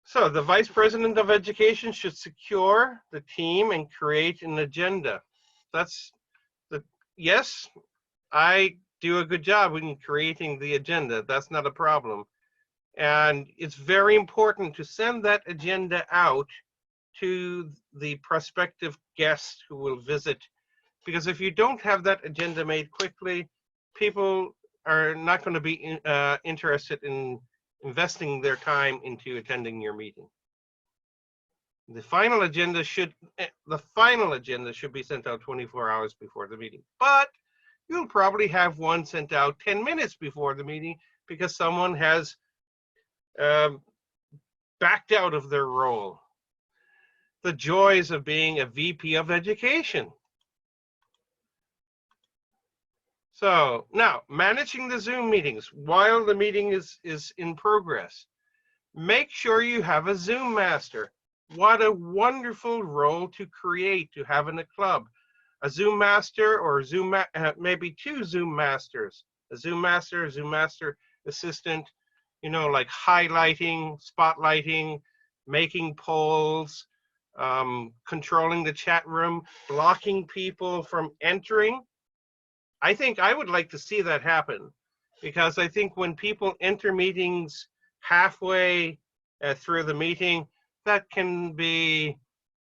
So the Vice President of Education should secure the team and create an agenda. Yes, I do a good job in creating the agenda. That's not a problem. And it's very important to send that agenda out to the prospective guests who will visit. Because if you don't have that agenda made quickly, people are not going to be interested in investing their time into attending your meeting. The final agenda should be sent out 24 hours before the meeting, but you'll probably have one sent out 10 minutes before the meeting because someone has backed out of their role. The joys of being a VP of education. So now, managing the Zoom meetings while the meeting is in progress. Make sure you have a Zoom master. What a wonderful role to create, to have in a club. A Zoom master or maybe two Zoom masters. A Zoom master assistant, you know, like highlighting, spotlighting, making polls, controlling the chat room, blocking people from entering. I think I would like to see that happen, because I think when people enter meetings halfway through the meeting, that can be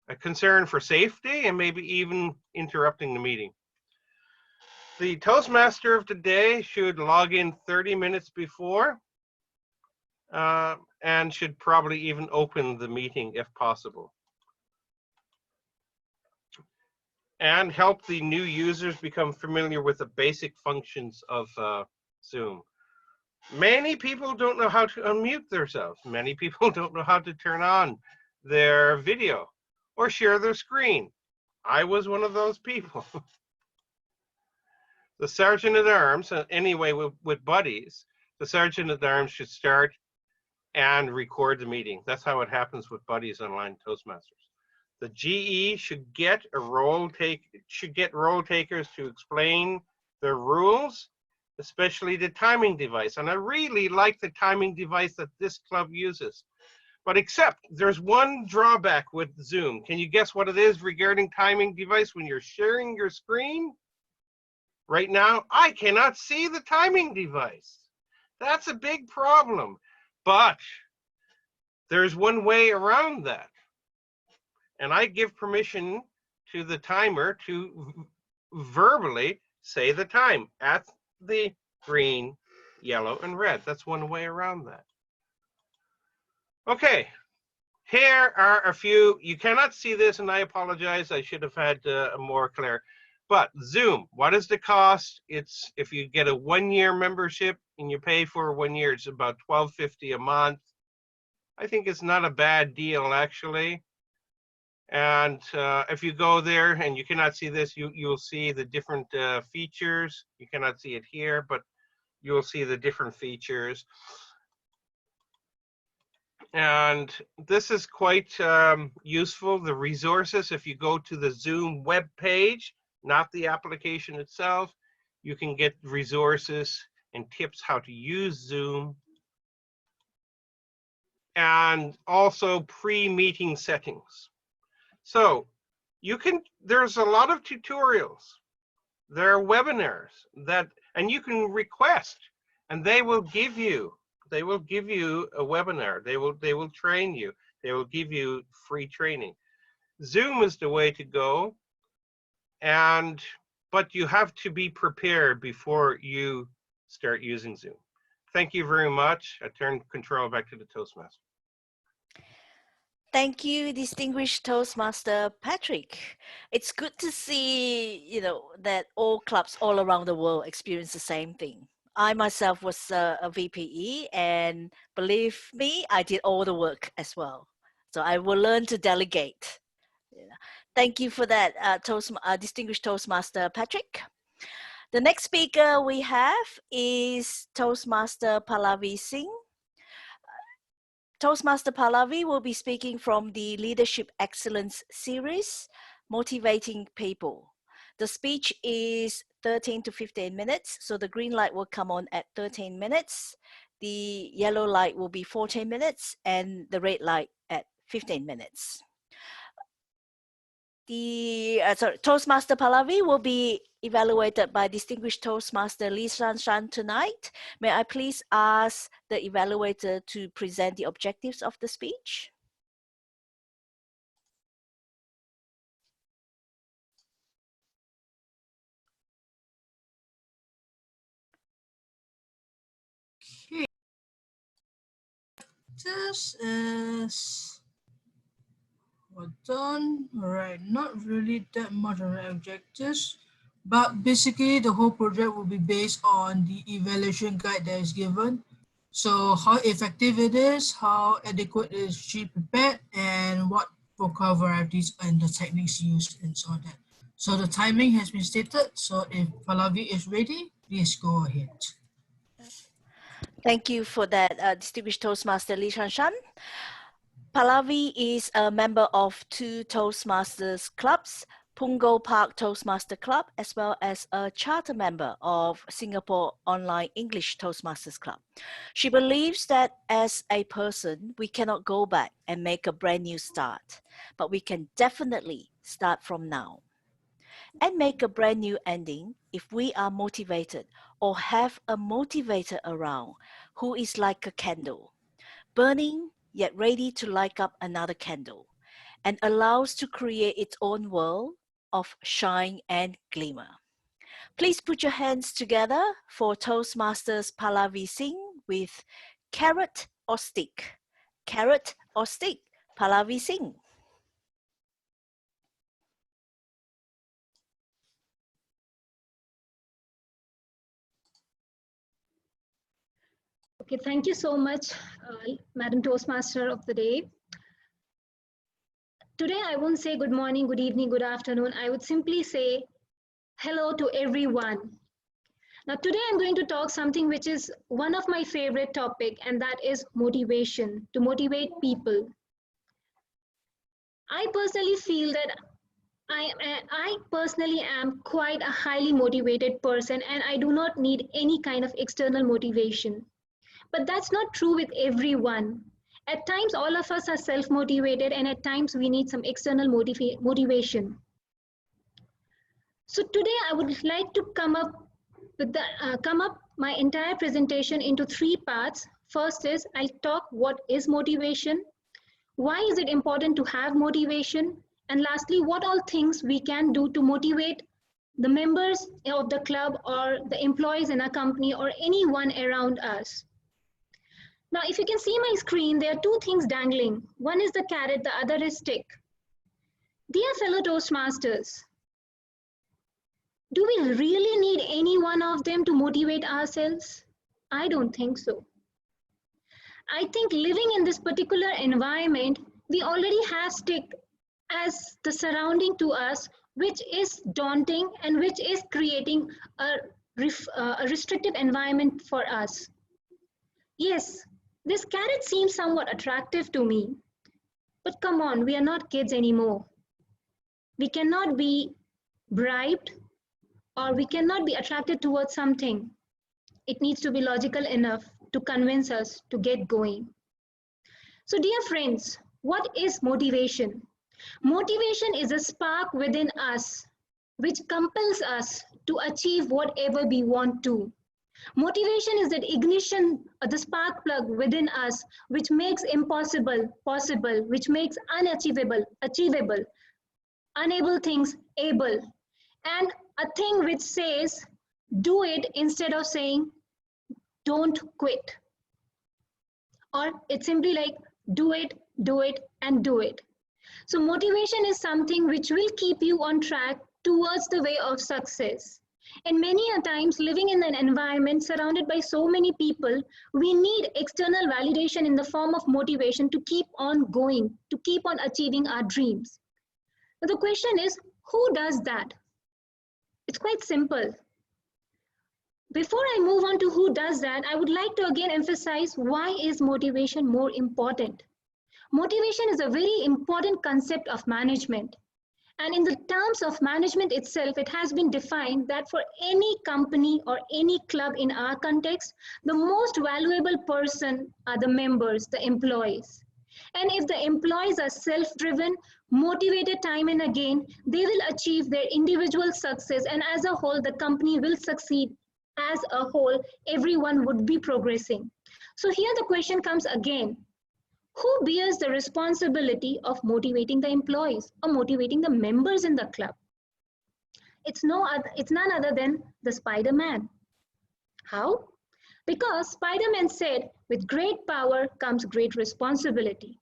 a concern for safety and maybe even interrupting the meeting. The Toastmaster of today should log in 30 minutes before and should probably even open the meeting if possible. And help the new users become familiar with the basic functions of Zoom. Many people don't know how to unmute themselves. Many people don't know how to turn on their video or share their screen. I was one of those people. The Sergeant at Arms, anyway, with buddies, the Sergeant at Arms should start and record the meeting. That's how it happens with buddies online Toastmasters. The GE should get role takers to explain the rules, especially the timing device. And I really like the timing device that this club uses. But except there's one drawback with Zoom. Can you guess what it is regarding timing device when you're sharing your screen? Right now, I cannot see the timing device. That's a big problem. But there's one way around that. And I give permission to the timer to verbally say the time at the green, yellow, and red. That's one way around that. Okay, here are a few. You cannot see this, and I apologize. I should have had more clear. But Zoom, what is the cost? It's, if you get a 1-year membership and you pay for 1 year, it's about $12.50 a month. I think it's not a bad deal, actually. And if you go there and you cannot see this, you'll see the different features. You cannot see it here, but you'll see the different features. And this is quite useful. The resources, if you go to the Zoom web page, not the application itself, you can get resources and tips how to use Zoom. And also pre-meeting settings. So you can, there's a lot of tutorials. There are webinars that, and you can request, and they will give you a webinar. They will train you. They will give you free training. Zoom is the way to go, but you have to be prepared before you start using Zoom. Thank you very much. I turn control back to the Toastmaster. Thank you, distinguished Toastmaster Patrick. It's good to see, you know, that all clubs all around the world experience the same thing. I myself was a VPE, and believe me, I did all the work as well. So I will learn to delegate. Yeah. Thank you for that, distinguished Toastmaster Patrick. The next speaker we have is Toastmaster Pallavi Singh. Toastmaster Pallavi will be speaking from the Leadership Excellence series, Motivating People. The speech is 13 to 15 minutes, so the green light will come on at 13 minutes, the yellow light will be 14 minutes, and the red light at 15 minutes. Toastmaster Pallavi will be evaluated by distinguished Toastmaster Lee Shan tonight. May I please ask the evaluator to present the objectives of the speech? This is done. All right, not really that much on the objectives, but basically the whole project will be based on the evaluation guide that is given. So how effective it is, how adequate is she prepared, and what vocal varieties and the techniques used and so on. So the timing has been stated. So if Pallavi is ready, please go ahead. Thank you for that, distinguished Toastmaster Li Shanshan. Pallavi is a member of 2 Toastmasters clubs, Punggol Park Toastmaster Club, as well as a charter member of Singapore Online English Toastmasters Club. She believes that as a person, we cannot go back and make a brand new start, but we can definitely start from now and make a brand new ending if we are motivated or have a motivator around who is like a candle, burning yet ready to light up another candle, and allows to create its own world of shine and glimmer. Please put your hands together for Toastmasters Pallavi Singh with Carrot or Stick. Carrot or Stick, Pallavi Singh. Okay, thank you so much, Madam Toastmaster of the day. Today, I won't say good morning, good evening, good afternoon. I would simply say hello to everyone. Now, today I'm going to talk something which is one of my favorite topic, and that is motivation, to motivate people. I personally feel that I personally am quite a highly motivated person, and I do not need any kind of external motivation. But that's not true with everyone. At times, all of us are self-motivated, and at times we need some external motivation. So today I would like to come up my entire presentation into 3 parts. First is I'll talk what is motivation, why is it important to have motivation, and lastly, what all things we can do to motivate the members of the club or the employees in a company or anyone around us. Now, if you can see my screen, there are 2 things dangling. One is the carrot, the other is stick. Dear fellow Toastmasters, do we really need any one of them to motivate ourselves? I don't think so. I think living in this particular environment, we already have stick as the surrounding to us, which is daunting and which is creating a restrictive environment for us. Yes, this carrot seems somewhat attractive to me, but come on, we are not kids anymore. We cannot be bribed or we cannot be attracted towards something. It needs to be logical enough to convince us to get going. So dear friends, what is motivation? Motivation is a spark within us which compels us to achieve whatever we want to. Motivation is that ignition or the spark plug within us which makes impossible possible, which makes unachievable achievable, unable things able, and a thing which says do it instead of saying don't quit. Or it's simply like do it, and do it. So motivation is something which will keep you on track towards the way of success. And many a times living in an environment surrounded by so many people, we need external validation in the form of motivation to keep on going, to keep on achieving our dreams. But the question is, who does that? It's quite simple. Before I move on to who does that, I would like to again emphasize why is motivation more important. Motivation is a very important concept of management. And in the terms of management itself, it has been defined that for any company or any club in our context, the most valuable person are the members, the employees. And if the employees are self-driven, motivated time and again, they will achieve their individual success. And as a whole, the company will succeed. As a whole, everyone would be progressing. So here the question comes again. Who bears the responsibility of motivating the employees or motivating the members in the club? It's none other than the Spider-Man. How? Because Spider-Man said, with great power comes great responsibility.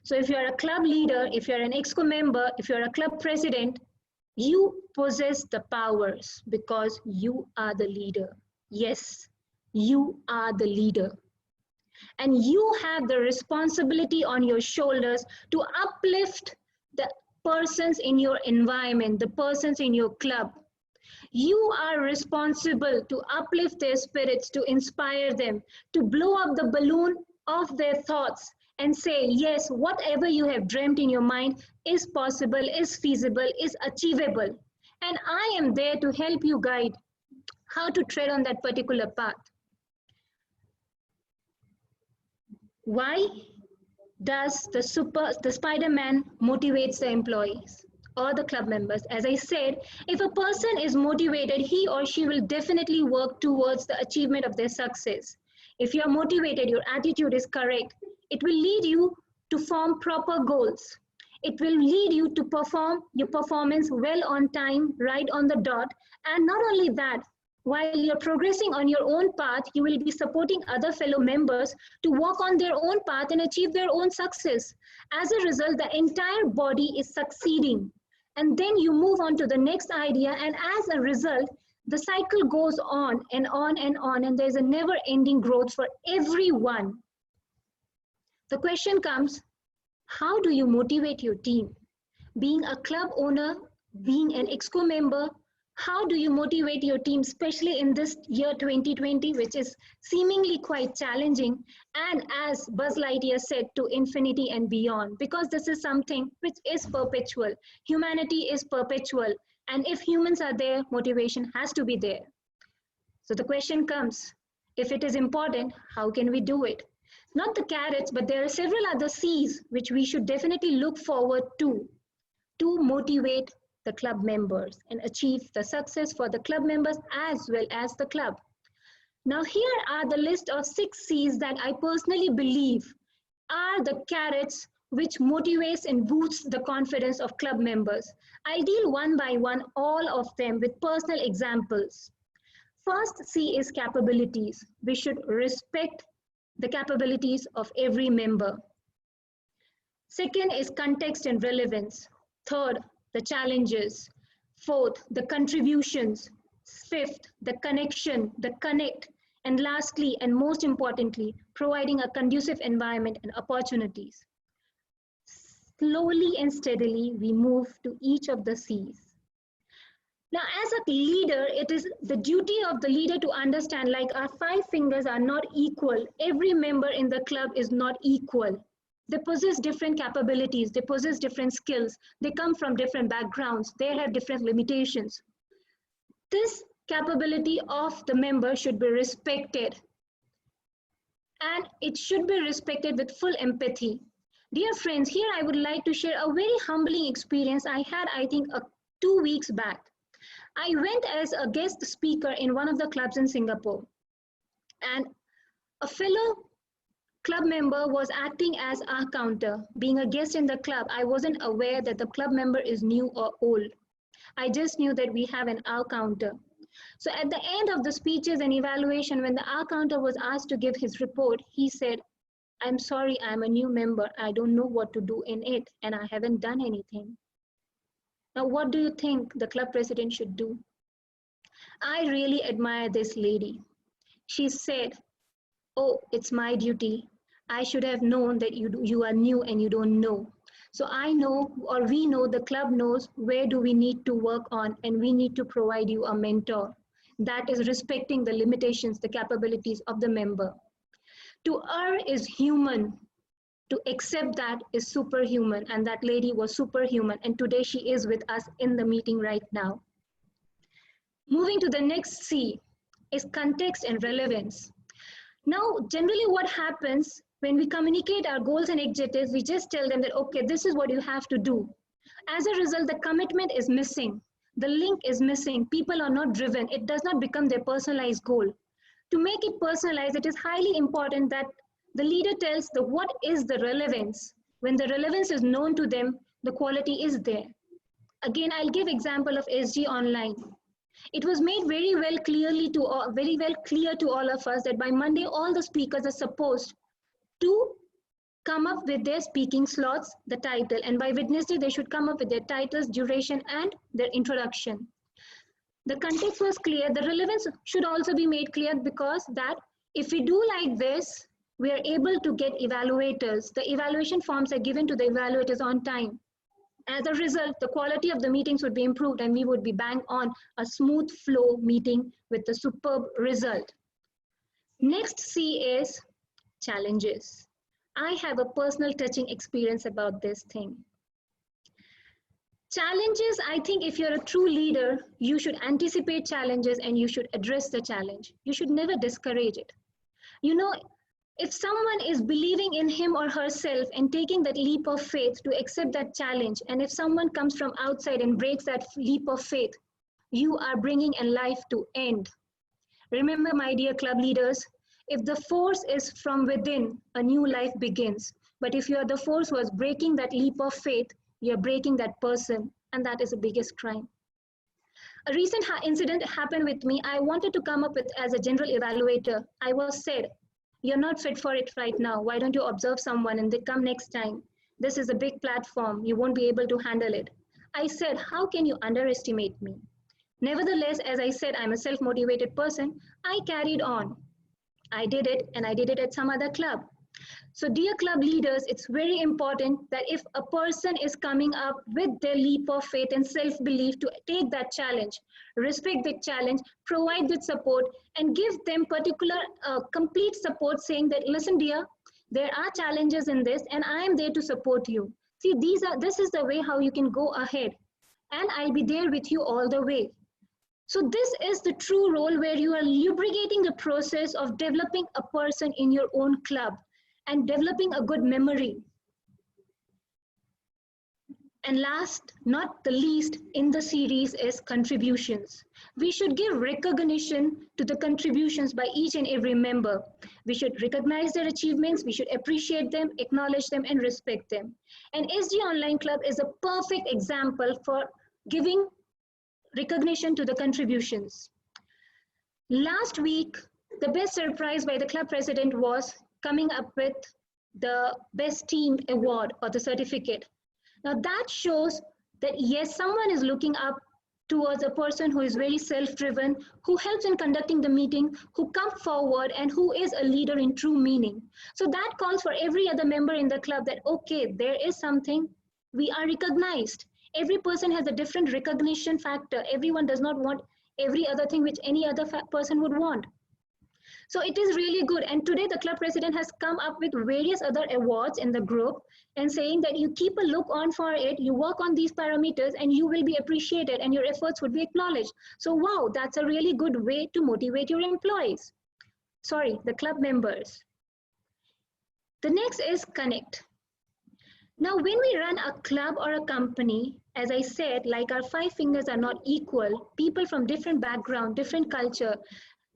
So if you're a club leader, if you're an EXCO member, if you're a club president, you possess the powers because you are the leader. Yes, you are the leader. And you have the responsibility on your shoulders to uplift the persons in your environment, the persons in your club. You are responsible to uplift their spirits, to inspire them, to blow up the balloon of their thoughts and say, yes, whatever you have dreamt in your mind is possible, is feasible, is achievable. And I am there to help you guide how to tread on that particular path. Why does the Spider-Man motivates the employees or the club members? As I said, if a person is motivated, he or she will definitely work towards the achievement of their success. If you are motivated, your attitude is correct, it will lead you to form proper goals. It will lead you to perform your performance well on time, right on the dot. And not only that, while you're progressing on your own path, you will be supporting other fellow members to walk on their own path and achieve their own success. As a result, the entire body is succeeding. And then you move on to the next idea, and as a result, the cycle goes on and on and on, and there's a never-ending growth for everyone. The question comes, how do you motivate your team? Being a club owner, being an EXCO member, how do you motivate your team, especially in this year 2020, which is seemingly quite challenging, and as Buzz Lightyear said, to infinity and beyond, because this is something which is perpetual. Humanity is perpetual, and if humans are there, motivation has to be there. So the question comes, if it is important, how can we do it? Not the carrots, but there are several other C's which we should definitely look forward to motivate the club members and achieve the success for the club members as well as the club. Now here are the list of 6 C's that I personally believe are the carrots which motivates and boosts the confidence of club members. I'll deal one by one all of them with personal examples. First C is capabilities. We should respect the capabilities of every member. Second is context and relevance. Third, the challenges. Fourth, the contributions. Fifth, the connection, the connect. And lastly, and most importantly, providing a conducive environment and opportunities. Slowly and steadily, we move to each of the C's. Now, as a leader, it is the duty of the leader to understand, like our 5 fingers are not equal. Every member in the club is not equal. They possess different capabilities, they possess different skills, they come from different backgrounds, they have different limitations. This capability of the member should be respected, and it should be respected with full empathy. Dear friends, here I would like to share a very humbling experience I had, I think, 2 weeks back. I went as a guest speaker in one of the clubs in Singapore, and a fellow club member was acting as our counter. Being a guest in the club, I wasn't aware that the club member is new or old. I just knew that we have an our counter. So at the end of the speeches and evaluation, when the our counter was asked to give his report, he said, "I'm sorry, I'm a new member. I don't know what to do in it, and I haven't done anything." Now, what do you think the club president should do? I really admire this lady. She said, "Oh, it's my duty. I should have known that you are new and you don't know. So I know, or we know, the club knows where do we need to work on, and we need to provide you a mentor." That is respecting the limitations, the capabilities of the member. To err is human. To accept that is superhuman, and that lady was superhuman, and today she is with us in the meeting right now. Moving to the next C is context and relevance. Now, generally what happens when we communicate our goals and objectives, we just tell them that, okay, this is what you have to do. As a result, the commitment is missing. The link is missing. People are not driven. It does not become their personalized goal. To make it personalized, it is highly important that the leader tells what is the relevance. When the relevance is known to them, the quality is there. Again, I'll give example of SG Online. It was made very well clear to all of us that by Monday, all the speakers are supposed to come up with their speaking slots, the title, and by Wednesday they should come up with their titles, duration, and their introduction. The context was clear. The relevance should also be made clear, because that if we do like this, we are able to get evaluators. The evaluation forms are given to the evaluators on time. As a result, the quality of the meetings would be improved and we would be bang on a smooth flow meeting with a superb result. Next C is challenges. I have a personal touching experience about this thing. Challenges, I think if you're a true leader, you should anticipate challenges and you should address the challenge. You should never discourage it. You know, if someone is believing in him or herself and taking that leap of faith to accept that challenge, and if someone comes from outside and breaks that leap of faith, you are bringing a life to end. Remember, my dear club leaders, if the force is from within, a new life begins. But if you are the force who is breaking that leap of faith, you're breaking that person, and that is the biggest crime. A recent incident happened with me. I wanted to come up with as a general evaluator. I was said, you're not fit for it right now. Why don't you observe someone and they come next time? This is a big platform. You won't be able to handle it. I said, how can you underestimate me? Nevertheless, as I said, I'm a self-motivated person. I carried on. I did it, and I did it at some other club. So dear club leaders, it's very important that if a person is coming up with their leap of faith and self-belief to take that challenge, respect the challenge, provide that support, and give them particular complete support, saying that, listen dear, there are challenges in this and I am there to support you. See, this is the way how you can go ahead, and I'll be there with you all the way. So this is the true role where you are lubricating the process of developing a person in your own club and developing a good memory. And last, not the least in the series is contributions. We should give recognition to the contributions by each and every member. We should recognize their achievements, we should appreciate them, acknowledge them, and respect them. And SG Online Club is a perfect example for giving recognition to the contributions. Last week, the best surprise by the club president was coming up with the best team award or the certificate. Now that shows that yes, someone is looking up towards a person who is very self-driven, who helps in conducting the meeting, who comes forward and who is a leader in true meaning. So that calls for every other member in the club that, okay, there is something, we are recognized. Every person has a different recognition factor. Everyone does not want every other thing which any other person would want. So it is really good. And today the club president has come up with various other awards in the group and saying that you keep a look on for it, you work on these parameters and you will be appreciated and your efforts would be acknowledged. So wow, that's a really good way to motivate your employees. Sorry, the club members. The next is connect. Now, when we run a club or a company, as I said, like our 5 fingers are not equal, people from different background, different culture,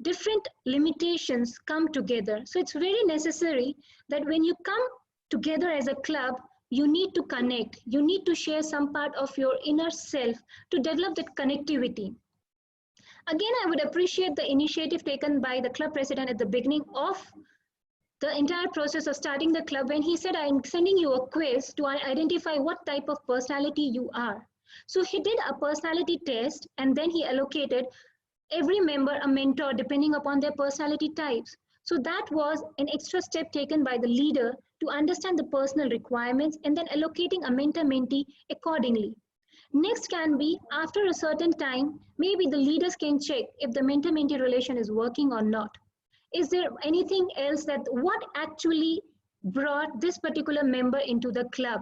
different limitations come together. So it's very necessary that when you come together as a club, you need to connect. You need to share some part of your inner self to develop that connectivity. Again, I would appreciate the initiative taken by the club president at the beginning of the entire process of starting the club when he said, I'm sending you a quiz to identify what type of personality you are. So he did a personality test and then he allocated every member a mentor depending upon their personality types. So that was an extra step taken by the leader to understand the personal requirements and then allocating a mentor-mentee accordingly. Next can be, after a certain time, maybe the leaders can check if the mentor-mentee relation is working or not. Is there anything else that what actually brought this particular member into the club?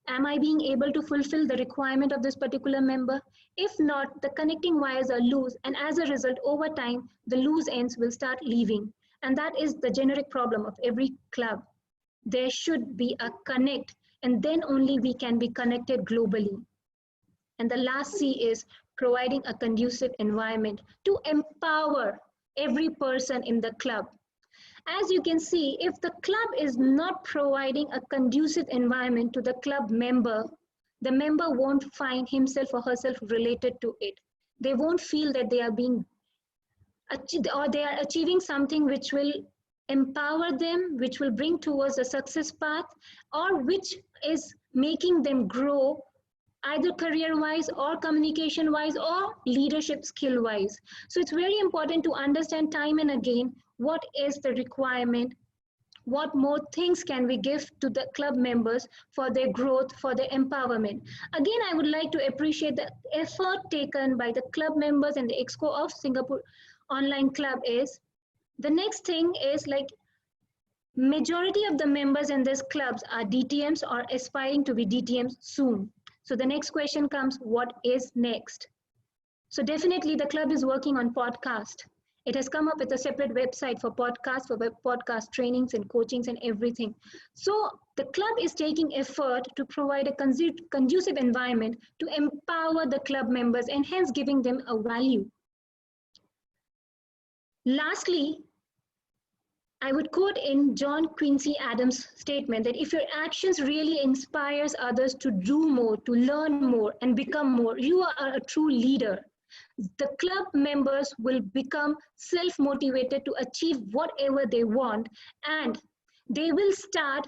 Am I being able to fulfill the requirement of this particular member? If not, the connecting wires are loose, and as a result, over time, the loose ends will start leaving. And that is the generic problem of every club. There should be a connect, and then only we can be connected globally. And the last C is providing a conducive environment to empower every person in the club. As you can see, if the club is not providing a conducive environment to the club member, the member won't find himself or herself related to it. They won't feel that they are being or they are achieving something which will empower them, which will bring towards a success path, or which is making them grow either career-wise or communication-wise or leadership skill-wise. So it's very important to understand time and again what is the requirement, what more things can we give to the club members for their growth, for their empowerment. Again, I would like to appreciate the effort taken by the club members and the EXCO of Singapore Online Club. Is the next thing is like majority of the members in these clubs are DTMs or aspiring to be DTMs soon. So the next question comes, what is next? So definitely the club is working on podcast. It has come up with a separate website for podcasts, for podcast trainings and coachings and everything. So the club is taking effort to provide a conducive environment to empower the club members and hence giving them a value. Lastly, I would quote in John Quincy Adams' statement that if your actions really inspires others to do more, to learn more and become more, you are a true leader. The club members will become self-motivated to achieve whatever they want, and they will start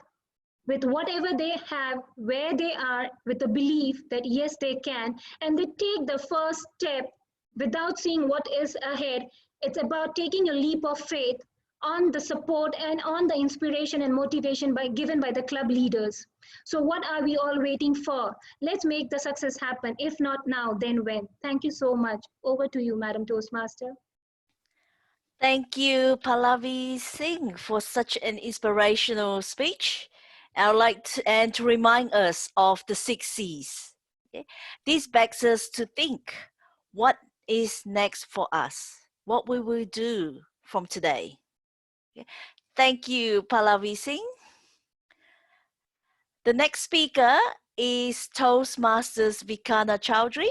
with whatever they have, where they are, with the belief that yes, they can, and they take the first step without seeing what is ahead. It's about taking a leap of faith on the support and on the inspiration and motivation given by the club leaders. So what are we all waiting for? Let's make the success happen. If not now, then when? Thank you so much. Over to you, Madam Toastmaster. Thank you, Pallavi Singh, for such an inspirational speech. I would like to remind us of the 6 C's. Okay? This begs us to think, what is next for us? What will we do from today? Okay. Thank you, Pallavi Singh. The next speaker is Toastmasters Vikana Chowdhury,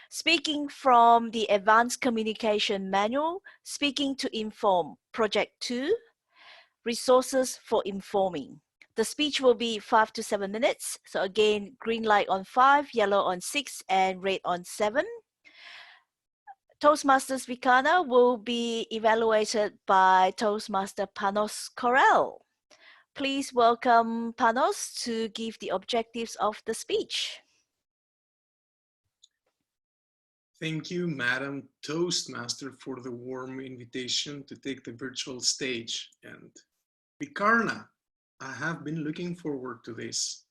speaking from the Advanced Communication Manual, Speaking to Inform, Project 2, Resources for Informing. The speech will be 5 to 7 minutes. So again, green light on 5, yellow on 6, and red on 7. Toastmasters Vikana will be evaluated by Toastmaster Panos Korel. Please welcome Panos to give the objectives of the speech. Thank you, Madam Toastmaster, for the warm invitation to take the virtual stage. And Vikarna, I have been looking forward to this.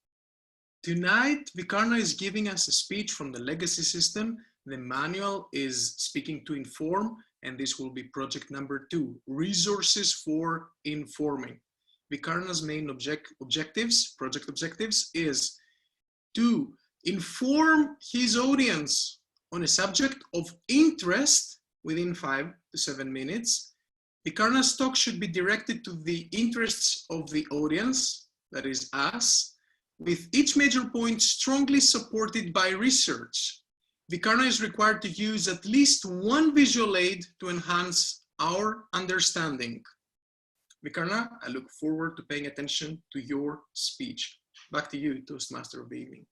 Tonight, Vikarna is giving us a speech from the legacy system. The manual is Speaking to Inform, and this will be project number 2, Resources for Informing. Vikarna's main project objectives is to inform his audience on a subject of interest within 5 to 7 minutes. Vikarna's talk should be directed to the interests of the audience, that is us, with each major point strongly supported by research. Vikarna is required to use at least one visual aid to enhance our understanding. Vikarna, I look forward to paying attention to your speech. Back to you, Toastmaster of the evening.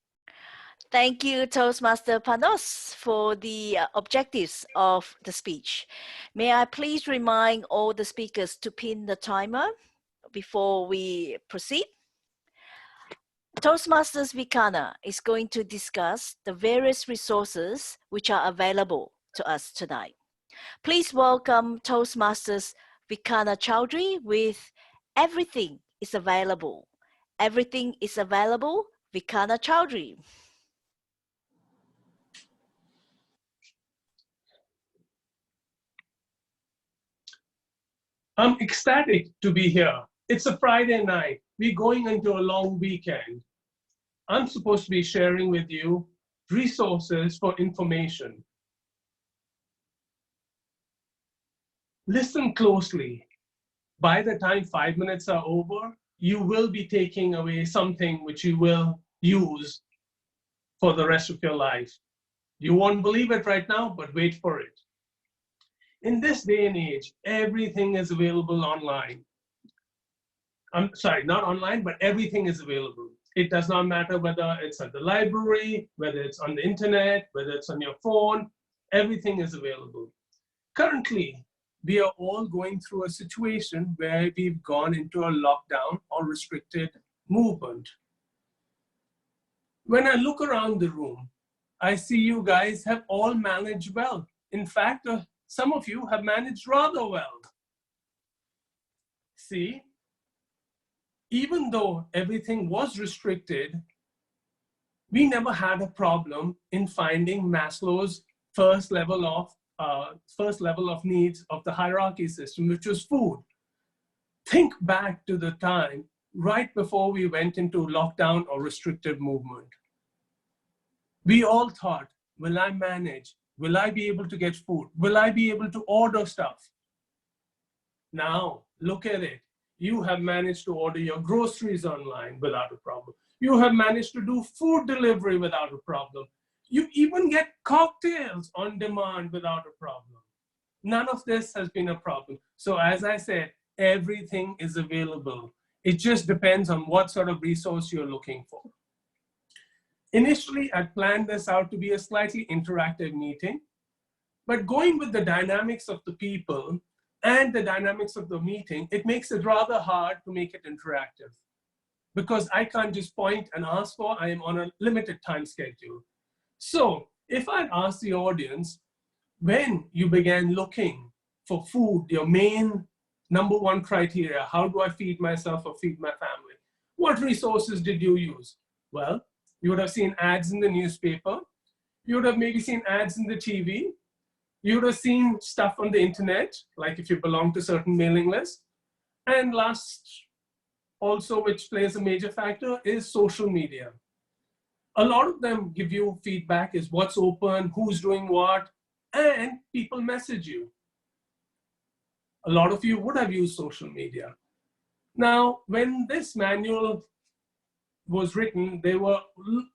Thank you, Toastmaster Panos, for the objectives of the speech. May I please remind all the speakers to pin the timer before we proceed? Toastmasters Vikana is going to discuss the various resources which are available to us tonight. Please welcome Toastmasters Vikana Chowdhury with Everything is Available. Everything is Available, Vikana Chowdhury. I'm ecstatic to be here. It's a Friday night. We're going into a long weekend. I'm supposed to be sharing with you resources for information. Listen closely. By the time 5 minutes are over, you will be taking away something which you will use for the rest of your life. You won't believe it right now, but wait for it. In this day and age, everything is available online. I'm sorry, not online, but everything is available. It does not matter whether it's at the library, whether it's on the internet, whether it's on your phone, everything is available. Currently, we are all going through a situation where we've gone into a lockdown or restricted movement. When I look around the room, I see you guys have all managed well. In fact, some of you have managed rather well. See, even though everything was restricted, we never had a problem in finding Maslow's first level of needs of the hierarchy system, which was food. Think back to the time right before we went into lockdown or restricted movement. We all thought, will I manage? Will I be able to get food? Will I be able to order stuff? Now, look at it. You have managed to order your groceries online without a problem. You have managed to do food delivery without a problem. You even get cocktails on demand without a problem. None of this has been a problem. So as I said, everything is available. It just depends on what sort of resource you're looking for. Initially, I planned this out to be a slightly interactive meeting, but going with the dynamics of the people and the dynamics of the meeting, it makes it rather hard to make it interactive because I can't just point and ask for, I am on a limited time schedule. So if I ask the audience, when you began looking for food, your main #1 criteria, how do I feed myself or feed my family? What resources did you use? Well, you would have seen ads in the newspaper. You would have maybe seen ads in the TV. You would have seen stuff on the internet, like if you belong to certain mailing lists. And last, also, which plays a major factor, is social media. A lot of them give you feedback is what's open, who's doing what, and people message you. A lot of you would have used social media. Now, when this manual was written, they were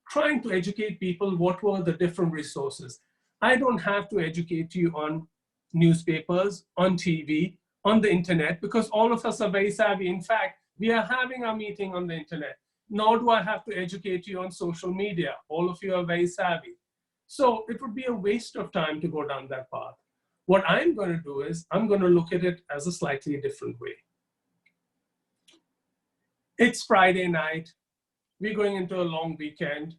trying to educate people what were the different resources. I don't have to educate you on newspapers, on TV, on the internet, because all of us are very savvy. In fact, we are having our meeting on the internet. Nor do I have to educate you on social media. All of you are very savvy. So it would be a waste of time to go down that path. What I'm going to do is I'm going to look at it as a slightly different way. It's Friday night. We're going into a long weekend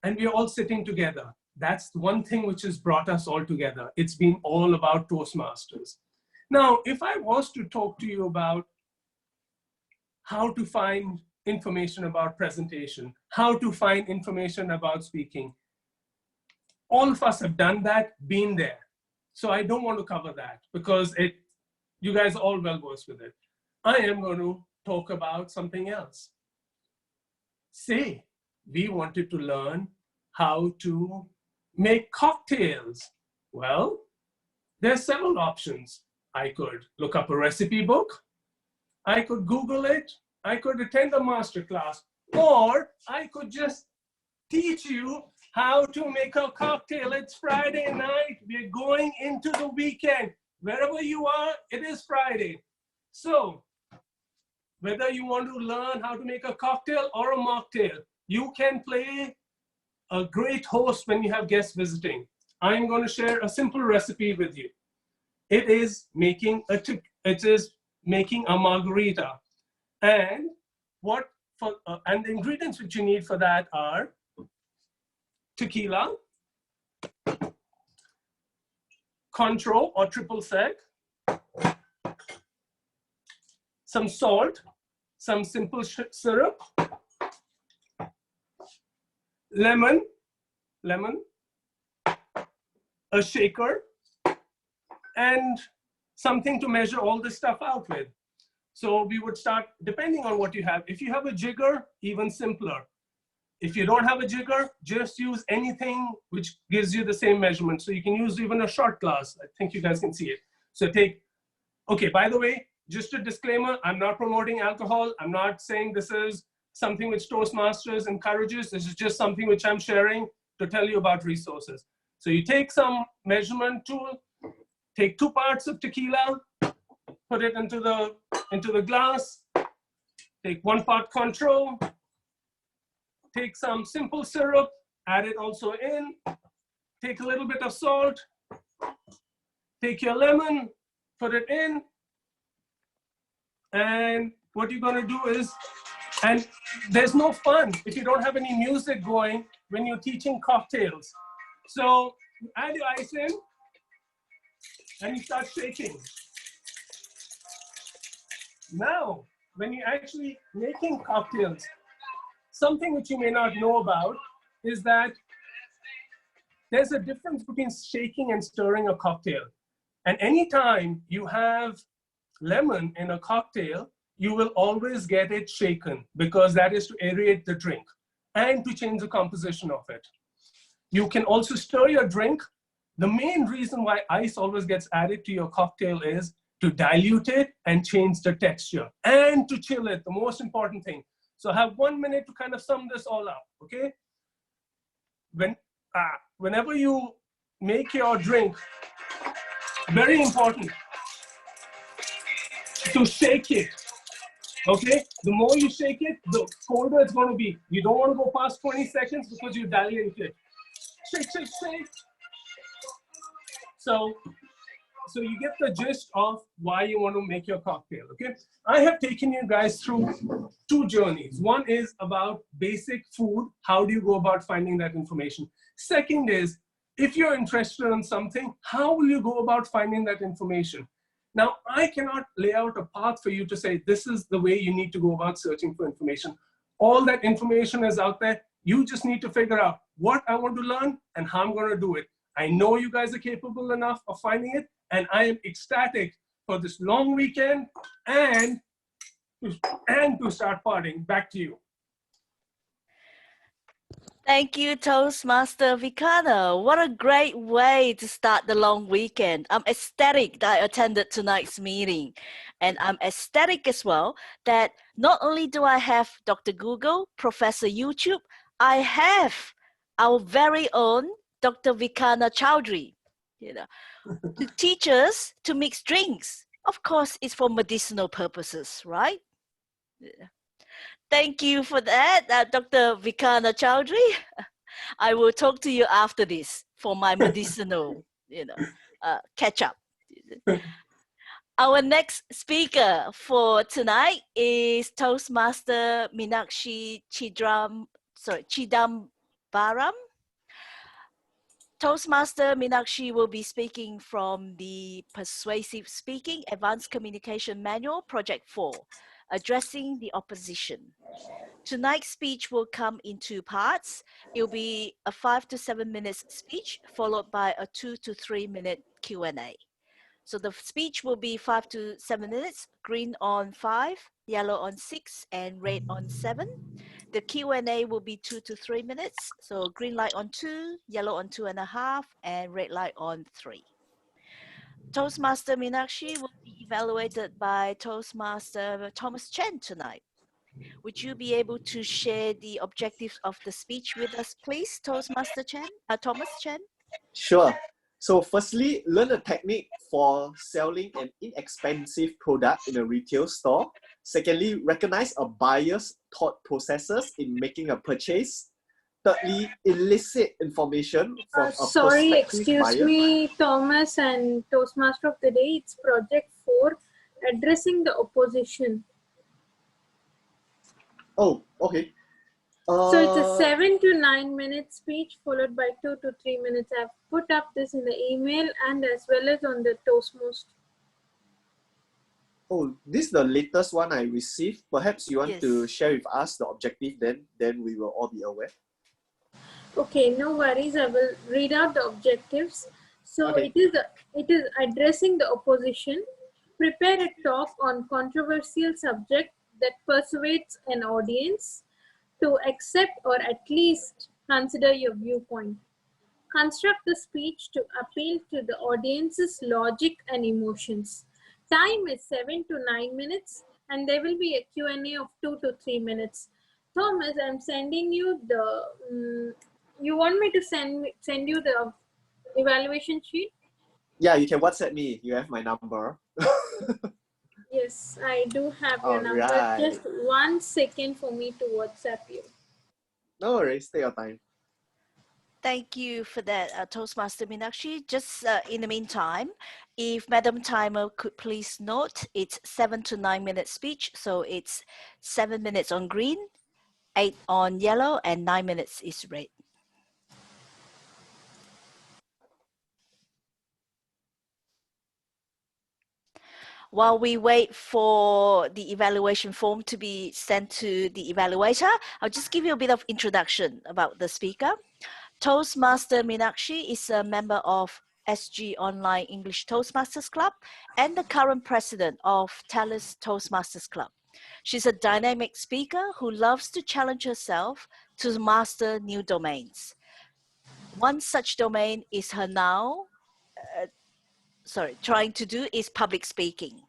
and we're all sitting together. That's one thing which has brought us all together. It's been all about Toastmasters. Now, if I was to talk to you about how to find information about presentation, how to find information about speaking, all of us have done that, been there. So I don't want to cover that because you guys are all well versed with it. I am going to talk about something else. Say we wanted to learn how to make cocktails. Well, there are several options. I could look up a recipe book. I could Google it. I could attend a masterclass, or I could just teach you how to make a cocktail. It's Friday night. We're going into the weekend. Wherever you are, it is Friday. So whether you want to learn how to make a cocktail or a mocktail, you can play a great host when you have guests visiting. I'm going to share a simple recipe with you. It is making a margarita. And the ingredients which you need for that are tequila, Cointreau or triple sec, some salt, some simple syrup, lemon, a shaker, and something to measure all this stuff out with. So we would start, depending on what you have. If you have a jigger, even simpler. If you don't have a jigger, just use anything which gives you the same measurement. So you can use even a shot glass. I think you guys can see it. So okay, by the way, just a disclaimer, I'm not promoting alcohol. I'm not saying this is something which Toastmasters encourages. This is just something which I'm sharing to tell you about resources. So you take some measurement tool, take 2 parts of tequila, put it into the glass, take 1 part Cointreau, take some simple syrup, add it also in, take a little bit of salt, take your lemon, put it in, and what you're going to do is, and there's no fun if you don't have any music going when you're teaching cocktails. So add your ice in, and you start shaking. Now, when you're actually making cocktails, something which you may not know about is that there's a difference between shaking and stirring a cocktail. And anytime you have lemon in a cocktail, you will always get it shaken because that is to aerate the drink and to change the composition of it. You can also stir your drink. The main reason why ice always gets added to your cocktail is to dilute it and change the texture and to chill it, the most important thing. So I have 1 minute to kind of sum this all up, okay? Whenever you make your drink, very important to shake it, okay? The more you shake it, the colder it's going to be. You don't want to go past 20 seconds because you dilute it. Shake, shake, shake. So you get the gist of why you want to make your cocktail, okay? I have taken you guys through 2 journeys. One is about basic food. How do you go about finding that information? Second is, if you're interested in something, how will you go about finding that information? Now, I cannot lay out a path for you to say, this is the way you need to go about searching for information. All that information is out there. You just need to figure out what I want to learn and how I'm going to do it. I know you guys are capable enough of finding it, and I am ecstatic for this long weekend and to start partying. Back to you. Thank you, Toastmaster Vikana. What a great way to start the long weekend. I'm ecstatic that I attended tonight's meeting. And I'm ecstatic as well that not only do I have Dr. Google, Professor YouTube, I have our very own Dr. Vikana Chowdhury, to teach us to mix drinks. Of course, it's for medicinal purposes, right? Yeah. Thank you for that, Dr. Vikana Chowdhury. I will talk to you after this for my medicinal, catch up. Our next speaker for tonight is Toastmaster Meenakshi Chidambaram. Toastmaster Meenakshi will be speaking from the Persuasive Speaking Advanced Communication Manual, Project 4, Addressing the Opposition. Tonight's speech will come in 2 parts. It will be a 5 to 7 minutes speech, followed by a 2 to 3 minute Q&A. So the speech will be 5 to 7 minutes, green on 5, yellow on 6, and red on 7. The Q&A will be 2 to 3 minutes. So green light on 2, yellow on 2.5, and red light on 3. Toastmaster Meenakshi will be evaluated by Toastmaster Thomas Chen tonight. Would you be able to share the objectives of the speech with us, please, Toastmaster Chen, Thomas Chen? Sure. So firstly, learn a technique for selling an inexpensive product in a retail store. Secondly, recognize a buyer's thought processes in making a purchase. Thirdly, elicit information from a sorry, prospective excuse buyer. me, Thomas and Toastmaster of the Day. It's Project 4, Addressing the Opposition. Oh, okay. So it's a 7 to 9 minute speech followed by 2 to 3 minutes. I've put up this in the email and as well as on the Toastmaster. Oh, this is the latest one I received. Perhaps you want to share with us the objective, then we will all be aware. Okay, no worries. I will read out the objectives. So Okay. it is addressing the opposition. Prepare a talk on controversial subject that persuades an audience to accept or at least consider your viewpoint. Construct the speech to appeal to the audience's logic and emotions. Time is 7 to 9 minutes and there will be a Q&A of 2 to 3 minutes. Thomas, I'm sending you the, you want me to send you the evaluation sheet? Yeah, you can WhatsApp me. You have my number. Yes, I do have your number. Alright. Just 1 second for me to WhatsApp you. No worries. Take your time. Thank you for that, Toastmaster Meenakshi. Just in the meantime, if Madam Timer could please note, it's 7 to 9 minute speech. So it's 7 minutes on green, 8 on yellow, and 9 minutes is red. While we wait for the evaluation form to be sent to the evaluator, I'll just give you a bit of introduction about the speaker. Toastmaster Meenakshi is a member of SG Online English Toastmasters Club and the current president of Tallis Toastmasters Club. She's a dynamic speaker who loves to challenge herself to master new domains. One such domain is her now, trying to do is public speaking.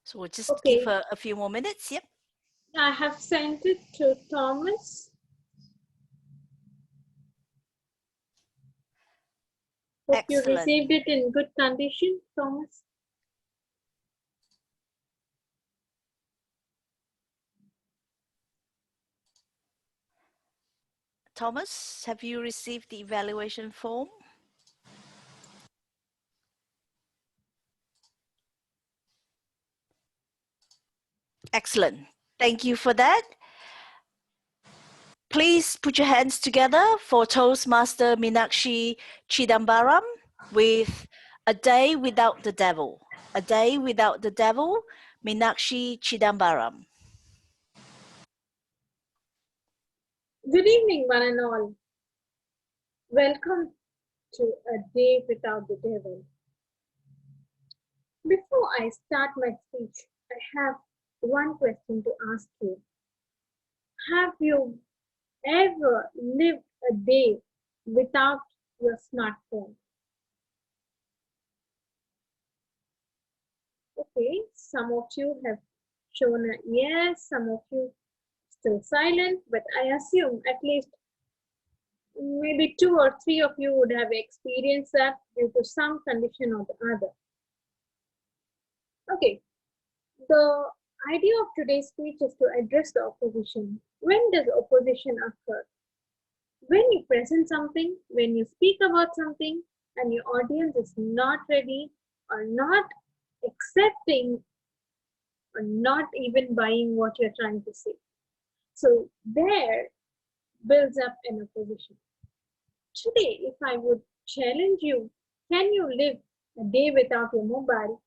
So we'll just give her a few more minutes. Yep. I have sent it to Thomas. Hope you received it in good condition, Thomas. Thomas, have you received the evaluation form? Excellent. Thank you for that. Please put your hands together for Toastmaster Meenakshi Chidambaram with A Day Without the Devil. A Day Without the Devil, Meenakshi Chidambaram. Good evening, one and all. Welcome to A Day Without the Devil. Before I start my speech, I have one question to ask you. Have you ever lived a day without your smartphone? Okay, some of you have shown a yes, some of you still silent, but I assume at least maybe 2 or 3 of you would have experienced that due to some condition or the other. Okay, the idea of today's speech is to address the opposition. When does opposition occur? When you present something, when you speak about something, and your audience is not ready or not accepting or not even buying what you're trying to say. So there builds up an opposition. Today, if I would challenge you, can you live a day without your mobile?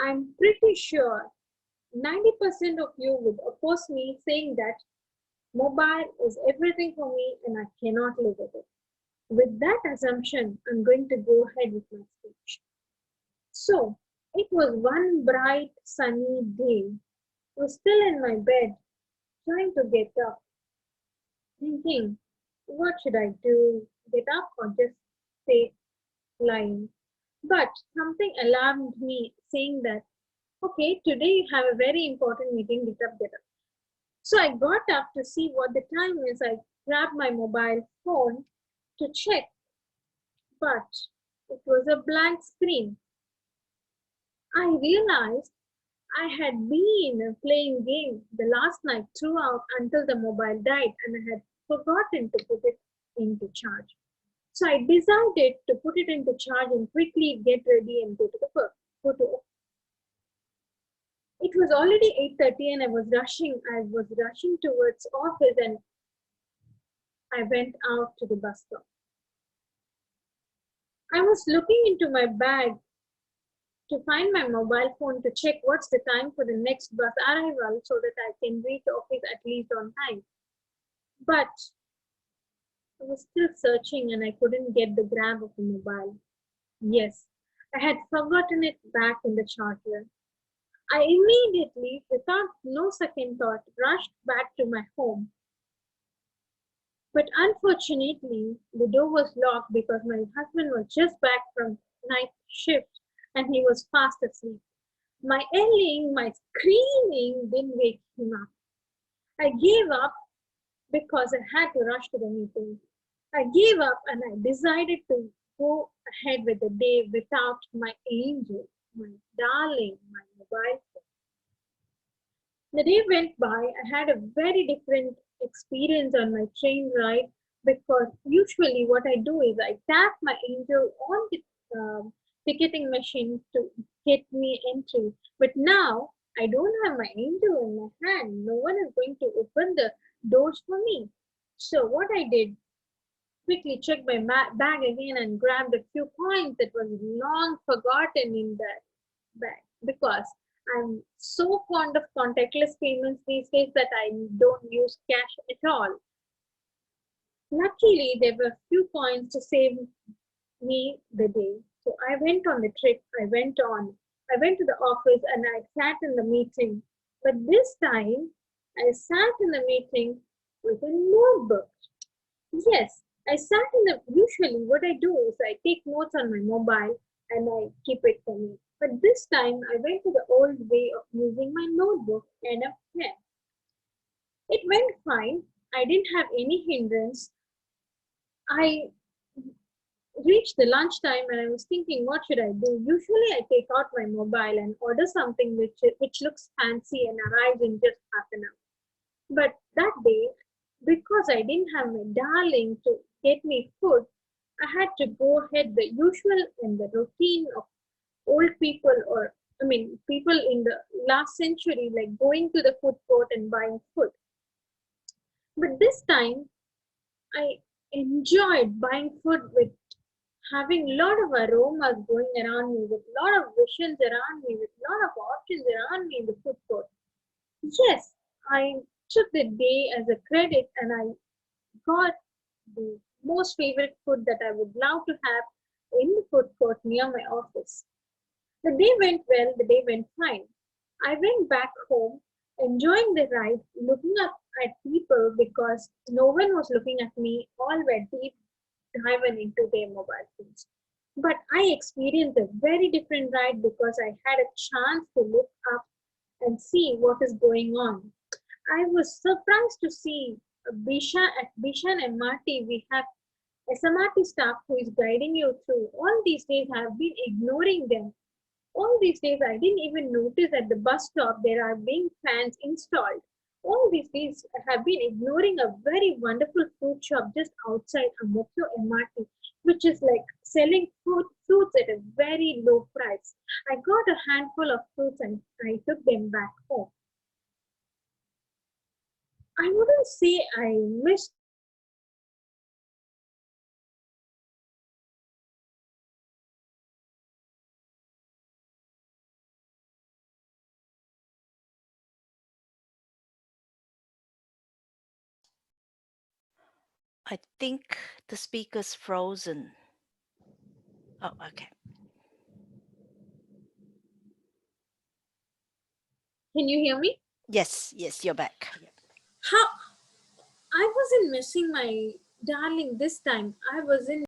I'm pretty sure 90% of you would oppose me, saying that mobile is everything for me and I cannot live with it. With that assumption, I'm going to go ahead with my speech. So, it was one bright sunny day. I was still in my bed, trying to get up, thinking, what should I do? Get up or just stay lying? But something alarmed me, saying that, okay, today you have a very important meeting, get up, get up. So I got up to see what the time is. I grabbed my mobile phone to check, but it was a blank screen. I realized I had been playing game the last night throughout until the mobile died, and I had forgotten to put it into charge. So I decided to put it into charge and quickly get ready and go to work. It was already 8:30 and I was rushing towards office, and I went out to the bus stop. I was looking into my bag to find my mobile phone to check what's the time for the next bus arrival so that I can reach office at least on time. But I was still searching and I couldn't get the grab of the mobile. Yes, I had forgotten it back in the charger. I immediately, without no second thought, rushed back to my home. But unfortunately, the door was locked because my husband was just back from night shift and he was fast asleep. My yelling, my screaming didn't wake him up. I gave up because I had to rush to the meeting. I gave up and I decided to go ahead with the day without my angel, my darling, my mobile phone. The day went by. I had a very different experience on my train ride because usually what I do is I tap my angel on the ticketing machine to get me entry. But now I don't have my angel in my hand. No one is going to open the doors for me. So what I did, quickly checked my bag again and grabbed a few coins that was long forgotten in that bag because I'm so fond of contactless payments these days that I don't use cash at all. Luckily, there were few coins to save me the day. So I went on the trip. I went to the office and I sat in the meeting. But this time, I sat in the meeting with a notebook. Yes, I sat in the. Usually, what I do is I take notes on my mobile and I keep it for me. But this time, I went to the old way of using my notebook and a pen. It went fine. I didn't have any hindrance. I reached the lunchtime and I was thinking, what should I do? Usually, I take out my mobile and order something which looks fancy and arrives in just half an hour. But that day, because I didn't have my darling to get me food, I had to go ahead the usual and the routine of old people, or I mean people in the last century, like going to the food court and buying food. But this time I enjoyed buying food with having a lot of aromas going around me, with a lot of visions around me, with a lot of options around me in the food court. Yes, I took the day as a credit and I got the most favorite food that I would love to have in the food court near my office. The day went well, the day went fine. I went back home, enjoying the ride, looking up at people because no one was looking at me, all were deep diving into their mobile phones. But I experienced a very different ride because I had a chance to look up and see what is going on. I was surprised to see at Bishan MRT we have SMRT staff who is guiding you through. All these days I have been ignoring them. All these days I didn't even notice at the bus stop there are being fans installed. All these days I have been ignoring a very wonderful fruit shop just outside Amokyo MRT, which is like selling fruits at a very low price. I got a handful of fruits and I took them back home. I wouldn't say I missed I think the speaker's frozen. Oh, okay. Can you hear me? Yes, you're back. How I wasn't missing my darling this time. I was in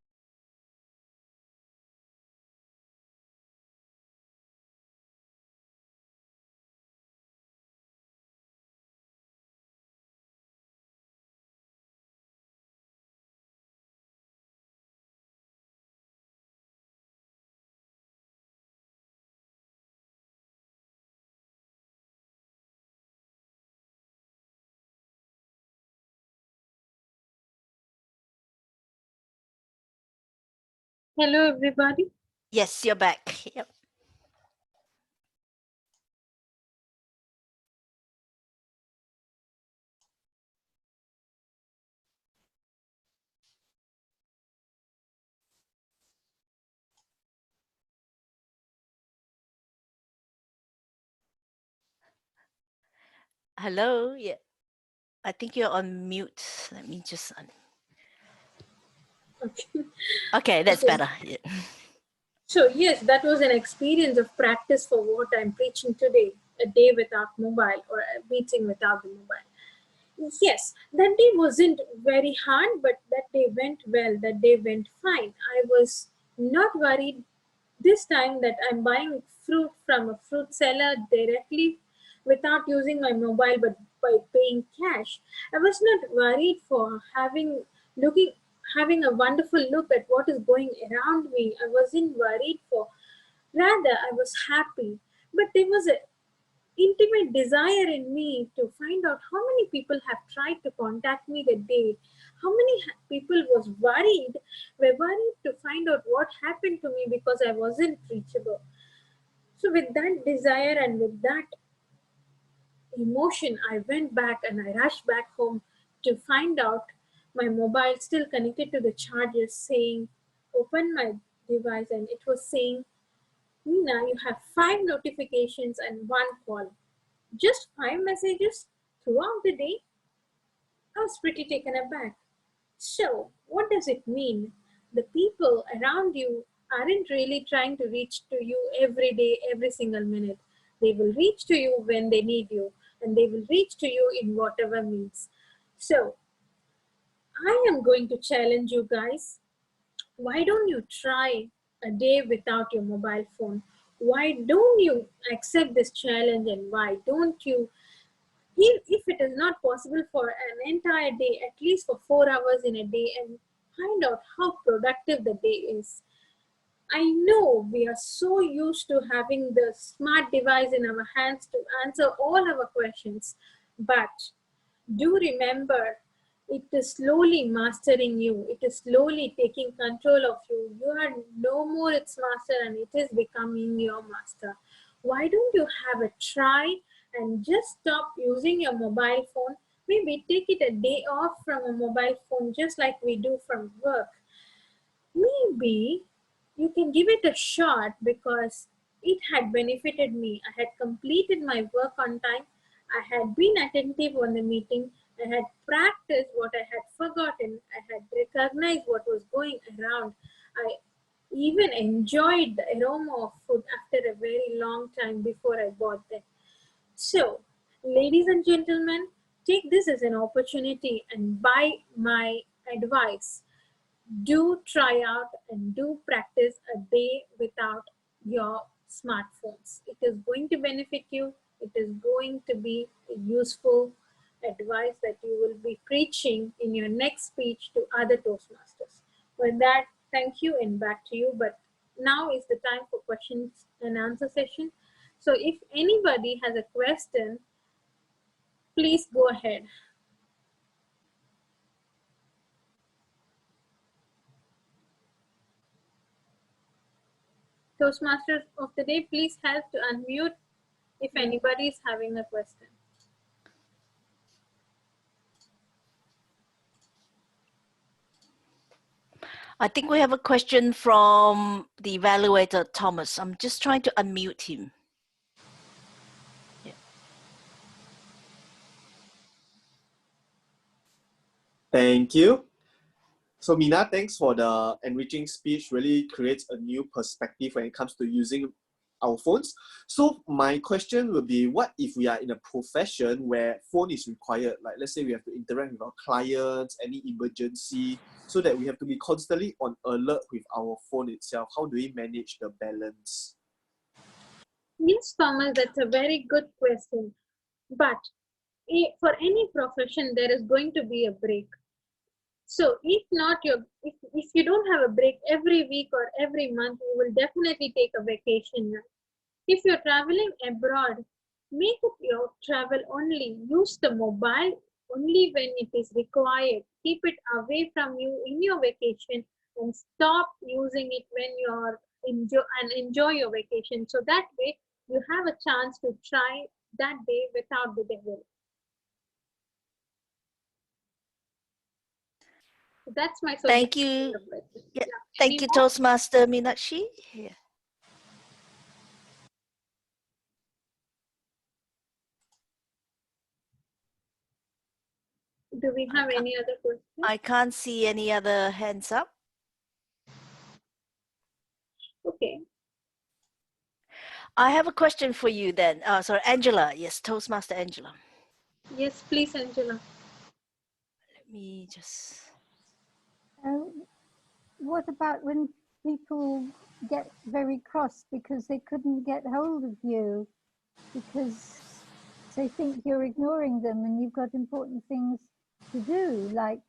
Hello everybody. Yes, you're back. Yep. Hello. Yeah. I think you're on mute. Let me just. Okay, that's Okay. better. Yeah. So yes, that was an experience of practice for what I'm preaching today, a day without mobile or a meeting without the mobile. Yes, that day wasn't very hard, but that day went well, that day went fine. I was not worried this time that I'm buying fruit from a fruit seller directly without using my mobile but by paying cash. I was not worried for having a wonderful look at what is going around me. I wasn't worried for, rather I was happy. But there was an ultimate desire in me to find out how many people have tried to contact me that day, how many people were worried to find out what happened to me because I wasn't reachable. So with that desire and with that emotion, I went back and I rushed back home to find out my mobile still connected to the charger saying, open my device, and it was saying, Meena, you have 5 notifications and 1 call. Just 5 messages throughout the day? I was pretty taken aback. So, what does it mean? The people around you aren't really trying to reach to you every day, every single minute. They will reach to you when they need you, and they will reach to you in whatever means. So, I am going to challenge you guys. Why don't you try a day without your mobile phone? Why don't you accept this challenge, and why don't you, if it is not possible for an entire day, at least for 4 hours in a day, and find out how productive the day is. I know we are so used to having the smart device in our hands to answer all our questions, but do remember, it is slowly mastering you. It is slowly taking control of you. You are no more its master, and it is becoming your master. Why don't you have a try and just stop using your mobile phone? Maybe take it a day off from a mobile phone, just like we do from work. Maybe you can give it a shot because it had benefited me. I had completed my work on time. I had been attentive on the meeting. I had practiced what I had forgotten. I had recognized what was going around. I even enjoyed the aroma of food after a very long time before I bought them. So, ladies and gentlemen, take this as an opportunity and by my advice, do try out and do practice a day without your smartphones. It is going to benefit you. It is going to be a useful advice that you will be preaching in your next speech to other Toastmasters. With that, thank you and back to you. But now is the time for questions and answer session. So if anybody has a question, please go ahead. Toastmasters of the day, please help to unmute if anybody is having a question. I think we have a question from the evaluator, Thomas. I'm just trying to unmute him. Yeah. Thank you. So Meena, thanks for the enriching speech. Really creates a new perspective when it comes to using our phones. So my question will be, what if we are in a profession where phone is required? Like let's say we have to interact with our clients, any emergency, so that we have to be constantly on alert with our phone itself. How do we manage the balance? Yes, Thomas, that's a very good question. But for any profession, there is going to be a break. So if you don't have a break every week or every month, you will definitely take a vacation. If you're traveling abroad, make it your travel only. Use the mobile only when it is required. Keep it away from you in your vacation and stop using it when you're enjoy your vacation. So that way you have a chance to try that day without the devil. So that's my solution. Thank you. Yeah. Thank you, Toastmaster Meenakshi. Yeah. Do we have any other questions? I can't see any other hands up. Okay. I have a question for you then. Sorry, Angela. Yes, Toastmaster Angela. Yes, please, Angela. Let me just... What about when people get very cross because they couldn't get hold of you because they think you're ignoring them and you've got important things to do, like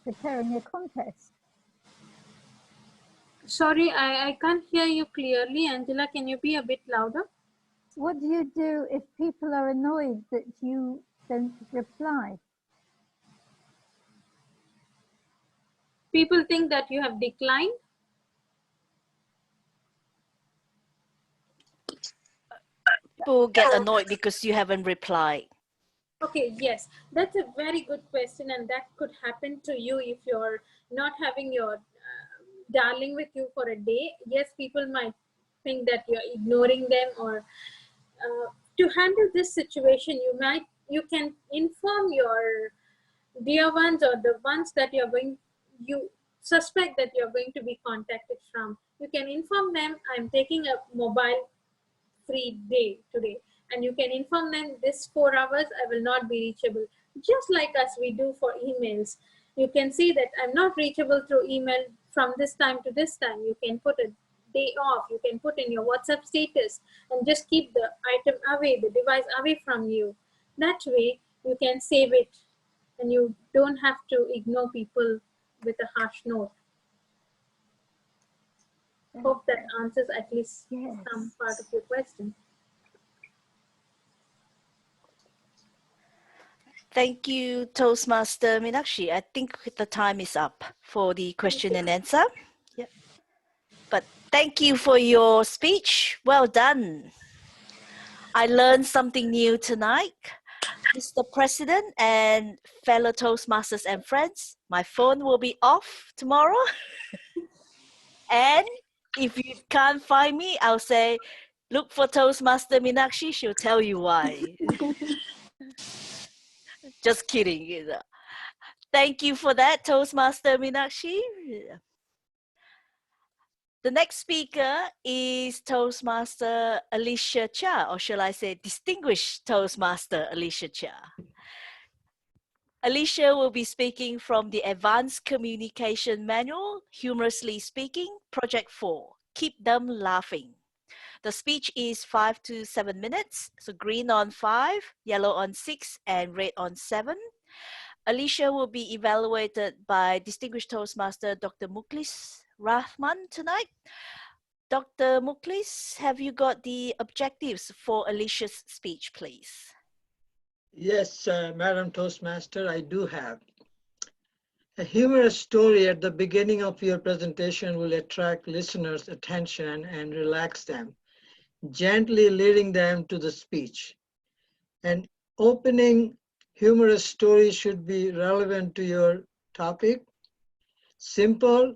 preparing a contest? Sorry, I can't hear you clearly. Angela, can you be a bit louder? What do you do if people are annoyed that you don't reply? People think that you have declined. People get annoyed because you haven't replied. Okay, yes, that's a very good question, and that could happen to you if you're not having your darling with you for a day. Yes, people might think that you're ignoring them, or to handle this situation, you can inform your dear ones or the ones that you suspect that you're going to be contacted from. You can inform them, I'm taking a mobile free day today, and you can inform them this 4 hours I will not be reachable, just like us we do for emails. You can say that I'm not reachable through email from this time to this time. You can put a day off, you can put in your WhatsApp status, and just keep the item away, the device away from you. That way you can save it, and you don't have to ignore people with a harsh note. Hope that answers at least some part of your question. Thank you, Toastmaster Meenakshi. I think the time is up for the question and answer. Yep. But thank you for your speech. Well done. I learned something new tonight. Mr. President and fellow Toastmasters and friends, my phone will be off tomorrow. And if you can't find me, I'll say, look for Toastmaster Meenakshi. She'll tell you why. Just kidding. You know. Thank you for that, Toastmaster Meenakshi. The next speaker is Toastmaster Alicia Chia, or shall I say Distinguished Toastmaster Alicia Chia. Alicia will be speaking from the Advanced Communication Manual, Humorously Speaking, Project 4, Keep Them Laughing. The speech is 5 to 7 minutes, so green on 5, yellow on 6, and red on 7. Alicia will be evaluated by Distinguished Toastmaster Dr. Muklis Rahman tonight. Dr. Muklis, have you got the objectives for Alicia's speech, please? Yes, Madam Toastmaster, I do have. A humorous story at the beginning of your presentation will attract listeners' attention and relax them, gently leading them to the speech. An opening humorous story should be relevant to your topic, simple,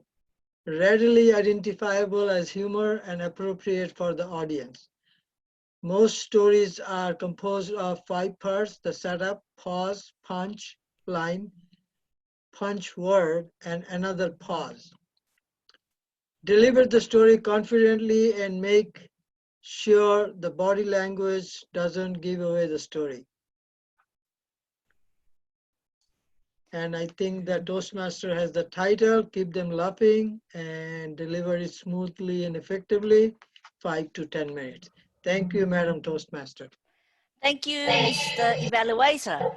readily identifiable as humor, and appropriate for the audience. Most stories are composed of 5 parts: the setup, pause, punch, line, punch word, and another pause. Deliver the story confidently and make sure the body language doesn't give away the story. And I think that Toastmaster has the title, Keep Them Laughing, and deliver it smoothly and effectively, 5 to 10 minutes. Thank you, Madam Toastmaster. Thank you, Mr. Evaluator.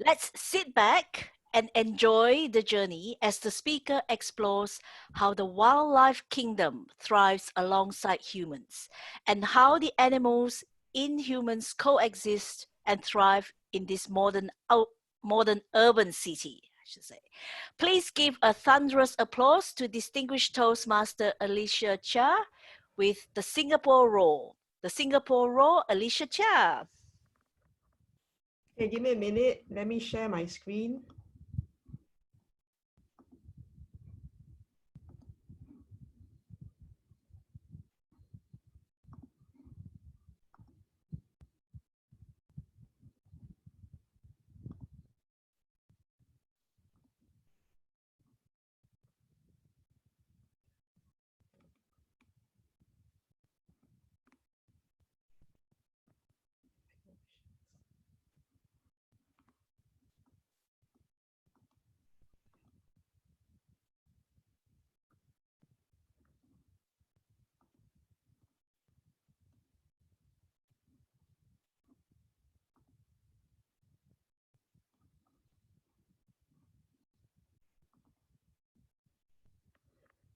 Let's sit back and enjoy the journey as the speaker explores how the wildlife kingdom thrives alongside humans and how the animals in humans coexist and thrive in this modern urban city, I should say. Please give a thunderous applause to Distinguished Toastmaster Alicia Chia with the Singapore Roll. The Singapore Roll, Alicia Chia. Okay, give me a minute. Let me share my screen.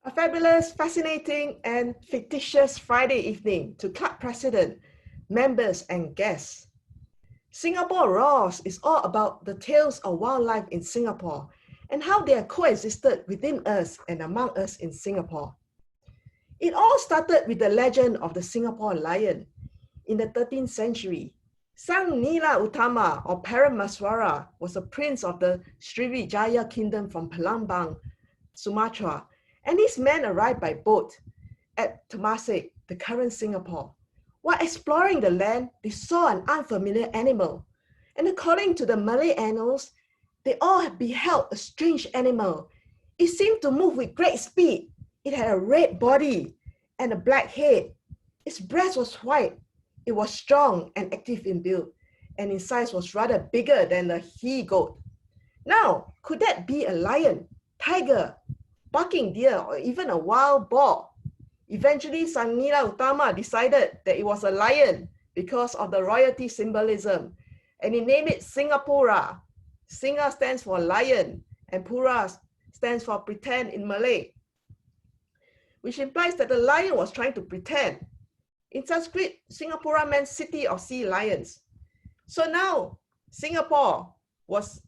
A fabulous, fascinating, and fictitious Friday evening to club president, members, and guests. Singapore Roars is all about the tales of wildlife in Singapore and how they have coexisted within us and among us in Singapore. It all started with the legend of the Singapore lion. In the 13th century, Sang Nila Utama or Paramaswara was a prince of the Sriwijaya kingdom from Palembang, Sumatra, and his men arrived by boat at Temasek, the current Singapore. While exploring the land, they saw an unfamiliar animal, and according to the Malay annals, they all had beheld a strange animal. It seemed to move with great speed. It had a red body and a black head. Its breast was white. It was strong and active in build, and in size was rather bigger than the he-goat. Now, could that be a lion, tiger, bucking deer, or even a wild boar? Eventually, Sang Nila Utama decided that it was a lion because of the royalty symbolism, and he named it Singapura. Singa stands for lion, and Pura stands for pretend in Malay, which implies that the lion was trying to pretend. In Sanskrit, Singapura meant city of sea lions. So now, Singapore was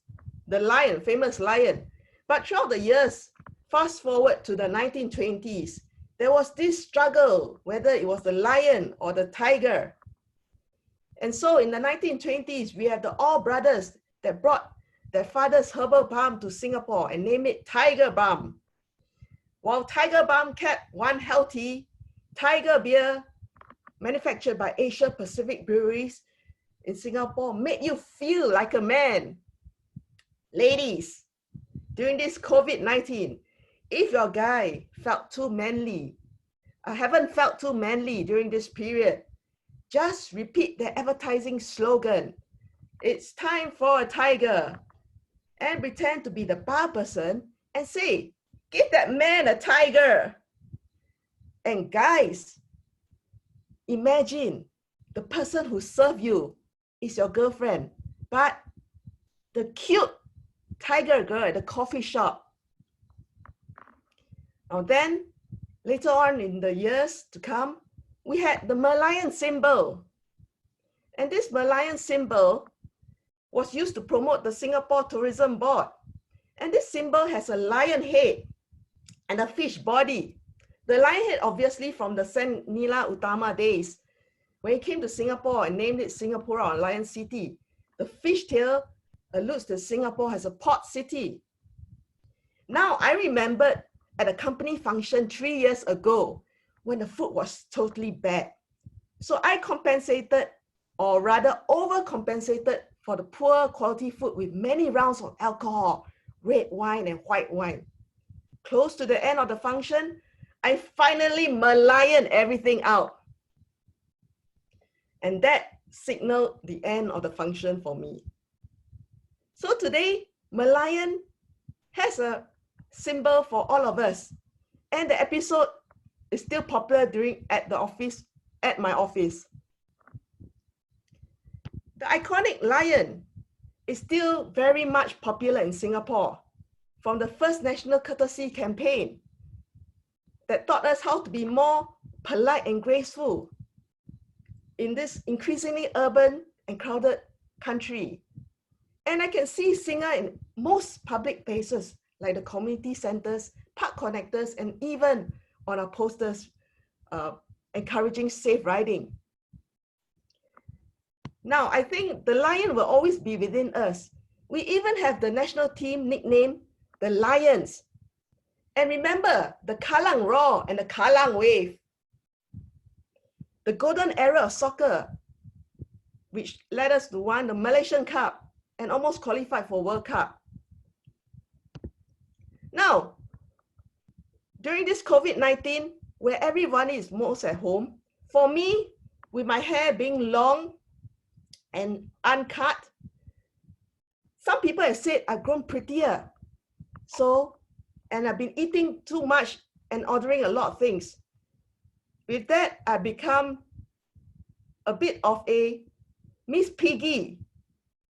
the lion, famous lion. But throughout the years, fast forward to the 1920s, there was this struggle, whether it was the lion or the tiger. And so in the 1920s, we have the All Brothers that brought their father's herbal balm to Singapore and named it Tiger Balm. While Tiger Balm kept one healthy, Tiger beer manufactured by Asia Pacific Breweries in Singapore made you feel like a man. Ladies, during this COVID-19, if your guy felt too manly, I haven't felt too manly during this period, just repeat the advertising slogan, "It's time for a tiger," and pretend to be the bar person and say, "Give that man a tiger." And guys, imagine the person who served you is your girlfriend, but the cute tiger girl at the coffee shop. Now then, later on in the years to come, we had the Malayan Symbol. And this Malayan Symbol was used to promote the Singapore Tourism Board. And this symbol has a lion head and a fish body. The lion head obviously from the Sang Nila Utama days, when he came to Singapore and named it Singapura or Lion City. The fish tail alludes to Singapore as a port city. Now I remembered at a company function 3 years ago when the food was totally bad. So I compensated, or rather overcompensated, for the poor quality food with many rounds of alcohol, red wine and white wine. Close to the end of the function, I finally Malayan everything out. And that signaled the end of the function for me. So today, Malayan has a symbol for all of us. And the episode is still popular at my office. The iconic lion is still very much popular in Singapore, from the first National Courtesy campaign that taught us how to be more polite and graceful in this increasingly urban and crowded country. And I can see Singer in most public places like the community centers, park connectors, and even on our posters encouraging safe riding. Now, I think the lion will always be within us. We even have the national team nicknamed the Lions. And remember the Kallang Roar and the Kallang Wave, the golden era of soccer, which led us to win the Malaysian Cup and almost qualified for World Cup. Now, during this COVID-19, where everyone is most at home, for me, with my hair being long and uncut, some people have said I've grown prettier. And I've been eating too much and ordering a lot of things. With that, I've become a bit of a Miss Piggy,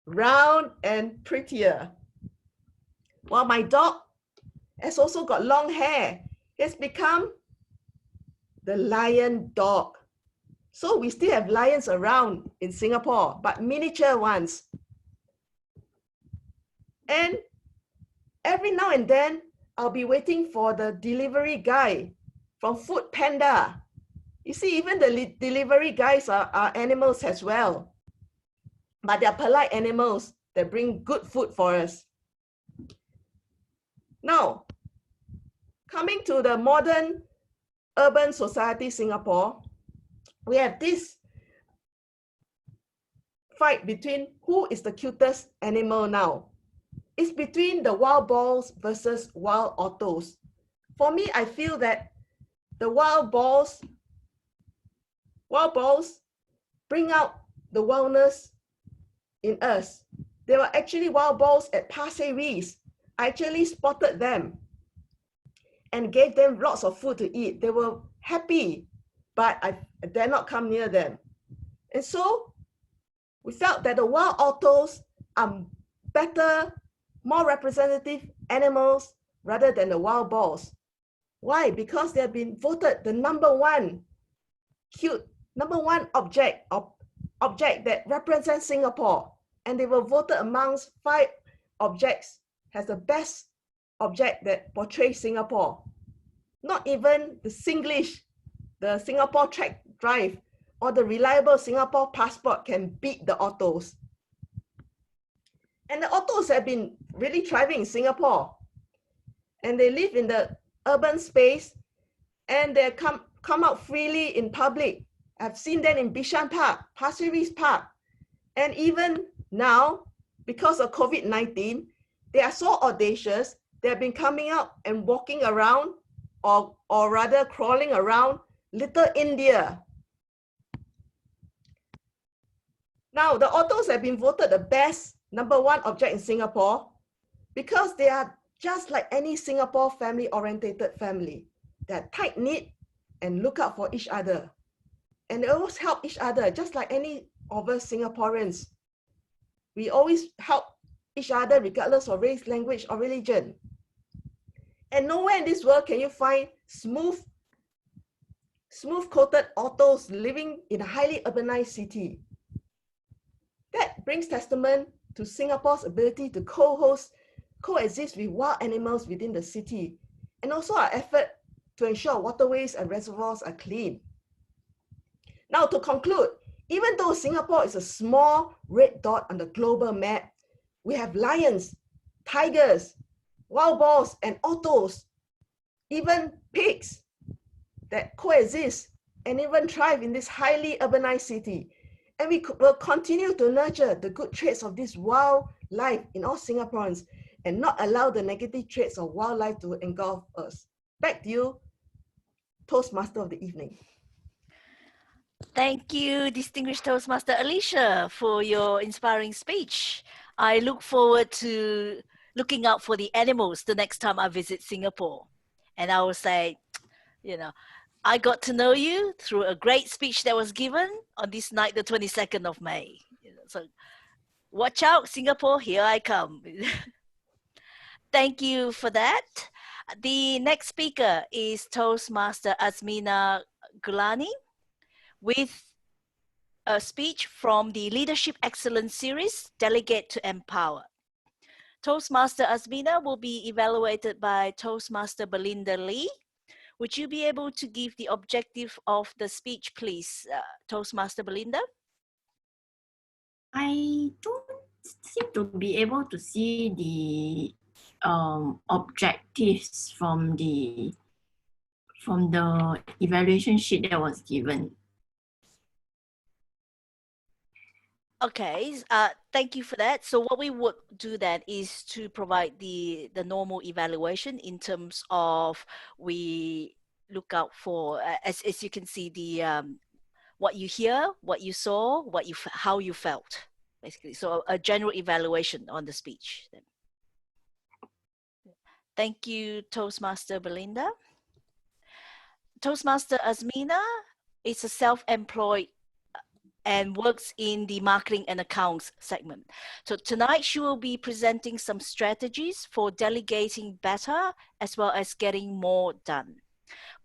round and prettier. While my dog has also got long hair. has become the lion dog. So we still have lions around in Singapore, but miniature ones. And every now and then, I'll be waiting for the delivery guy from Food Panda. You see, even the delivery guys are animals as well, but they're polite animals that bring good food for us. Now, coming to the modern urban society Singapore, we have this fight between who is the cutest animal now. It's between the wild boars versus wild otters. For me, I feel that the wild boars bring out the wildness in us. There were actually wild boars at Pasir Ris. I actually spotted them and gave them lots of food to eat. They were happy, but I dare not come near them. And so we felt that the wild otters are better, more representative animals rather than the wild boars. Why? Because they have been voted the number one object that represents Singapore. And they were voted amongst 5 objects as the best object that portrays Singapore. Not even the Singlish, the Singapore track drive, or the reliable Singapore passport can beat the otters. And the otters have been really thriving in Singapore. And they live in the urban space, and they come out freely in public. I've seen them in Bishan Park, Pasir Ris Park. And even now, because of COVID-19, they are so audacious, they have been coming out and walking around, or rather crawling around Little India. Now, the otters have been voted the best number 1 object in Singapore because they are just like any Singapore family-orientated family. They're tight-knit and look out for each other. And they always help each other, just like any of us Singaporeans. We always help each other regardless of race, language, or religion. And nowhere in this world can you find smooth-coated otters living in a highly urbanized city. That brings testament to Singapore's ability to coexist with wild animals within the city, and also our effort to ensure waterways and reservoirs are clean. Now, to conclude, even though Singapore is a small red dot on the global map, we have lions, tigers, wild boars, and otters, even pigs that coexist and even thrive in this highly urbanized city. And we will continue to nurture the good traits of this wildlife in all Singaporeans and not allow the negative traits of wildlife to engulf us. Back to you, Toastmaster of the evening. Thank you, distinguished Toastmaster Alicia, for your inspiring speech. I look forward to looking out for the animals the next time I visit Singapore. And I will say, you know, I got to know you through a great speech that was given on this night, the 22nd of May. So watch out, Singapore, here I come. Thank you for that. The next speaker is Toastmaster Azmina Gulani with a speech from the Leadership Excellence Series, Delegate to Empower. Toastmaster Azmina will be evaluated by Toastmaster Belinda Lee. Would you be able to give the objective of the speech, please, Toastmaster Belinda? I don't seem to be able to see the objectives from the evaluation sheet that was given. Okay, thank you for that. So what we would do then is to provide the normal evaluation in terms of we look out for, as you can see, the what you hear, what you saw, how you felt, basically. So a general evaluation on the speech. Then. Thank you, Toastmaster Belinda. Toastmaster Azmina is a self-employed and works in the marketing and accounts segment. So tonight she will be presenting some strategies for delegating better as well as getting more done.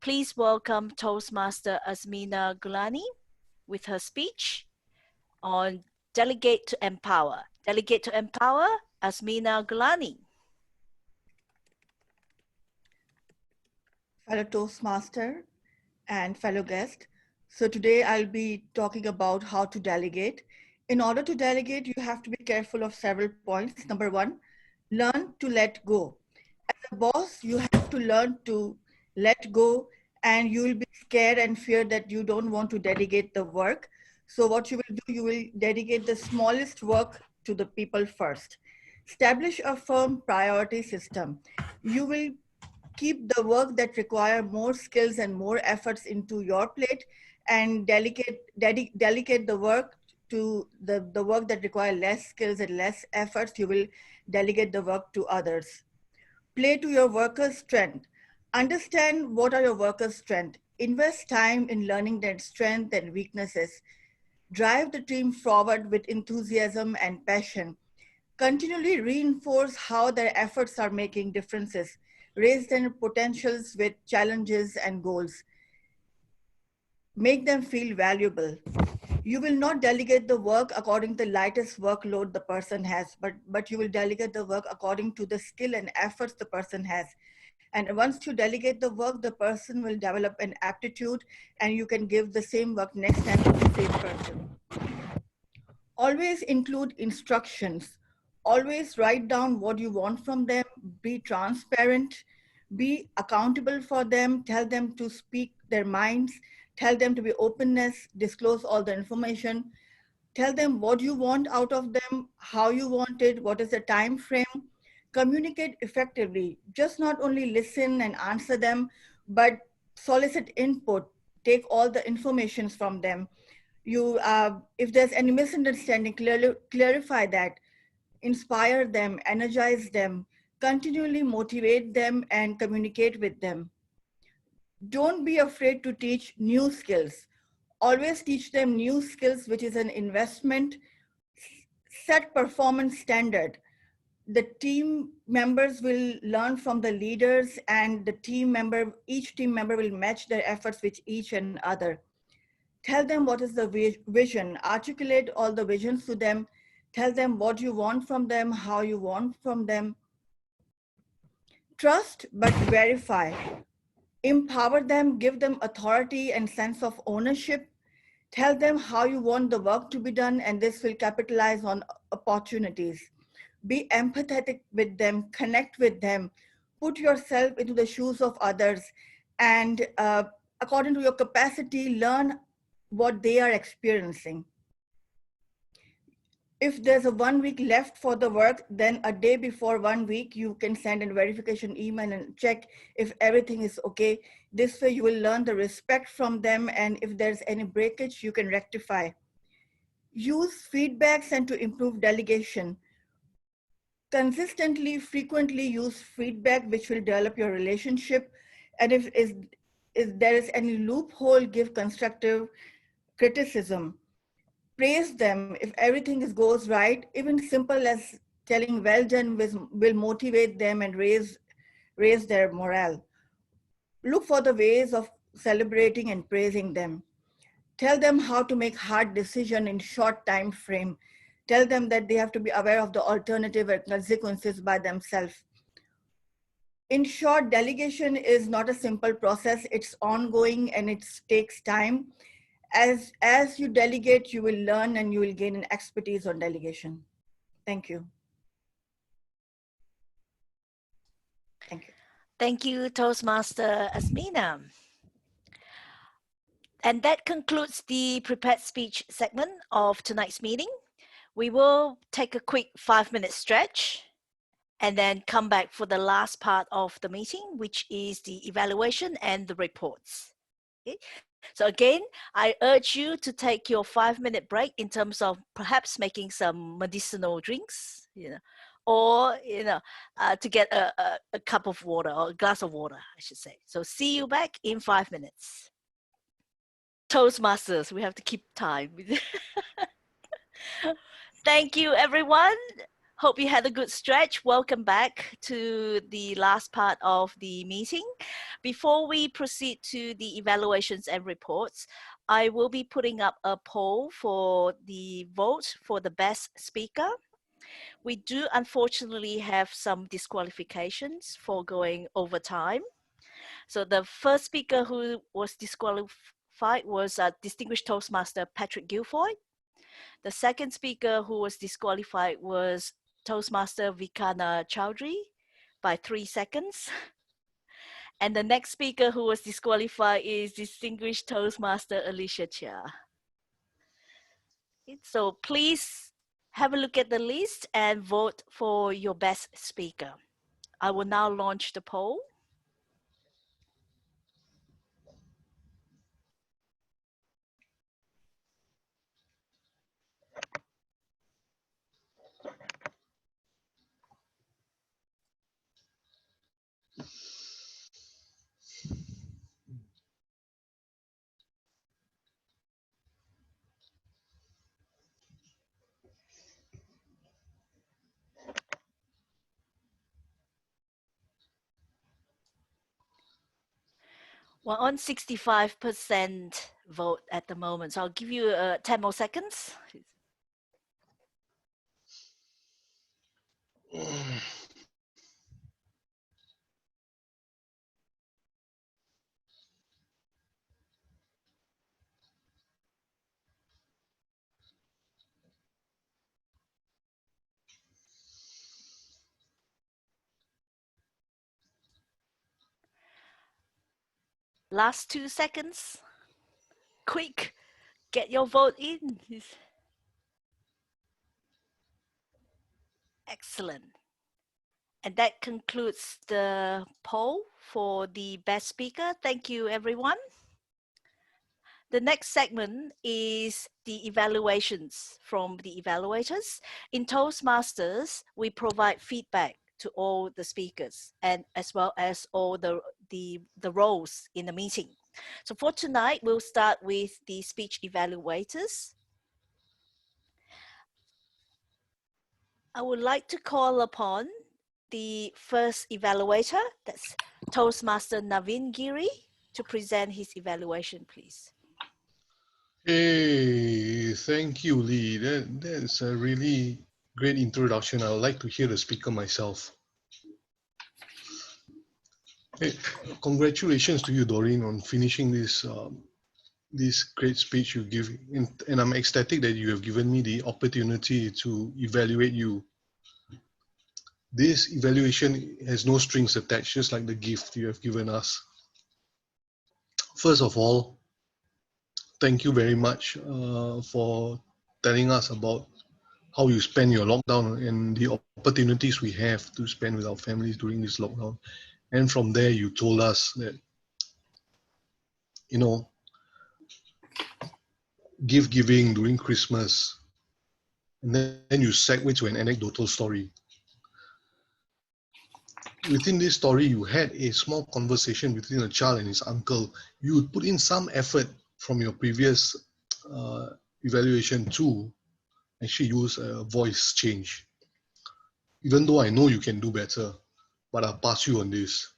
Please welcome Toastmaster Azmina Gulani with her speech on Delegate to Empower. Delegate to Empower, Azmina Gulani. Fellow Toastmaster and fellow guest. So today I'll be talking about how to delegate. In order to delegate, you have to be careful of several points. Number one, learn to let go. As a boss, you have to learn to let go, and you will be scared and fear that you don't want to delegate the work. So what you will do, you will dedicate the smallest work to the people first. Establish a firm priority system. You will keep the work that require more skills and more efforts into your plate, and delegate the work to the work that require less skills and less efforts. You will delegate the work to others. Play to your workers' strength. Understand what are your workers' strengths. Invest time in learning their strengths and weaknesses. Drive the team forward with enthusiasm and passion. Continually reinforce how their efforts are making differences. Raise their potentials with challenges and goals. Make them feel valuable. You will not delegate the work according to the lightest workload the person has, but you will delegate the work according to the skill and efforts the person has. And once you delegate the work, the person will develop an aptitude, and you can give the same work next time to the same person. Always include instructions. Always write down what you want from them. Be transparent. Be accountable for them. Tell them to speak their minds. Tell them to be openness. Disclose all the information. Tell them what you want out of them, how you want it, what is the time frame. Communicate effectively. Just not only listen and answer them, but solicit input. Take all the information from them. You, if there's any misunderstanding, clarify that. Inspire them, energize them, continually motivate them, and communicate with them. Don't be afraid to teach new skills. Always teach them new skills, which is an investment. Set performance standard. The team members will learn from the leaders, and each team member will match their efforts with each and other. Tell them what is the vision. Articulate all the visions to them. Tell them what you want from them, how you want from them. Trust but verify. Empower them, give them authority and sense of ownership. Tell them how you want the work to be done, and this will capitalize on opportunities. Be empathetic with them, connect with them, put yourself into the shoes of others, and according to your capacity, learn what they are experiencing. If there's a 1 week left for the work, then a day before 1 week, you can send a verification email and check if everything is okay. This way you will learn the respect from them, and if there's any breakage, you can rectify. Use feedbacks and to improve delegation. Consistently, frequently use feedback, which will develop your relationship. And if there is any loophole, give constructive criticism. Praise them if everything goes right. Even simple as telling well done will motivate them and raise their morale. Look for the ways of celebrating and praising them. Tell them how to make hard decisions in short time frame. Tell them that they have to be aware of the alternative and consequences by themselves. In short, delegation is not a simple process. It's ongoing and it takes time. As you delegate, you will learn and you will gain an expertise on delegation. Thank you. Thank you. Thank you, Toastmaster Azmina. And that concludes the prepared speech segment of tonight's meeting. We will take a quick 5-minute stretch and then come back for the last part of the meeting, which is the evaluation and the reports. Okay? So again, I urge you to take your 5-minute break in terms of perhaps making some medicinal drinks, or to get a cup of water or a glass of water, I should say. So see you back in 5 minutes. Toastmasters, we have to keep time. Thank you, everyone. Hope you had a good stretch. Welcome back to the last part of the meeting. Before we proceed to the evaluations and reports, I will be putting up a poll for the vote for the best speaker. We do unfortunately have some disqualifications for going over time. So the first speaker who was disqualified was Distinguished Toastmaster Patrick Guilfoyle. The second speaker who was disqualified was Toastmaster Vikana Chowdhury by 3 seconds. And the next speaker who was disqualified is Distinguished Toastmaster Alicia Chia. So please have a look at the list and vote for your best speaker. I will now launch the poll. We're on 65% vote at the moment, so I'll give you 10 more seconds. Last 2 seconds. Quick, get your vote in. Excellent. And that concludes the poll for the best speaker. Thank you, everyone. The next segment is the evaluations from the evaluators. In Toastmasters, we provide feedback to all the speakers and as well as all the roles in the meeting. So for tonight, we'll start with the speech evaluators. I would like to call upon the first evaluator, that's Toastmaster Naveen Giri, to present his evaluation, please. Hey, thank you, Lee. That's a really great introduction. I would like to hear the speaker myself. Hey, congratulations to you, Doreen, on finishing this this great speech you give. And I'm ecstatic that you have given me the opportunity to evaluate you. This evaluation has no strings attached, just like the gift you have given us. First of all, thank you very much for telling us about how you spend your lockdown and the opportunities we have to spend with our families during this lockdown. And from there, you told us that, you know, gift giving during Christmas. And then you segue to an anecdotal story. Within this story, you had a small conversation between a child and his uncle. You would put in some effort from your previous evaluation to actually use a voice change. Even though I know you can do better, but I'll pass you on this.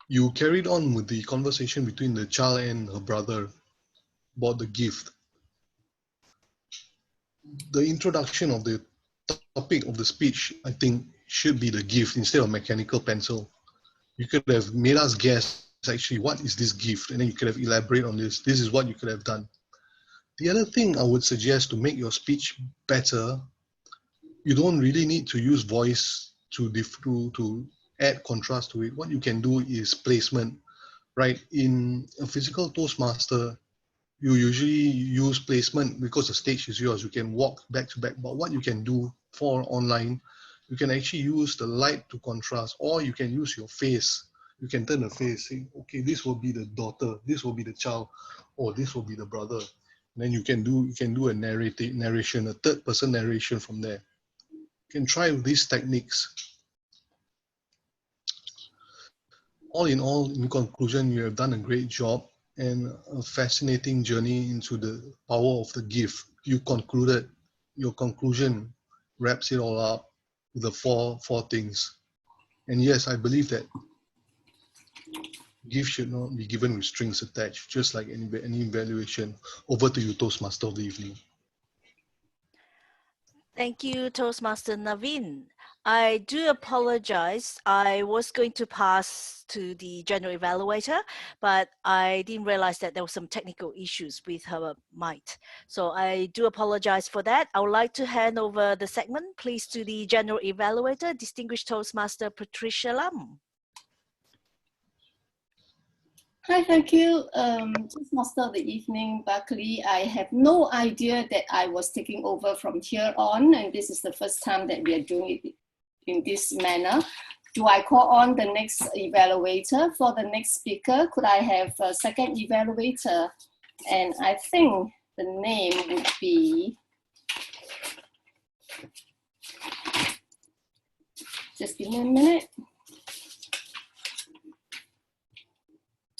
You carried on with the conversation between the child and her brother about the gift. The introduction of the topic of the speech, I think, should be the gift instead of mechanical pencil. You could have made us guess actually what is this gift, and then you could have elaborated on this. This is what you could have done. The other thing I would suggest to make your speech better, you don't really need to use voice to add contrast to it. What you can do is placement, right? In a physical Toastmaster, you usually use placement because the stage is yours. You can walk back to back. But what you can do for online, you can actually use the light to contrast, or you can use your face. You can turn the face, say, okay, this will be the daughter, this will be the child, or this will be the brother. And then you can do a narration, a third person narration from there. You can try these techniques. All in all, in conclusion, you have done a great job and a fascinating journey into the power of the gift. You concluded, your conclusion wraps it all up with the four things. And yes, I believe that gift should not be given with strings attached, just like any evaluation. Over to you, Toastmaster of the evening. Thank you, Toastmaster Naveen. I do apologize. I was going to pass to the general evaluator, but I didn't realize that there were some technical issues with her mic. So I do apologize for that. I would like to hand over the segment, please, to the general evaluator, Distinguished Toastmaster Patricia Lam. Hi, thank you. Toastmaster of the evening, Berkeley. I have no idea that I was taking over from here on, and this is the first time that we are doing it in this manner. Do I call on the next evaluator for the next speaker? Could I have a second evaluator? And I think the name would be, just give me a minute.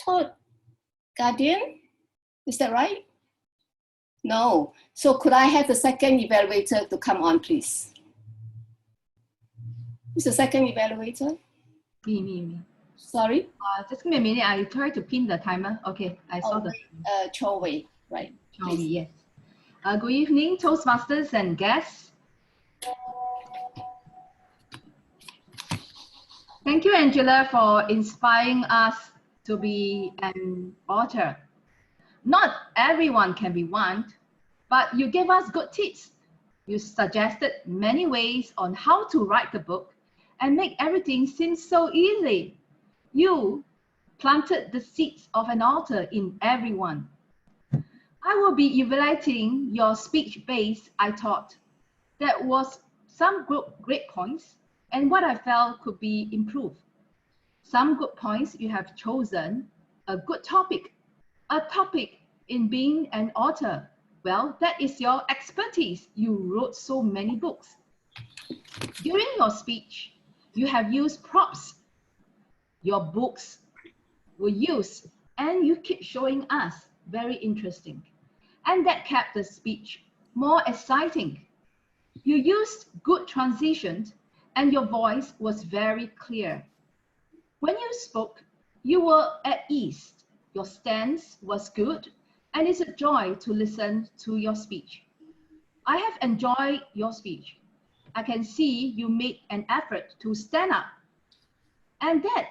Todd Guardian, is that right? No. So could I have the second evaluator to come on, please? Who's the second evaluator? Me. Sorry? Just give me a minute. I try to pin the timer. Okay, I saw the. Cho Wei, right? Cho Wei, yes. Good evening, Toastmasters and guests. Thank you, Angela, for inspiring us to be an author. Not everyone can be one, but you gave us good tips. You suggested many ways on how to write the book and make everything seem so easy. You planted the seeds of an author in everyone. I will be evaluating your speech base. I thought there was some great points and what I felt could be improved. Some good points you have chosen, a good topic, a topic in being an author. Well, that is your expertise. You wrote so many books. During your speech, you have used props. Your books were used and you keep showing us. Very interesting. And that kept the speech more exciting. You used good transitions and your voice was very clear. When you spoke, you were at ease. Your stance was good and it's a joy to listen to your speech. I have enjoyed your speech. I can see you make an effort to stand up and that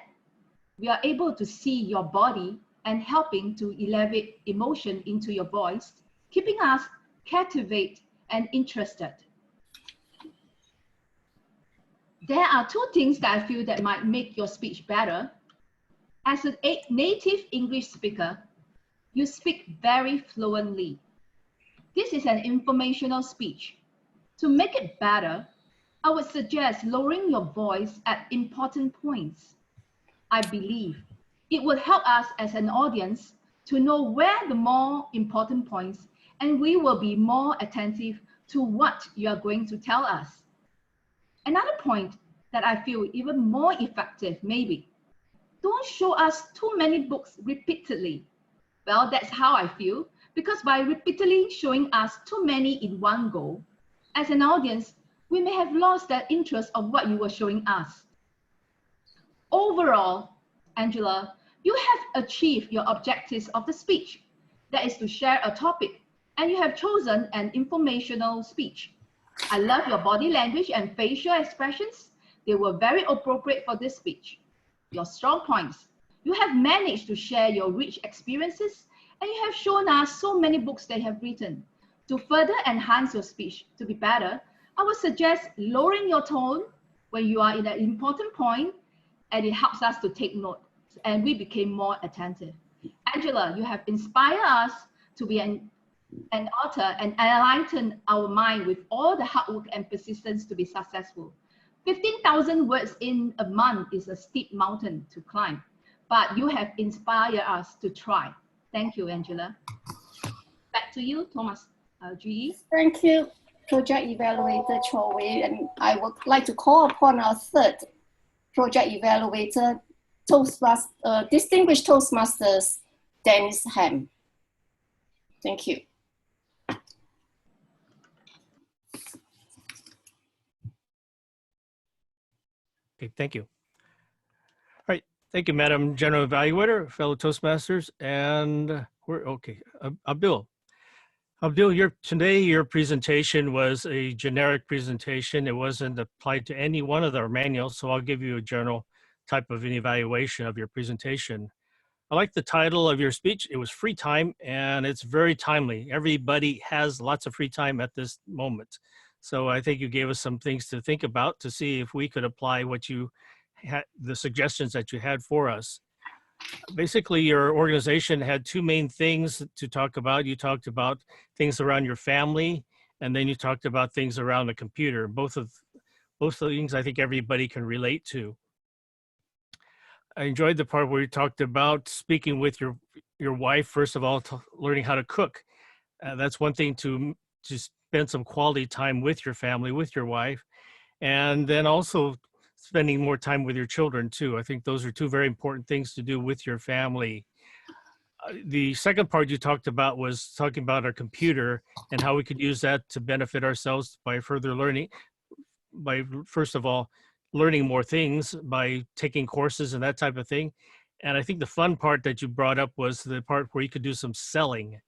we are able to see your body and helping to elevate emotion into your voice, keeping us captivated and interested. There are two things that I feel that might make your speech better. As a native English speaker, you speak very fluently. This is an informational speech. To make it better, I would suggest lowering your voice at important points. I believe it would help us as an audience to know where the more important points, and we will be more attentive to what you are going to tell us. Another point that I feel even more effective maybe, don't show us too many books repeatedly. Well, that's how I feel, because by repeatedly showing us too many in one go, as an audience, we may have lost that interest of what you were showing us. Overall, Angela, you have achieved your objectives of the speech. That is to share a topic, and you have chosen an informational speech. I love your body language and facial expressions. They were very appropriate for this speech. Your strong points. You have managed to share your rich experiences, and you have shown us so many books that you have written. To further enhance your speech to be better, I would suggest lowering your tone when you are in an important point, and it helps us to take note, and we became more attentive. Angela, you have inspired us to be an author and enlighten our mind with all the hard work and persistence to be successful. 15,000 words in a month is a steep mountain to climb, but you have inspired us to try. Thank you, Angela. Back to you, Thomas. GE. Thank you, Project Evaluator Cho Wei, and I would like to call upon our third Project Evaluator, Distinguished Toastmasters, Dennis Ham. Thank you. Okay, thank you. Thank you, Madam General Evaluator, fellow Toastmasters, and we're okay. Abdul. Abdul, your presentation was a generic presentation. It wasn't applied to any one of our manuals, so I'll give you a general type of an evaluation of your presentation. I like the title of your speech. It was free time, and it's very timely. Everybody has lots of free time at this moment. So I think you gave us some things to think about to see if we could apply what you had, the suggestions that you had for us. Basically, your organization had two main things to talk about. You talked about things around your family, and then you talked about things around the computer. Both of things I think everybody can relate to. I enjoyed the part where you talked about speaking with your wife, first of all, learning how to cook. That's one thing to spend some quality time with your family, with your wife, and then also spending more time with your children too. I think those are two very important things to do with your family. The second part you talked about was talking about our computer and how we could use that to benefit ourselves by further learning, by first of all, learning more things by taking courses and that type of thing. And I think the fun part that you brought up was the part where you could do some selling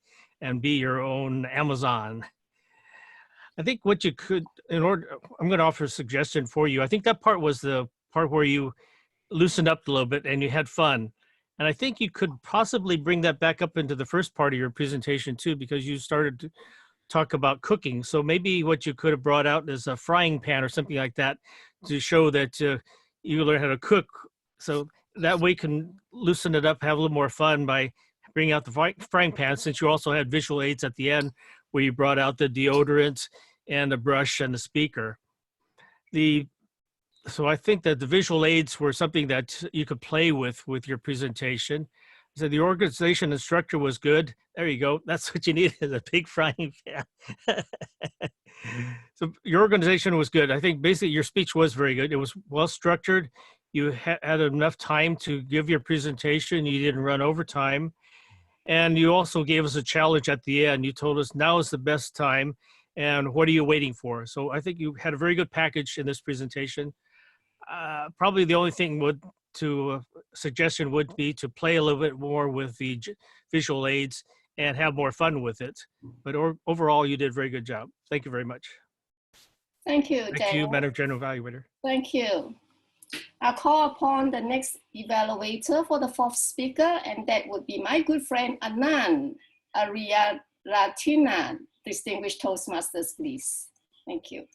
and be your own Amazon. I think what you could, I'm going to offer a suggestion for you. I think that part was the part where you loosened up a little bit and you had fun. And I think you could possibly bring that back up into the first part of your presentation too, because you started to talk about cooking. So maybe what you could have brought out is a frying pan or something like that to show that you learn how to cook. So that way you can loosen it up, have a little more fun by bringing out the frying pan, since you also had visual aids at the end where you brought out the deodorant and the brush and the speaker. So I think that the visual aids were something that you could play with your presentation. So the organization and structure was good. There you go. That's what you need, is a big frying pan. So your organization was good. I think basically your speech was very good. It was well structured. You had enough time to give your presentation. You didn't run over time. And you also gave us a challenge at the end. You told us now is the best time. And what are you waiting for? So I think you had a very good package in this presentation. Probably the only thing suggestion would be to play a little bit more with the visual aids and have more fun with it. But overall, you did a very good job. Thank you very much. Thank you, Thank Daniel. you, Madam General Evaluator. Thank you. I'll call upon the next evaluator for the fourth speaker, and that would be my good friend Anand Ariaratina. Distinguished Toastmasters, please. Thank you.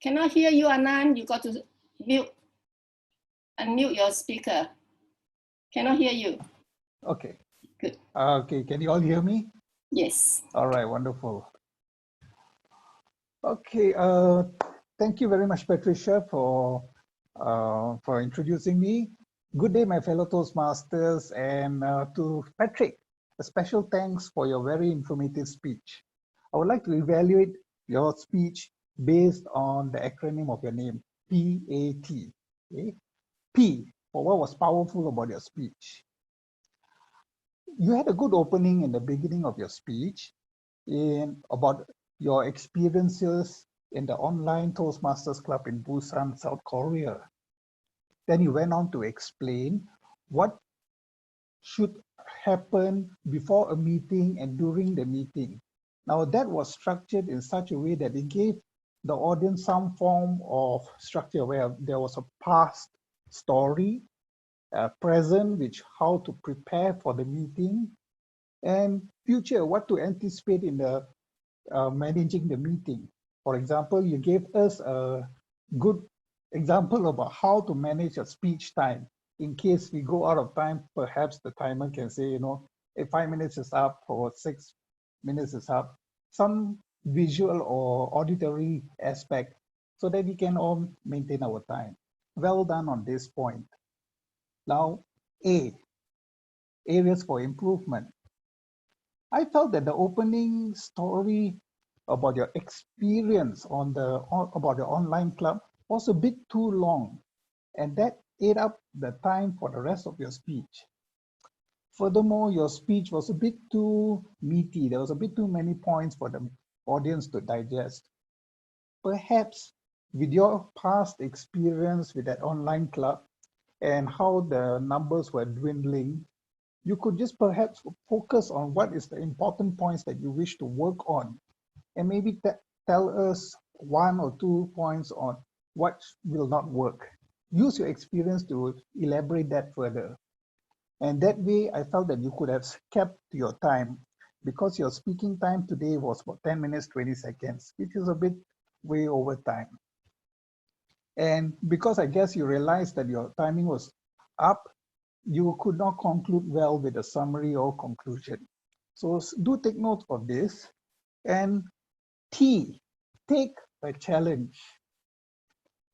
Cannot hear you, Anand. You got to unmute your speaker. Cannot hear you. Okay. Good. Okay, can you all hear me? Yes. All right, wonderful. Okay, thank you very much, Patricia, for introducing me. Good day, my fellow Toastmasters, and to Patrick, a special thanks for your very informative speech. I would like to evaluate your speech based on the acronym of your name, PAT. Okay? P, for what was powerful about your speech. You had a good opening in the beginning of your speech about your experiences in the online Toastmasters Club in Busan, South Korea. Then you went on to explain what should happen before a meeting and during the meeting. Now that was structured in such a way that it gave the audience some form of structure where there was a past story, present, which how to prepare for the meeting, and future, what to anticipate in the managing the meeting. For example, you gave us a good example about how to manage a speech time. In case we go out of time, perhaps the timer can say, if 5 minutes is up or 6 minutes is up, some visual or auditory aspect so that we can all maintain our time. Well done on this point. Now, areas for improvement. I felt that the opening story about your experience about the online club was a bit too long, and that ate up the time for the rest of your speech. Furthermore, your speech was a bit too meaty. There was a bit too many points for the audience to digest. Perhaps with your past experience with that online club and how the numbers were dwindling, you could just perhaps focus on what is the important points that you wish to work on, and maybe tell us 1 or 2 points on what will not work. Use your experience to elaborate that further. And that way, I felt that you could have kept your time, because your speaking time today was about 10 minutes, 20 seconds, which is a bit way over time. And because I guess you realized that your timing was up, you could not conclude well with a summary or conclusion. So do take note of this. And T, take a challenge.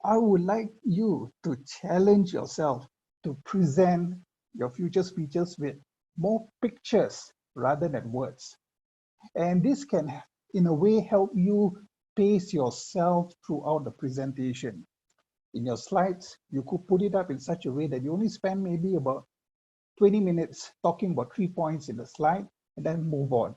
I would like you to challenge yourself to present your future speeches with more pictures rather than words. And this can, in a way, help you pace yourself throughout the presentation. In your slides, you could put it up in such a way that you only spend maybe about 20 minutes talking about 3 points in the slide and then move on.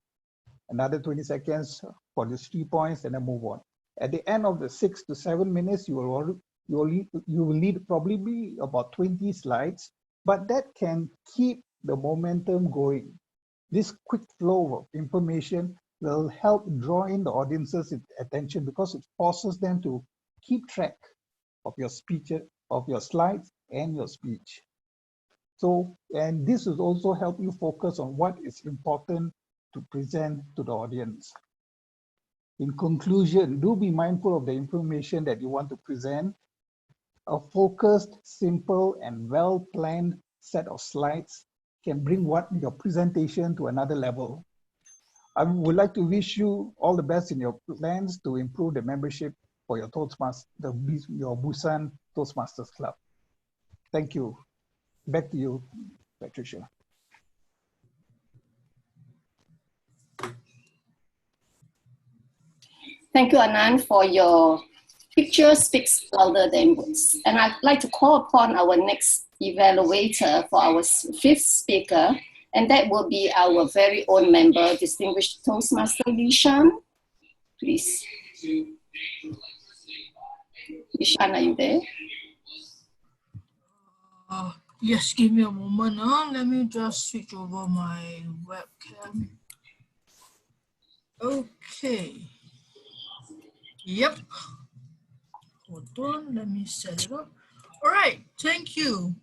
Another 20 seconds for these 3 points and then move on. At the end of the 6 to 7 minutes, you will need probably about 20 slides, but that can keep the momentum going. This quick flow of information will help draw in the audience's attention because it forces them to keep track of your speech, of your slides and your speech. So, and this will also help you focus on what is important to present to the audience. In conclusion, do be mindful of the information that you want to present. A focused, simple, and well-planned set of slides can bring your presentation to another level. I would like to wish you all the best in your plans to improve the membership for your Toastmasters, your Busan Toastmasters Club. Thank you. Back to you, Patricia. Thank you, Anand, for your picture speaks louder than words. And I'd like to call upon our next evaluator for our 5th speaker, and that will be our very own member, distinguished Toastmaster Alicia. Please. Alicia, are you there? Yes, give me a moment. Let me just switch over my webcam. Okay. Yep. Hold on, let me set it up. All right, thank you.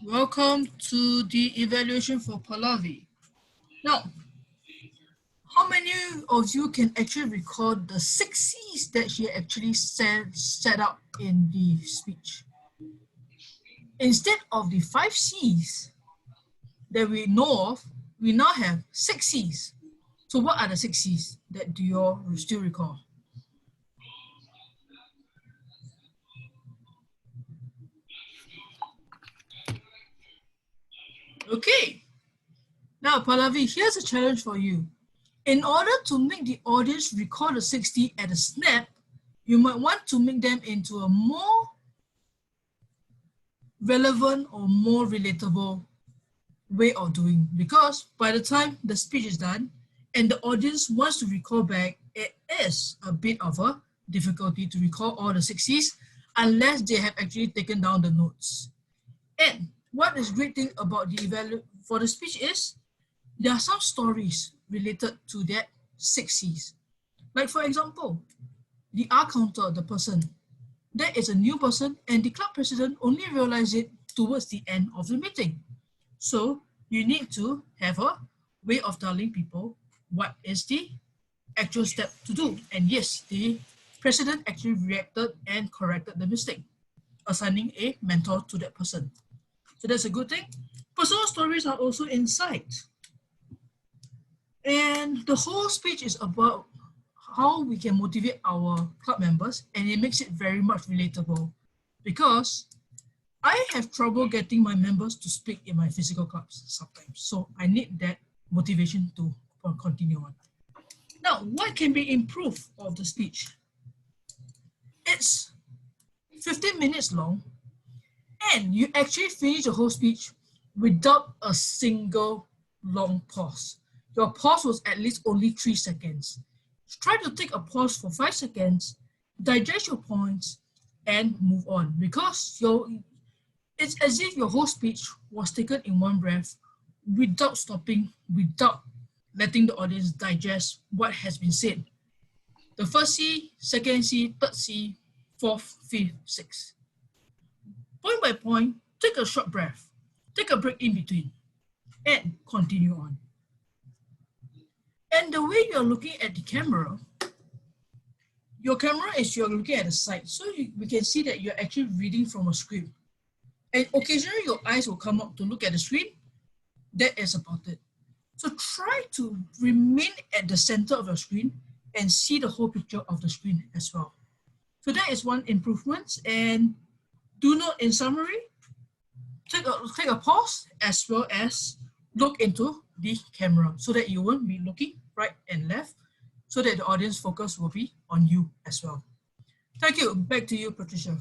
Welcome to the evaluation for Pallavi. Now, how many of you can actually record the 6 C's that she actually set up in the speech? Instead of the 5 C's that we know of, we now have 6 C's. So what are the 6 C's that do you all still recall? Okay. Now, Pallavi, here's a challenge for you. In order to make the audience recall the 6 C's at a snap, you might want to make them into a more relevant or more relatable way of doing, because by the time the speech is done and the audience wants to recall back, it is a bit of a difficulty to recall all the 6 C's unless they have actually taken down the notes. And what is great thing about the for the speech is there are some stories related to that 6 C's. Like for example, the R counter, the person, that is a new person and the club president only realized it towards the end of the meeting. So you need to have a way of telling people what is the actual step to do. And yes, the president actually reacted and corrected the mistake, assigning a mentor to that person. So that's a good thing. Personal stories are also inside. And the whole speech is about how we can motivate our club members, and it makes it very much relatable because I have trouble getting my members to speak in my physical clubs sometimes. So I need that motivation to continue on. Now, what can be improved of the speech? It's 15 minutes long, and you actually finish the whole speech without a single long pause. Your pause was at least only 3 seconds. Try to take a pause for 5 seconds, digest your points, and move on, because it's as if your whole speech was taken in one breath without stopping, without letting the audience digest what has been said. The first C, second C, third C, fourth, fifth, sixth. Point by point, take a short breath, take a break in between, and continue on. And the way you're looking at the camera, your camera is you're looking at the side, so we can see that you're actually reading from a script. And occasionally your eyes will come up to look at the screen. That is about it. So try to remain at the center of your screen and see the whole picture of the screen as well. So that is one improvement. And do note, in summary, take a pause as well as look into the camera so that you won't be looking right and left, so that the audience focus will be on you as well. Thank you. Back to you, Patricia.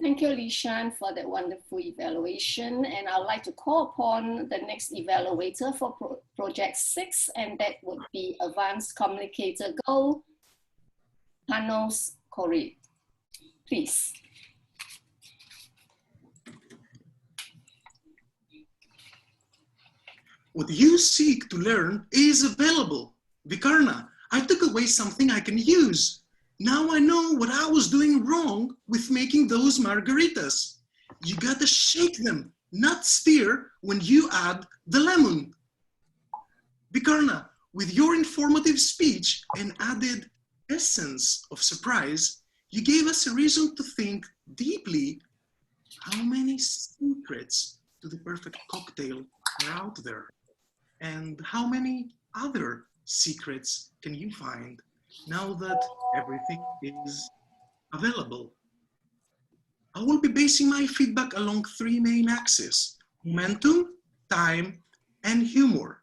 Thank you, Alicia, for that wonderful evaluation. And I'd like to call upon the next evaluator for Project 6, and that would be Advanced Communicator Go, Panos, Korel. Please. What you seek to learn is available. Vikarna, I took away something I can use. Now I know what I was doing wrong with making those margaritas. You gotta shake them, not stir when you add the lemon. Vikarna, with your informative speech and added essence of surprise, you gave us a reason to think deeply how many secrets to the perfect cocktail are out there, and how many other secrets can you find now that everything is available. I will be basing my feedback along 3 main axes: momentum, time, and humor.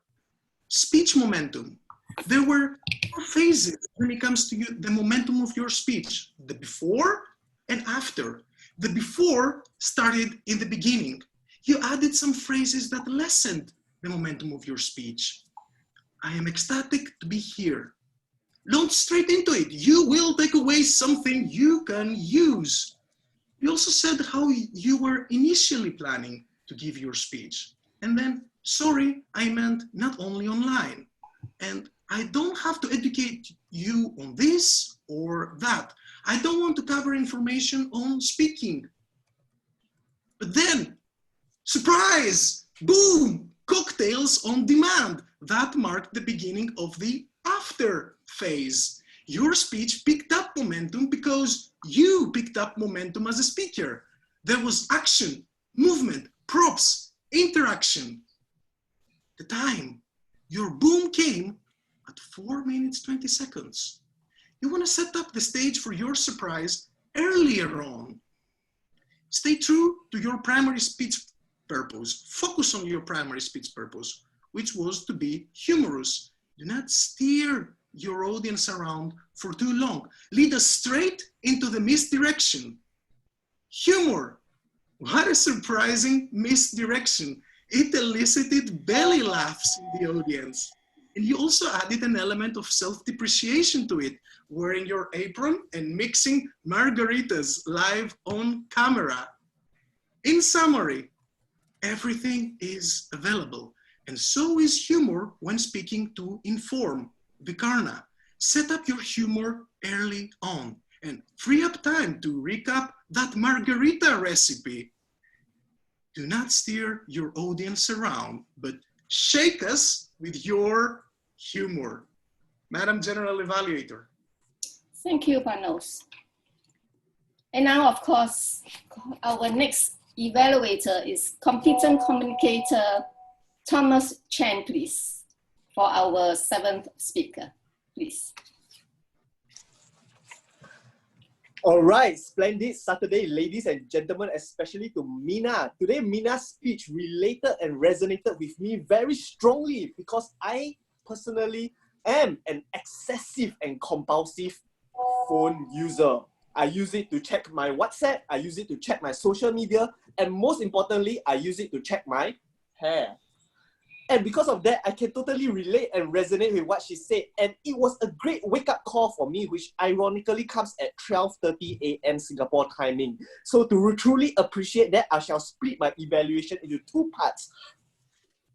Speech momentum. There were 4 phases when it comes to the momentum of your speech: the before and after. The before started in the beginning. You added some phrases that lessened the momentum of your speech. I am ecstatic to be here. Launch straight into it. You will take away something you can use. You also said how you were initially planning to give your speech. And then, sorry, I meant not only online. And I don't have to educate you on this or that. I don't want to cover information on speaking. But then, surprise, boom, cocktails on demand. That marked the beginning of the after phase. Your speech picked up momentum because you picked up momentum as a speaker. There was action, movement, props, interaction. The time, your boom came at 4 minutes, 20 seconds. You want to set up the stage for your surprise earlier on. Stay true to your primary speech purpose. Focus on your primary speech purpose, which was to be humorous. Do not steer your audience around for too long. Lead us straight into the misdirection. Humor. What a surprising misdirection. It elicited belly laughs in the audience. And you also added an element of self-depreciation to it, wearing your apron and mixing margaritas live on camera. In summary, everything is available, and so is humor when speaking to inform. Vikarna, set up your humor early on and free up time to recap that margarita recipe. Do not steer your audience around, but shake us with your humor. Madam General Evaluator. Thank you, Panos. And now, of course, our next evaluator is competent communicator Thomas Chen, please, for our 7th speaker, please. All right, splendid Saturday, ladies and gentlemen, especially to Mina. Today, Mina's speech related and resonated with me very strongly because I personally am an excessive and compulsive phone user. I use it to check my WhatsApp, I use it to check my social media, and most importantly, I use it to check my hair. And because of that, I can totally relate and resonate with what she said. And it was a great wake-up call for me, which ironically comes at 12:30 a.m. Singapore timing. So to truly appreciate that, I shall split my evaluation into two parts.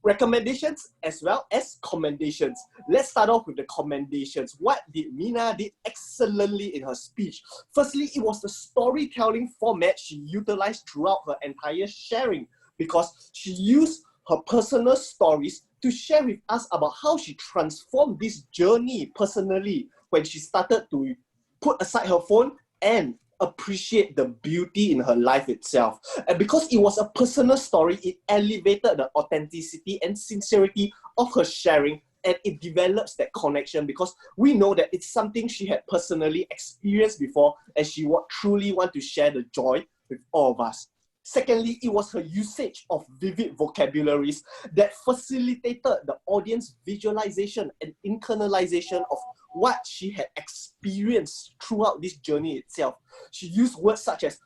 Recommendations as well as commendations. Let's start off with the commendations. What did Mina did excellently in her speech? Firstly, it was the storytelling format she utilized throughout her entire sharing, because she used her personal stories to share with us about how she transformed this journey personally when she started to put aside her phone and appreciate the beauty in her life itself. And because it was a personal story, it elevated the authenticity and sincerity of her sharing, and it develops that connection because we know that it's something she had personally experienced before and she would truly want to share the joy with all of us. Secondly, it was her usage of vivid vocabularies that facilitated the audience visualization and internalization of what she had experienced throughout this journey itself. She used words such as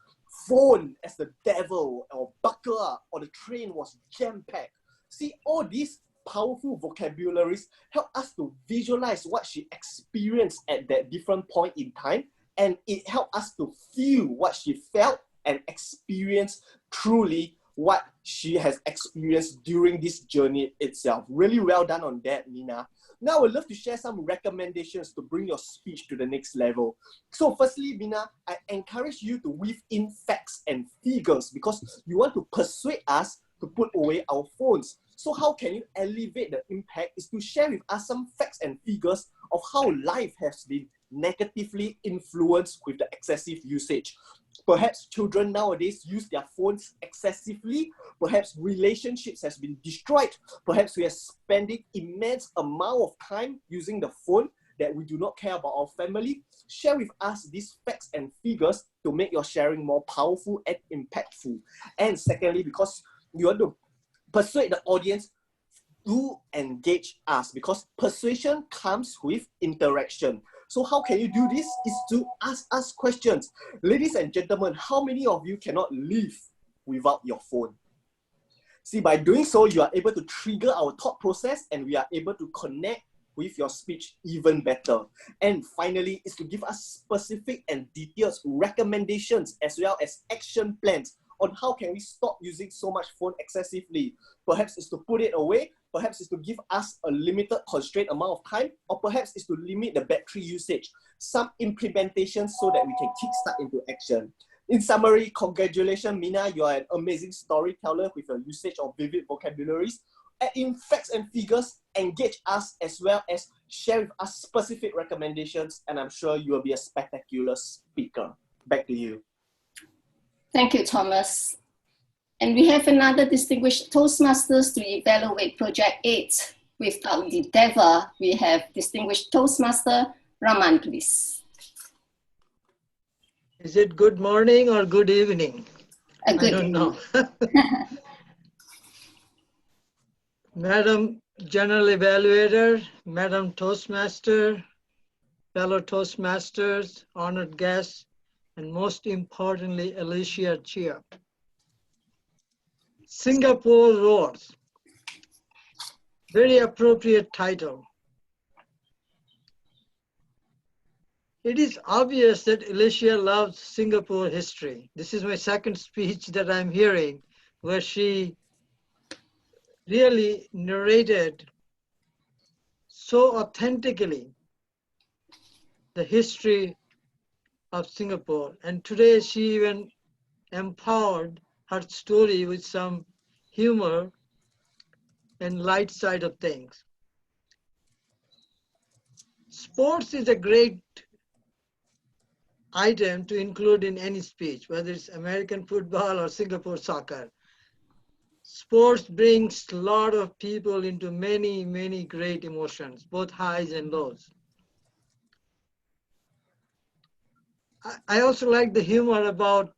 phone as the devil, or buckle up, or the train was jam-packed. See, all these powerful vocabularies help us to visualize what she experienced at that different point in time, and it helped us to feel what she felt and experience truly what she has experienced during this journey itself. Really well done on that, Nina. Now I would love to share some recommendations to bring your speech to the next level. So firstly, Mina, I encourage you to weave in facts and figures because you want to persuade us to put away our phones. So how can you elevate the impact is to share with us some facts and figures of how life has been negatively influenced with the excessive usage. Perhaps children nowadays use their phones excessively. Perhaps relationships has been destroyed. Perhaps we are spending immense amount of time using the phone that we do not care about our family. Share with us these facts and figures to make your sharing more powerful and impactful. And secondly, because you want to persuade the audience to engage us, because persuasion comes with interaction. So how can you do this? Is to ask us questions. Ladies and gentlemen, how many of you cannot live without your phone? See, by doing so, you are able to trigger our thought process and we are able to connect with your speech even better. And finally, is to give us specific and detailed recommendations as well as action plans on how can we stop using so much phone excessively. Perhaps it's to put it away, perhaps it's to give us a limited constrained amount of time, or perhaps it's to limit the battery usage. Some implementations so that we can kickstart into action. In summary, congratulations, Mina, you are an amazing storyteller with a usage of vivid vocabularies. Add in facts and figures, engage us as well as share with us specific recommendations, and I'm sure you will be a spectacular speaker. Back to you. Thank you, Thomas. And we have another distinguished Toastmasters to evaluate Project 8. Without the devil, we have distinguished Toastmaster Raman, please. Is it good morning or good evening? A good I don't know. Madam General Evaluator, Madam Toastmaster, fellow Toastmasters, honored guests, and most importantly, Alicia Chia. Singapore Roars. Very appropriate title. It is obvious that Alicia loves Singapore history. This is my second speech that I'm hearing where she really narrated so authentically the history of Singapore. And today she even empowered her story with some humor and light side of things. Sports is a great item to include in any speech, whether it's American football or Singapore soccer. Sports brings a lot of people into many, many great emotions, both highs and lows. I also like the humor about,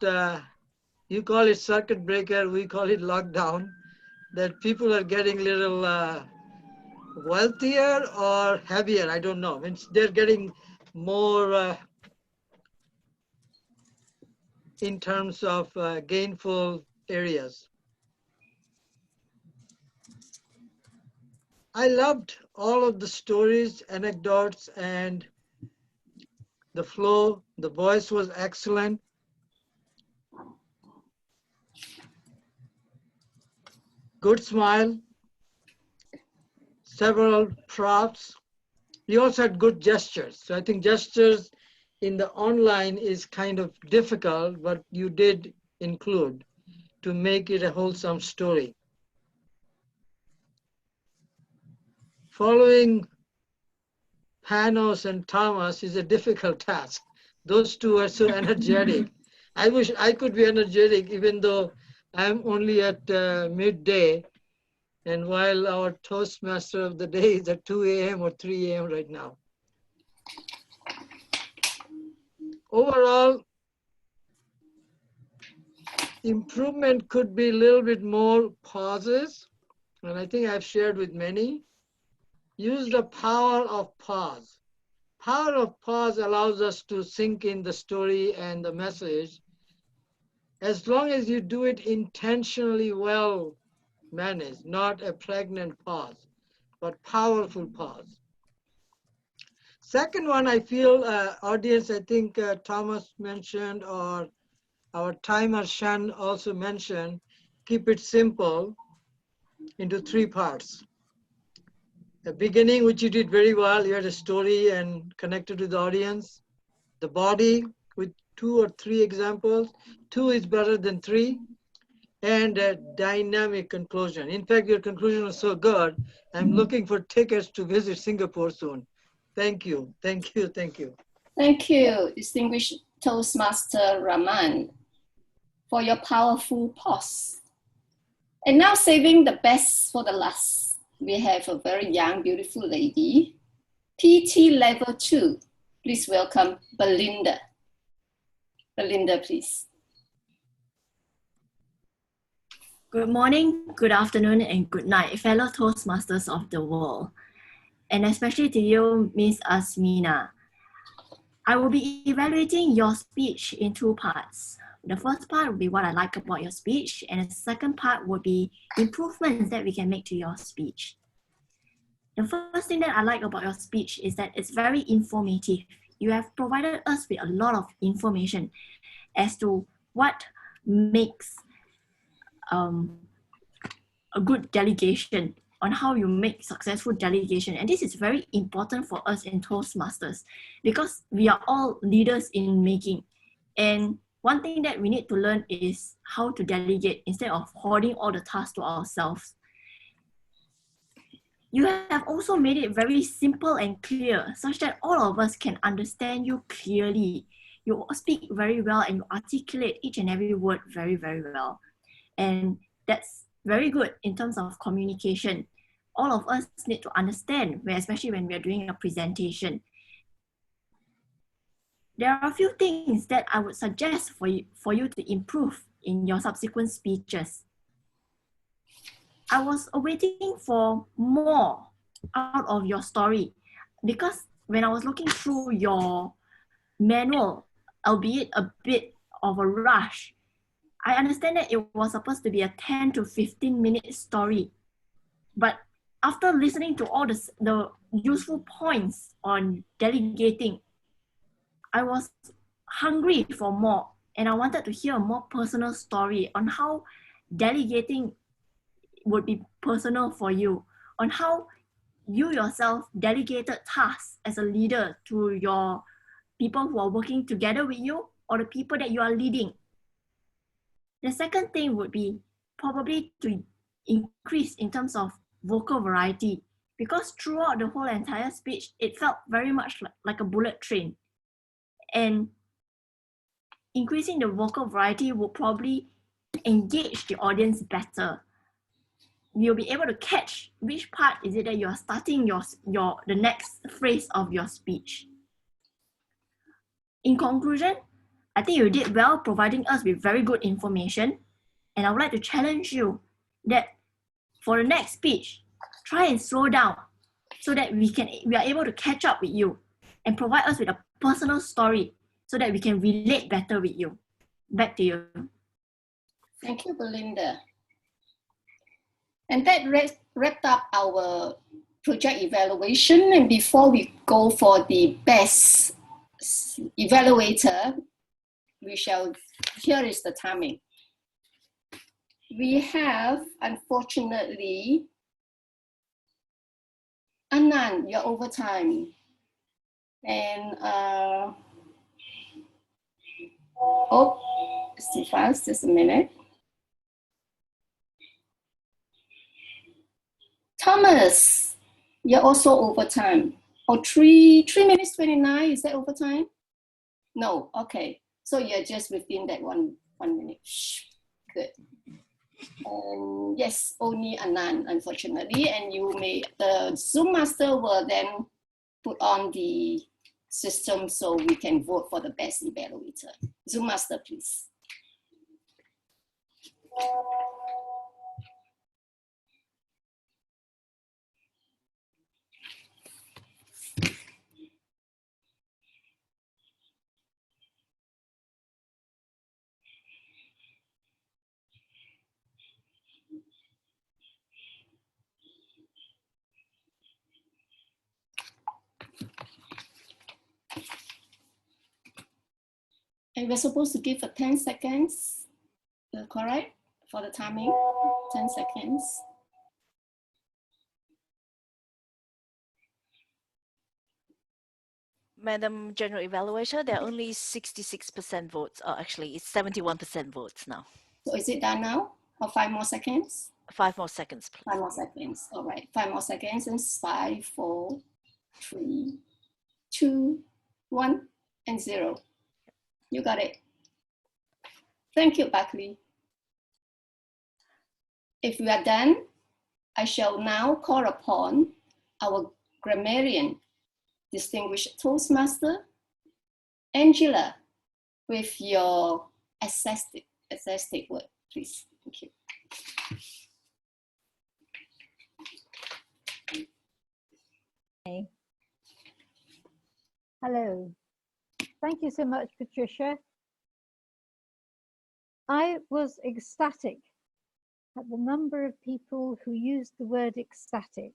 you call it circuit breaker, we call it lockdown, that people are getting a little wealthier or heavier, I don't know. They're getting more in terms of gainful areas. I loved all of the stories, anecdotes, and the flow. The voice was excellent. Good smile, several props. You also had good gestures. So I think gestures in the online is kind of difficult, but you did include to make it a wholesome story. Following Panos and Thomas is a difficult task. Those two are so energetic. I wish I could be energetic, even though I'm only at midday. And while our Toastmaster of the day is at 2 a.m. or 3 a.m. right now. Overall, improvement could be a little bit more pauses. And I think I've shared with many. Use the power of pause. Power of pause allows us to sink in the story and the message. As long as you do it intentionally well managed, not a pregnant pause, but powerful pause. Second one, I feel audience, I think Thomas mentioned, or our timer Shan also mentioned, keep it simple into 3 parts. The beginning, which you did very well, you had a story and connected to the audience. The body with 2 or 3 examples. 2 is better than 3. And a dynamic conclusion. In fact, your conclusion was so good, I'm looking for tickets to visit Singapore soon. Thank you, thank you, thank you. Thank you, distinguished Toastmaster Raman, for your powerful pause. And now saving the best for the last, we have a very young, beautiful lady, PT Level 2. Please welcome Belinda. Belinda, please. Good morning, good afternoon, and good night, fellow Toastmasters of the world. And especially to you, Miss Asmina. I will be evaluating your speech in 2 parts. The first part will be what I like about your speech, and the second part will be improvements that we can make to your speech. The first thing that I like about your speech is that it's very informative. You have provided us with a lot of information as to what makes a good delegation, on how you make successful delegation. And this is very important for us in Toastmasters because we are all leaders in making. And one thing that we need to learn is how to delegate instead of hoarding all the tasks to ourselves. You have also made it very simple and clear such that all of us can understand you clearly. You speak very well and you articulate each and every word very, very well. And that's very good in terms of communication. All of us need to understand, especially when we're doing a presentation. There are a few things that I would suggest for you to improve in your subsequent speeches. I was waiting for more out of your story because when I was looking through your manual, albeit a bit of a rush, I understand that it was supposed to be a 10 to 15 minute story. But after listening to all the useful points on delegating, I was hungry for more and I wanted to hear a more personal story on how delegating would be personal for you, on how you yourself delegated tasks as a leader to your people who are working together with you or the people that you are leading. The second thing would be probably to increase in terms of vocal variety, because throughout the whole entire speech, it felt very much like a bullet train. And increasing the vocal variety will probably engage the audience better. You'll be able to catch which part is it that you're starting the next phrase of your speech. In conclusion, I think you did well providing us with very good information, and I would like to challenge you that for the next speech, try and slow down so that we are able to catch up with you and provide us with a personal story so that we can relate better with you. Back to you. Thank you, Belinda. And that wrapped up our project evaluation. And before we go for the best evaluator, here is the timing. We have, unfortunately, Anand, you're over time. And, Stefan, just a minute. Thomas, you're also over time. Oh, 3 minutes 29, is that over time? No, okay. So you're just within that one minute. Shh. Good. Yes, only Anand, unfortunately, and the Zoom master will then put on the system so we can vote for the best evaluator. Zoom master, please. And we're supposed to give for 10 seconds, correct? For the timing, 10 seconds. Madam General Evaluator, there are only 66% votes. Oh, actually, it's 71% votes now. So is it done now? Or 5 more seconds? 5 more seconds, please. 5 more seconds. All right, 5 more seconds. And 5, 4, 3, 2, 1, and 0. You got it. Thank you, Buckley. If we are done, I shall now call upon our grammarian, distinguished Toastmaster, Angela, with your accestic word, please. Thank you. Okay. Hello. Thank you so much, Patricia. I was ecstatic at the number of people who used the word ecstatic.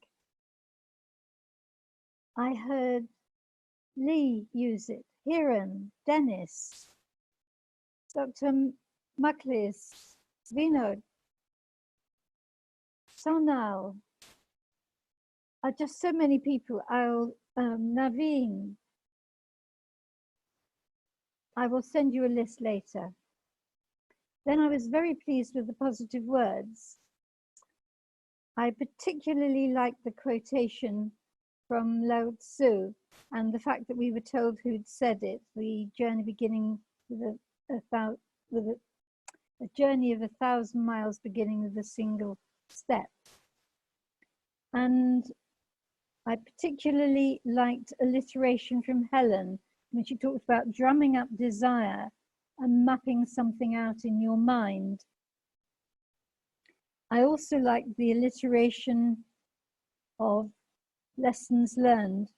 I heard Lee use it, Hiran, Dennis, Dr. Maklis, Vinod, Sonal, just so many people, Naveen. I will send you a list later. Then I was very pleased with the positive words. I particularly liked the quotation from Lao Tzu and the fact that we were told who'd said it, the journey beginning with a journey of 1,000 miles beginning with a single step. And I particularly liked alliteration from Helen when she talked about drumming up desire and mapping something out in your mind. I also liked the alliteration of lessons learned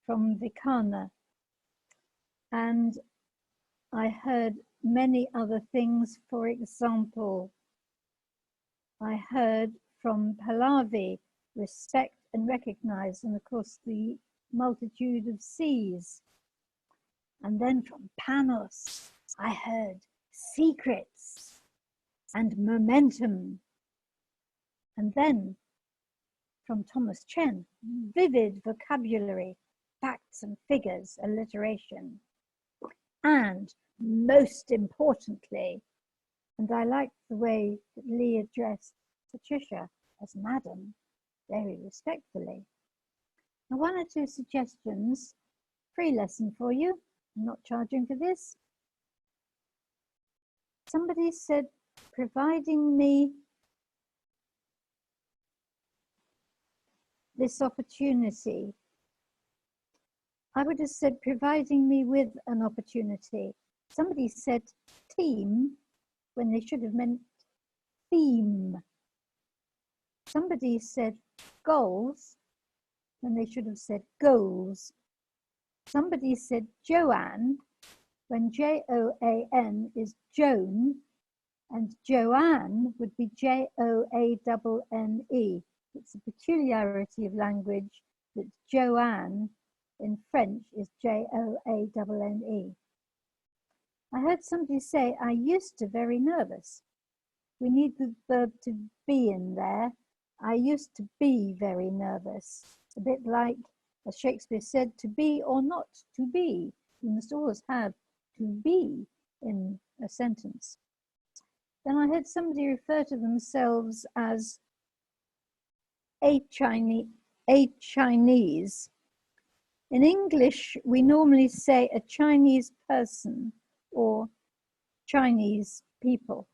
from Vikana. And I heard many other things. For example, I heard from Pallavi, respect and recognize, and of course the multitude of seas. And then from Panos, I heard secrets and momentum. And then from Thomas Chen, vivid vocabulary, facts and figures, alliteration. And most importantly, and I liked the way that Lee addressed Patricia as madam, very respectfully. Now, 1 or 2 suggestions, free lesson for you. I'm not charging for this. Somebody said, providing me this opportunity. I would have said, providing me with an opportunity. Somebody said team when they should have meant theme. Somebody said goals when they should have said goals. Somebody said Joanne when Joan is Joan, and Joanne would be Joanne. It's a peculiarity of language that Joanne in French is Joanne. I heard somebody say, I used to very nervous. We need the verb to be in there. I used to be very nervous. A bit like, as Shakespeare said, to be or not to be. You must always have to be in a sentence. Then I heard somebody refer to themselves as a Chinese. In English, we normally say a Chinese person or Chinese people.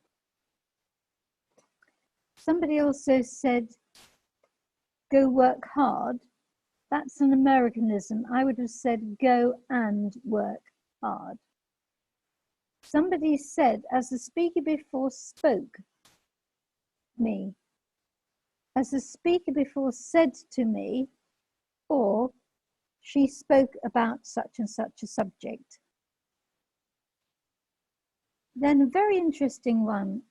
Somebody also said, go work hard. That's an Americanism. I would have said, go and work hard. Somebody said, as the speaker before spoke me, as the speaker before said to me, or she spoke about such and such a subject. Then a very interesting one.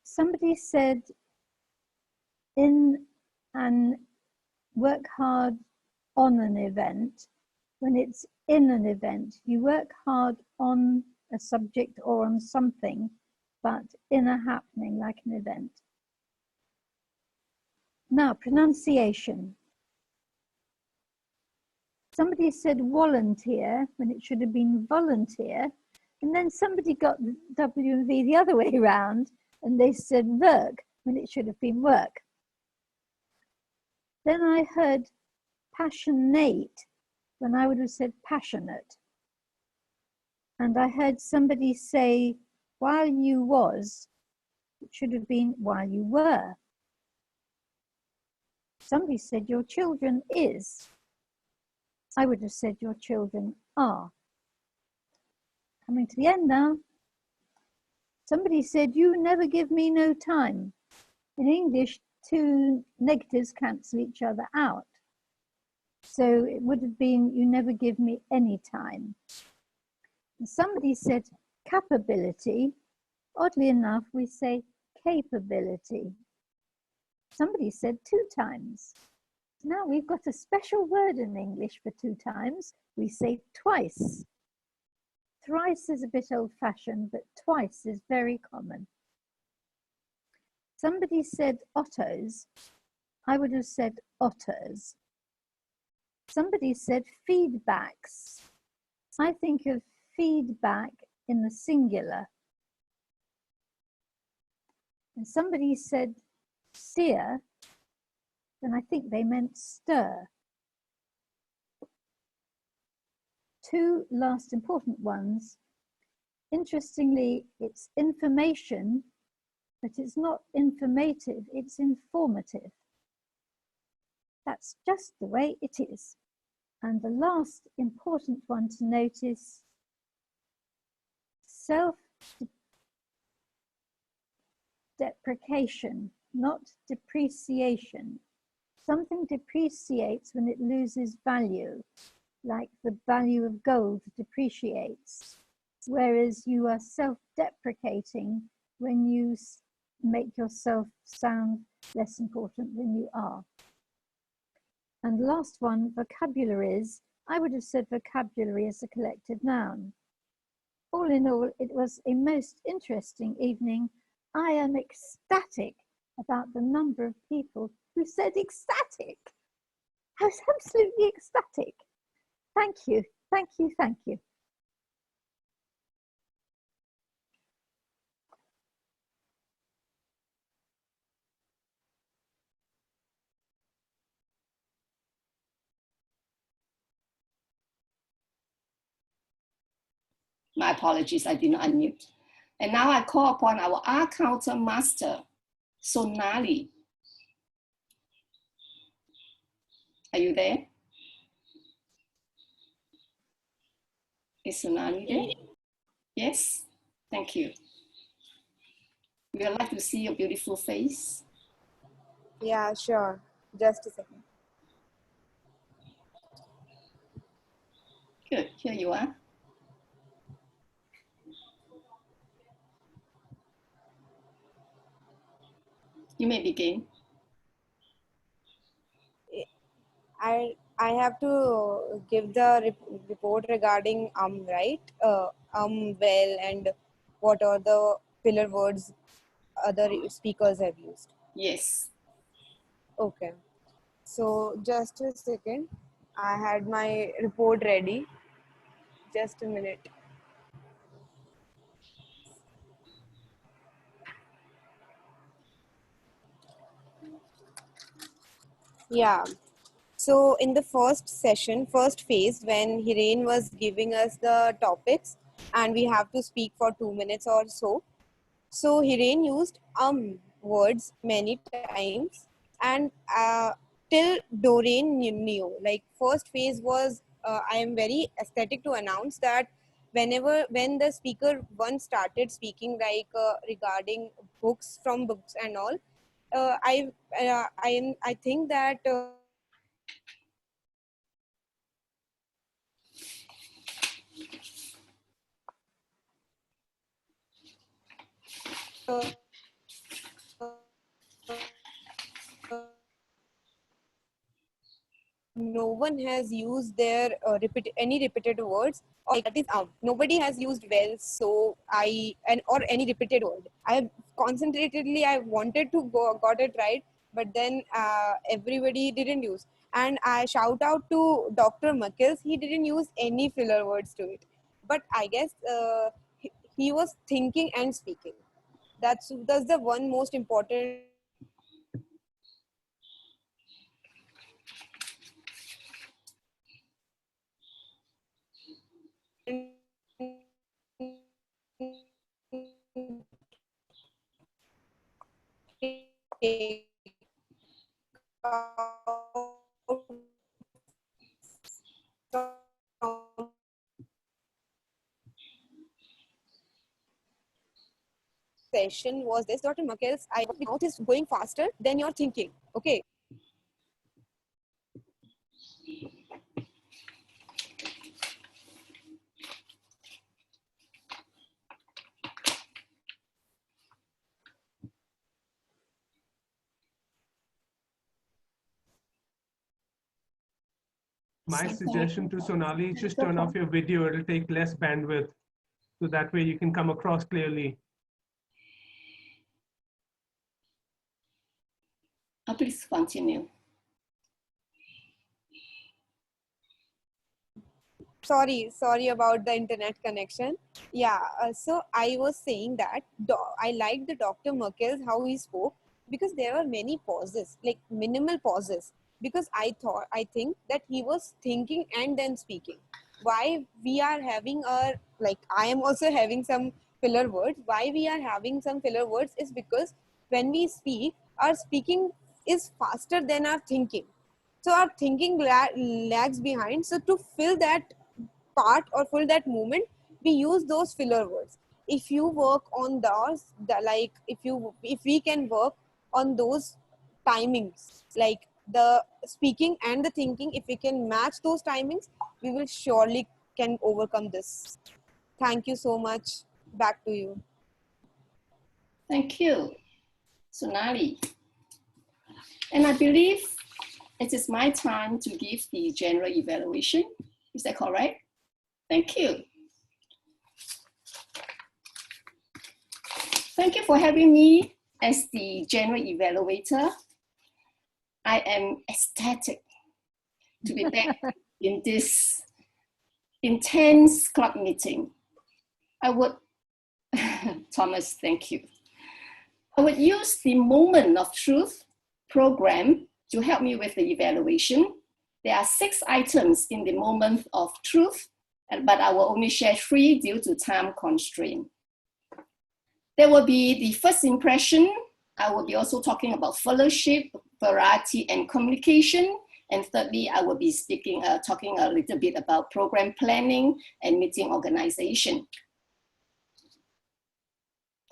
Somebody said, work hard on an event. When it's in an event, you work hard on a subject or on something, but in a happening like an event. Now, pronunciation. Somebody said volunteer when it should have been volunteer, and then somebody got the W and V the other way around, and they said work when it should have been work. Then I heard passionate when I would have said passionate. And I heard somebody say, while you was, it should have been while you were. Somebody said your children is. I would have said your children are. Coming to the end now. Somebody said, you never give me no time. In English, two negatives cancel each other out. So it would have been, you never give me any time. And somebody said capability. Oddly enough, we say capability. Somebody said 2 times. Now we've got a special word in English for 2 times. We say twice. Thrice is a bit old-fashioned, but twice is very common. Somebody said ottos. I would have said otters. Somebody said feedbacks. I think of feedback in the singular. And somebody said sear, and I think they meant stir. 2 last important ones. Interestingly, it's information, but it's not informative, it's informative. That's just the way it is. And the last important one to notice, self-deprecation, not depreciation. Something depreciates when it loses value, like the value of gold depreciates, whereas you are self-deprecating when you make yourself sound less important than you are. And last one, vocabularies. I would have said vocabulary as a collective noun. All in all, it was a most interesting evening. I am ecstatic about the number of people who said ecstatic. I was absolutely ecstatic. Thank you, thank you, thank you. My apologies, I did not unmute. And now I call upon our art counter master, Sonali. Are you there? Is Sonali there? Yes, thank you. We would like to see your beautiful face. Yeah, sure. Just a second. Good, here you are. You may begin. I have to give the report regarding right? Well, and what are the filler words other speakers have used. Yes. Okay. So just a second. I had my report ready. Just a minute. Yeah. So in the first session, first phase, when Hiren was giving us the topics and we have to speak for 2 minutes or so. So Hiren used words many times, and till Doreen knew. Like first phase was, I am very ecstatic to announce that when the speaker once started speaking regarding books from books and all, I think that. No one has used their any repeated words, or that is nobody has used well, so or any repeated word. I concentratedly I wanted to got it right, but then everybody didn't use. And I shout out to Dr. Makils, he didn't use any filler words to it, but I guess he was thinking and speaking. That's the one most important session was this, Dr. Makels, my mouth is going faster than you're thinking. Okay. My suggestion to Sonali, just turn off your video. It'll take less bandwidth. So that way you can come across clearly. Please continue. Sorry about the internet connection. Yeah, so I was saying that I liked the Dr. Merkel's how he spoke, because there were many pauses, like minimal pauses, because I think that he was thinking and then speaking. Why we are having I am also having some filler words. Why we are having some filler words is because when we speak, our speaking is faster than our thinking. So our thinking lags behind. So to fill that part or fill that moment, we use those filler words. If you work on those, if we can work on those timings, like the speaking and the thinking, if we can match those timings, we will surely can overcome this. Thank you so much. Back to you. Thank you, Sonali. And I believe it is my time to give the general evaluation. Is that correct? Thank you. Thank you for having me as the general evaluator. I am ecstatic to be back in this intense club meeting. I would, Thomas, thank you. I would use the Moment of Truth program to help me with the evaluation. There are 6 items in the Moment of Truth, but I will only share 3 due to time constraint. There will be the first impression. I will be also talking about fellowship, variety, and communication. And thirdly, I will be talking a little bit about program planning and meeting organization.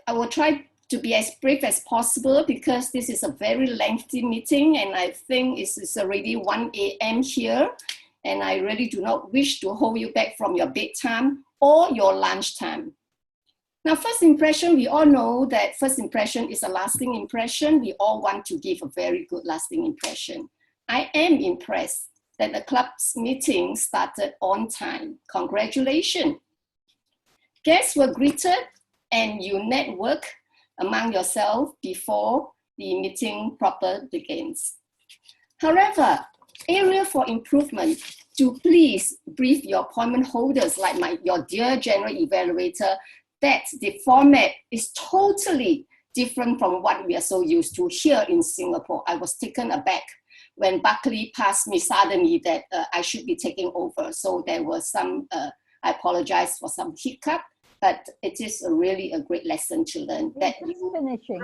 I will try to be as brief as possible because this is a very lengthy meeting and I think it's already 1 a.m. here. and I really do not wish to hold you back from your bedtime or your lunchtime. Now, first impression, we all know that first impression is a lasting impression. We all want to give a very good lasting impression. I am impressed that the club's meeting started on time. Congratulations. Guests were greeted and you network among yourself before the meeting proper begins. However, area for improvement, to please brief your appointment holders like your dear general evaluator that the format is totally different from what we are so used to here in Singapore. I was taken aback when Buckley passed me suddenly that I should be taking over. So there was some, I apologize for some hiccup, but it is really a great lesson to learn. That you finishing.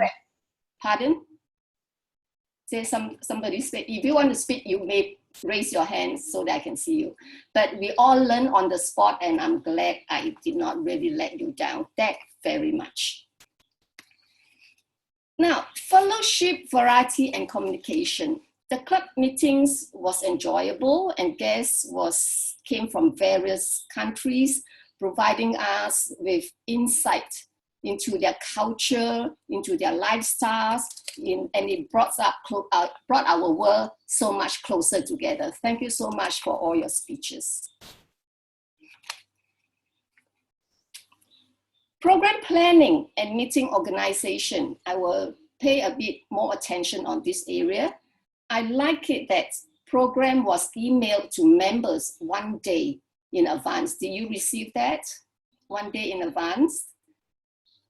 Pardon? Say somebody speak. If you want to speak, you may raise your hand so that I can see you. But we all learn on the spot, and I'm glad I did not really let you down that very much. Now, fellowship, variety, and communication. The club meetings was enjoyable, and guests came from various countries, providing us with insight into their culture, into their lifestyles, and it brought our world so much closer together. Thank you so much for all your speeches. Program planning and meeting organization. I will pay a bit more attention on this area. I like it that program was emailed to members 1 day in advance. Did you receive that? 1 day in advance?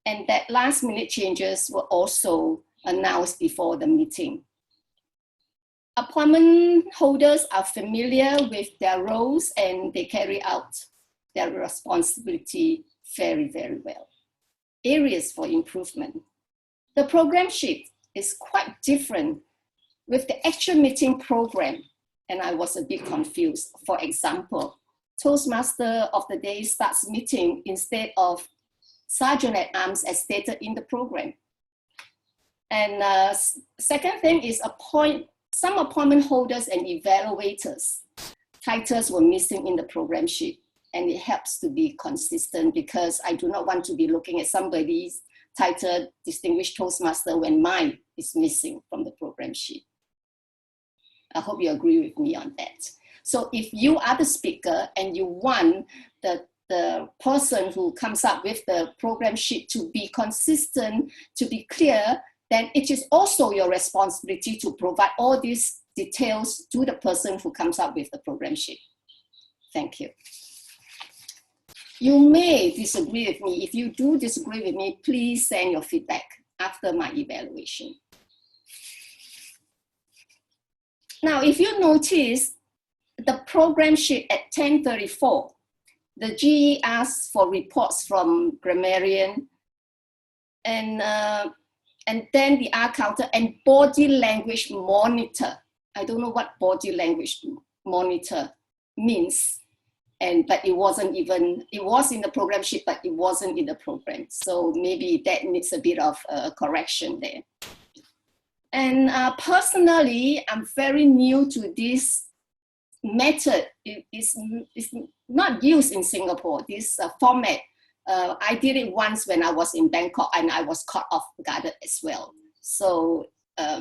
And that last minute changes were also announced before the meeting. Appointment holders are familiar with their roles and they carry out their responsibility very, very well. Areas for improvement. The program sheet is quite different with the actual meeting program, and I was a bit confused. For example, Toastmaster of the day starts meeting instead of Sergeant at Arms as stated in the program. And second thing is some appointment holders and evaluators. Titles were missing in the program sheet, and it helps to be consistent because I do not want to be looking at somebody's title Distinguished Toastmaster when mine is missing from the program sheet. I hope you agree with me on that. So if you are the speaker and you want the person who comes up with the program sheet to be consistent, to be clear, then it is also your responsibility to provide all these details to the person who comes up with the program sheet. Thank you. You may disagree with me. If you do disagree with me, please send your feedback after my evaluation. Now, if you notice the program sheet at 10:34, the GE asks for reports from grammarian and then the R counter and body language monitor. I don't know what body language monitor means. But it wasn't even, it was in the program sheet, but it wasn't in the program. So maybe that needs a bit of correction there. And personally, I'm very new to this method. It's not used in Singapore, this format. I did it once when I was in Bangkok and I was caught off guard as well. So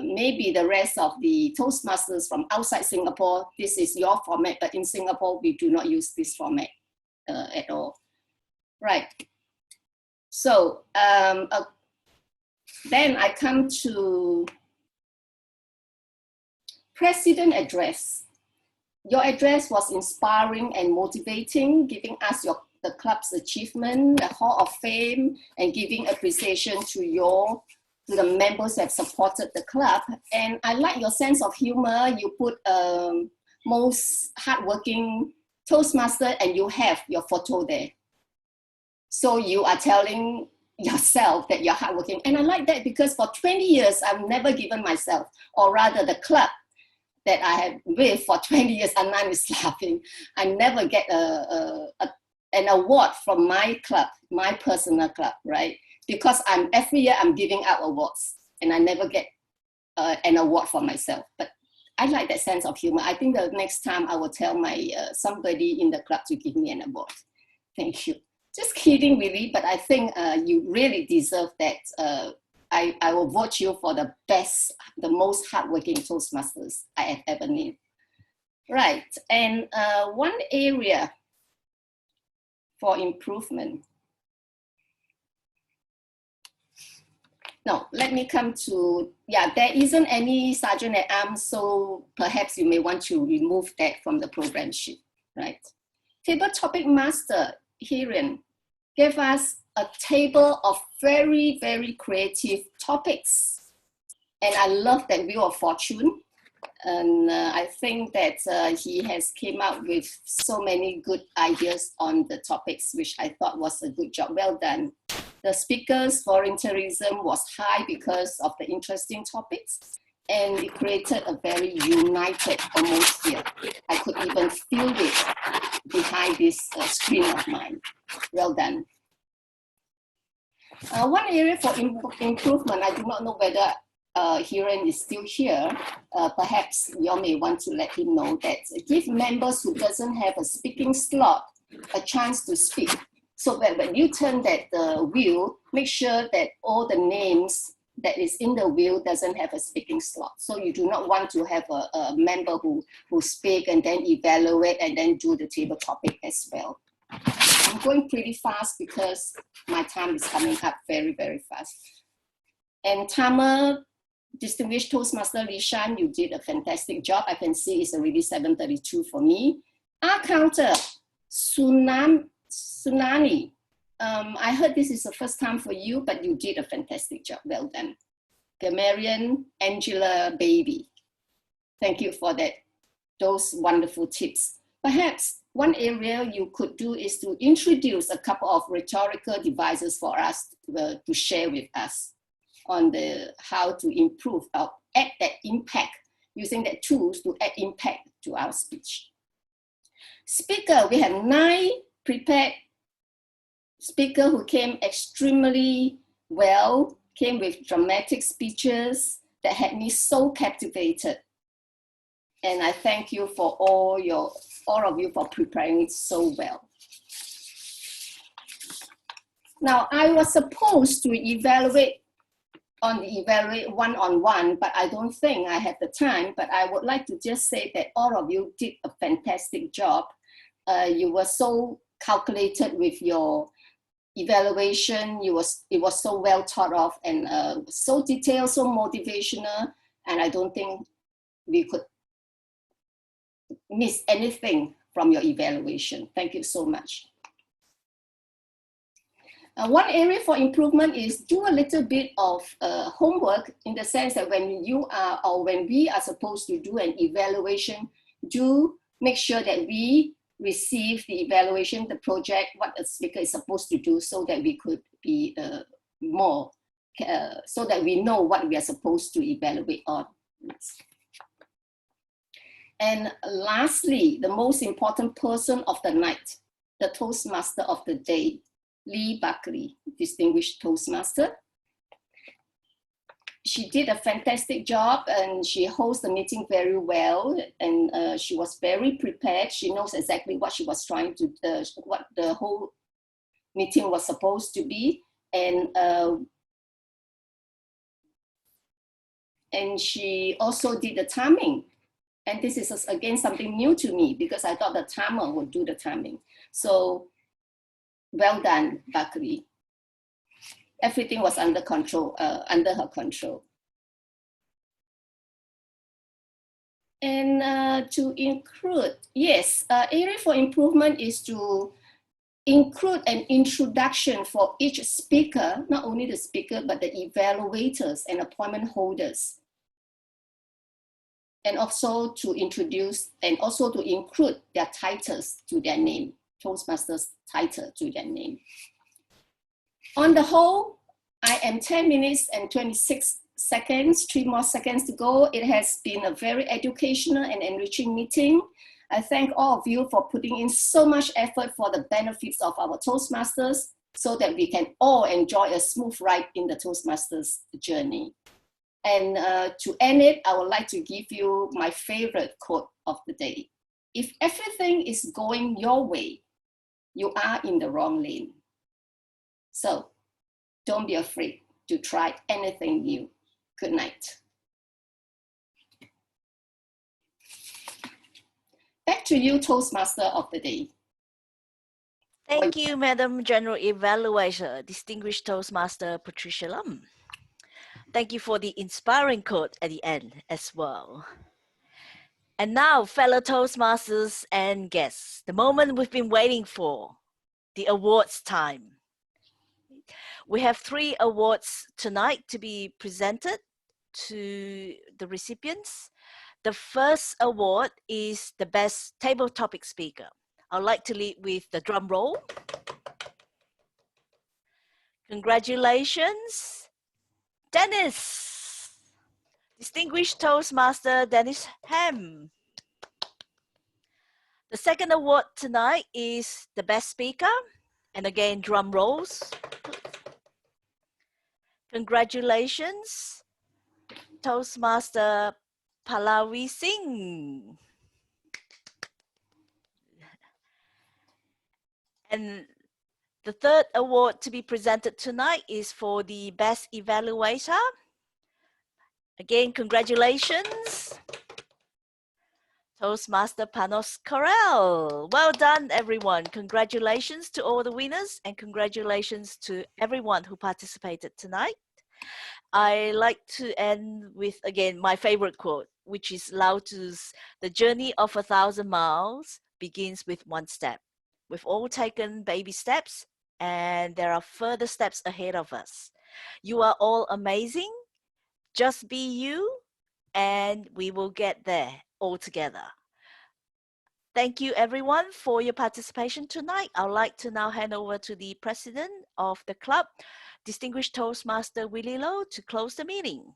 maybe the rest of the Toastmasters from outside Singapore, this is your format, but in Singapore, we do not use this format at all. Right. So then I come to President address. Your address was inspiring and motivating, giving us the club's achievement, the Hall of Fame, and giving appreciation to the members who have supported the club. And I like your sense of humor. You put most hardworking Toastmaster and you have your photo there. So you are telling yourself that you're hardworking. And I like that because for 20 years, I've never given myself, or rather the club that I have with for 20 years, Anand is laughing, I never get an award from my club, my personal club, right? Because every year I'm giving out awards and I never get an award for myself. But I like that sense of humor. I think the next time I will tell my somebody in the club to give me an award. Thank you. Just kidding, really, but I think you really deserve that. I will vote you for the best, the most hardworking Toastmasters I have ever known. Right, and one area for improvement. No, let me come to, yeah, there isn't any Sergeant at Arms, so perhaps you may want to remove that from the program sheet, right? Table Topic Master, Hiren, gave us a table of very, very creative topics. And I love that Wheel of Fortune. And I think that he has came out with so many good ideas on the topics, which I thought was a good job. Well done. The speakers' volunteerism was high because of the interesting topics, and it created a very united atmosphere. I could even feel it behind this screen of mine. Well done. One area for improvement, I do not know whether Hiren is still here. Perhaps you may want to let him know that give members who doesn't have a speaking slot a chance to speak. So that when you turn that wheel, make sure that all the names that is in the wheel doesn't have a speaking slot. So you do not want to have a member who speak and then evaluate and then do the table topic as well. I'm going pretty fast because my time is coming up very, very fast. And Tama, Distinguished Toastmaster Lishan, you did a fantastic job. I can see it's already 7:32 for me. Our counter, Tsunami. I heard this is the first time for you, but you did a fantastic job. Well done. Gamarian, Angela, Baby. Thank you for that. Those wonderful tips. Perhaps one area you could do is to introduce a couple of rhetorical devices for us to share with us on the how to improve or add that impact, using that tools to add impact to our speech. Speaker, we have 9 prepared speakers who came extremely well, came with dramatic speeches that had me so captivated. And I thank you for all of you for preparing it so well. Now, I was supposed to evaluate one-on-one, but I don't think I have the time, but I would like to just say that all of you did a fantastic job. You were so calculated with your evaluation. It was so well thought of and so detailed, so motivational, and I don't think we could miss anything from your evaluation. Thank you so much. One area for improvement is do a little bit of homework, in the sense that when you are or when we are supposed to do an evaluation, do make sure that we receive the evaluation, the project, what a speaker is supposed to do, so that we could be so that we know what we are supposed to evaluate on. And lastly, the most important person of the night, the Toastmaster of the day, Lee Buckley, Distinguished Toastmaster. She did a fantastic job and she hosted the meeting very well, and she was very prepared. She knows exactly what she was trying to, what the whole meeting was supposed to be. And she also did the timing. And this is, again, something new to me because I thought the timer would do the timing. So well done, Buckley. Everything was under control, under her control. And to include, yes, area for improvement is to include an introduction for each speaker, not only the speaker, but the evaluators and appointment holders. And also to introduce and also to include their titles to their name, Toastmasters title to their name. On the whole, I am 10 minutes and 26 seconds, 3 more seconds to go. It has been a very educational and enriching meeting. I thank all of you for putting in so much effort for the benefits of our Toastmasters so that we can all enjoy a smooth ride in the Toastmasters journey. And to end it, I would like to give you my favorite quote of the day. If everything is going your way, you are in the wrong lane. So don't be afraid to try anything new. Good night. Back to you, Toastmaster of the day. Thank you, Madam General Evaluator, Distinguished Toastmaster Patricia Lam. Thank you for the inspiring quote at the end as well. And now, fellow Toastmasters and guests, the moment we've been waiting for, the awards time. We have 3 awards tonight to be presented to the recipients. The first award is the Best Table Topic Speaker. I'd like to lead with the drum roll. Congratulations, Dennis. Distinguished Toastmaster Dennis Ham. The second award tonight is the Best Speaker. And again, drum rolls. Congratulations, Toastmaster Pallavi Singh. And the third award to be presented tonight is for the Best Evaluator. Again, congratulations, Toastmaster Panos Korel. Well done, everyone. Congratulations to all the winners and congratulations to everyone who participated tonight. I like to end with, again, my favorite quote, which is Lao Tzu's, "The journey of 1,000 miles begins with 1 step. We've all taken baby steps and there are further steps ahead of us. You are all amazing. Just be you and we will get there all together." Thank you everyone for your participation tonight. I'd like to now hand over to the president of the club, Distinguished Toastmaster Willie Low, to close the meeting.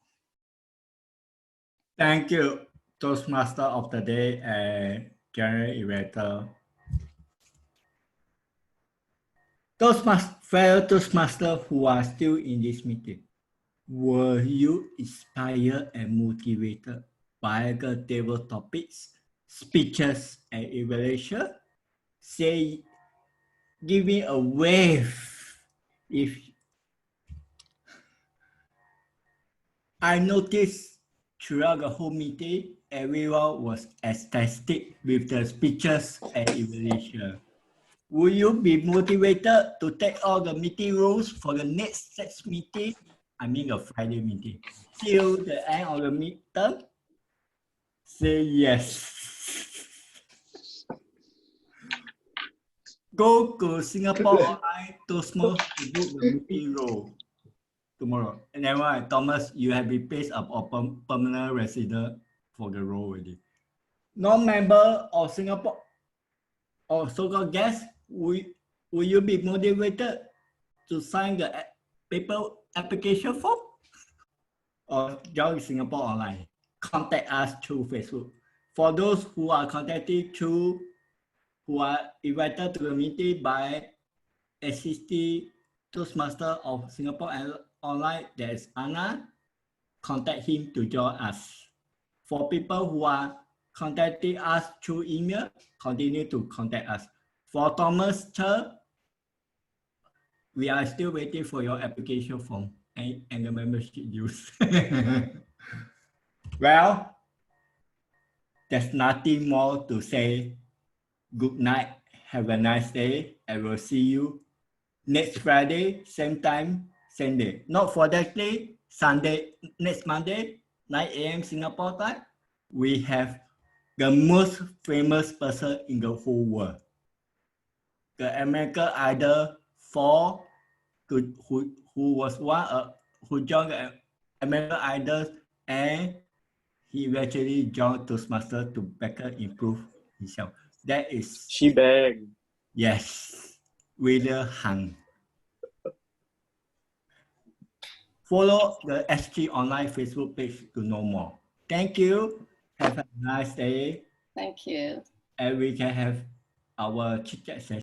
Thank you, Toastmaster of the Day and General Evaluator. Fellow Toastmasters who are still in this meeting, were you inspired and motivated by the table topics, speeches, and evaluation? Say, give me a wave if I noticed throughout the whole meeting, everyone was ecstatic with the speeches and evaluation. Will you be motivated to take all the meeting rules for the next meeting? I mean the Friday meeting. Till the end of the midterm? Say yes. Go to Singapore Online Toastmasters to book the meeting role tomorrow. And then Thomas, you have been placed up a permanent resident for the role already. Non-member of Singapore or so-called guest, will you be motivated to sign the paper application form? Or join Singapore Online? Contact us through Facebook. For those who are contacted through, who are invited to the meeting by existing Toastmaster of Singapore Online, there is Anna. Contact him to join us. For people who are contacting us through email, continue to contact us. For Thomas Che, we are still waiting for your application form and the membership dues. Well, there's nothing more to say. Good night. Have a nice day. I will see you next Friday, same time, same day. Not for that day, Sunday, next Monday, 9 a.m. Singapore time. We have the most famous person in the whole world. The American Idol 4, who was who joined the American Idol, and he eventually joined Toastmaster to better improve himself. That is Shebang. Yes, William Han. Follow the SG Online Facebook page to know more. Thank you. Have a nice day. Thank you. And we can have our chit chat session.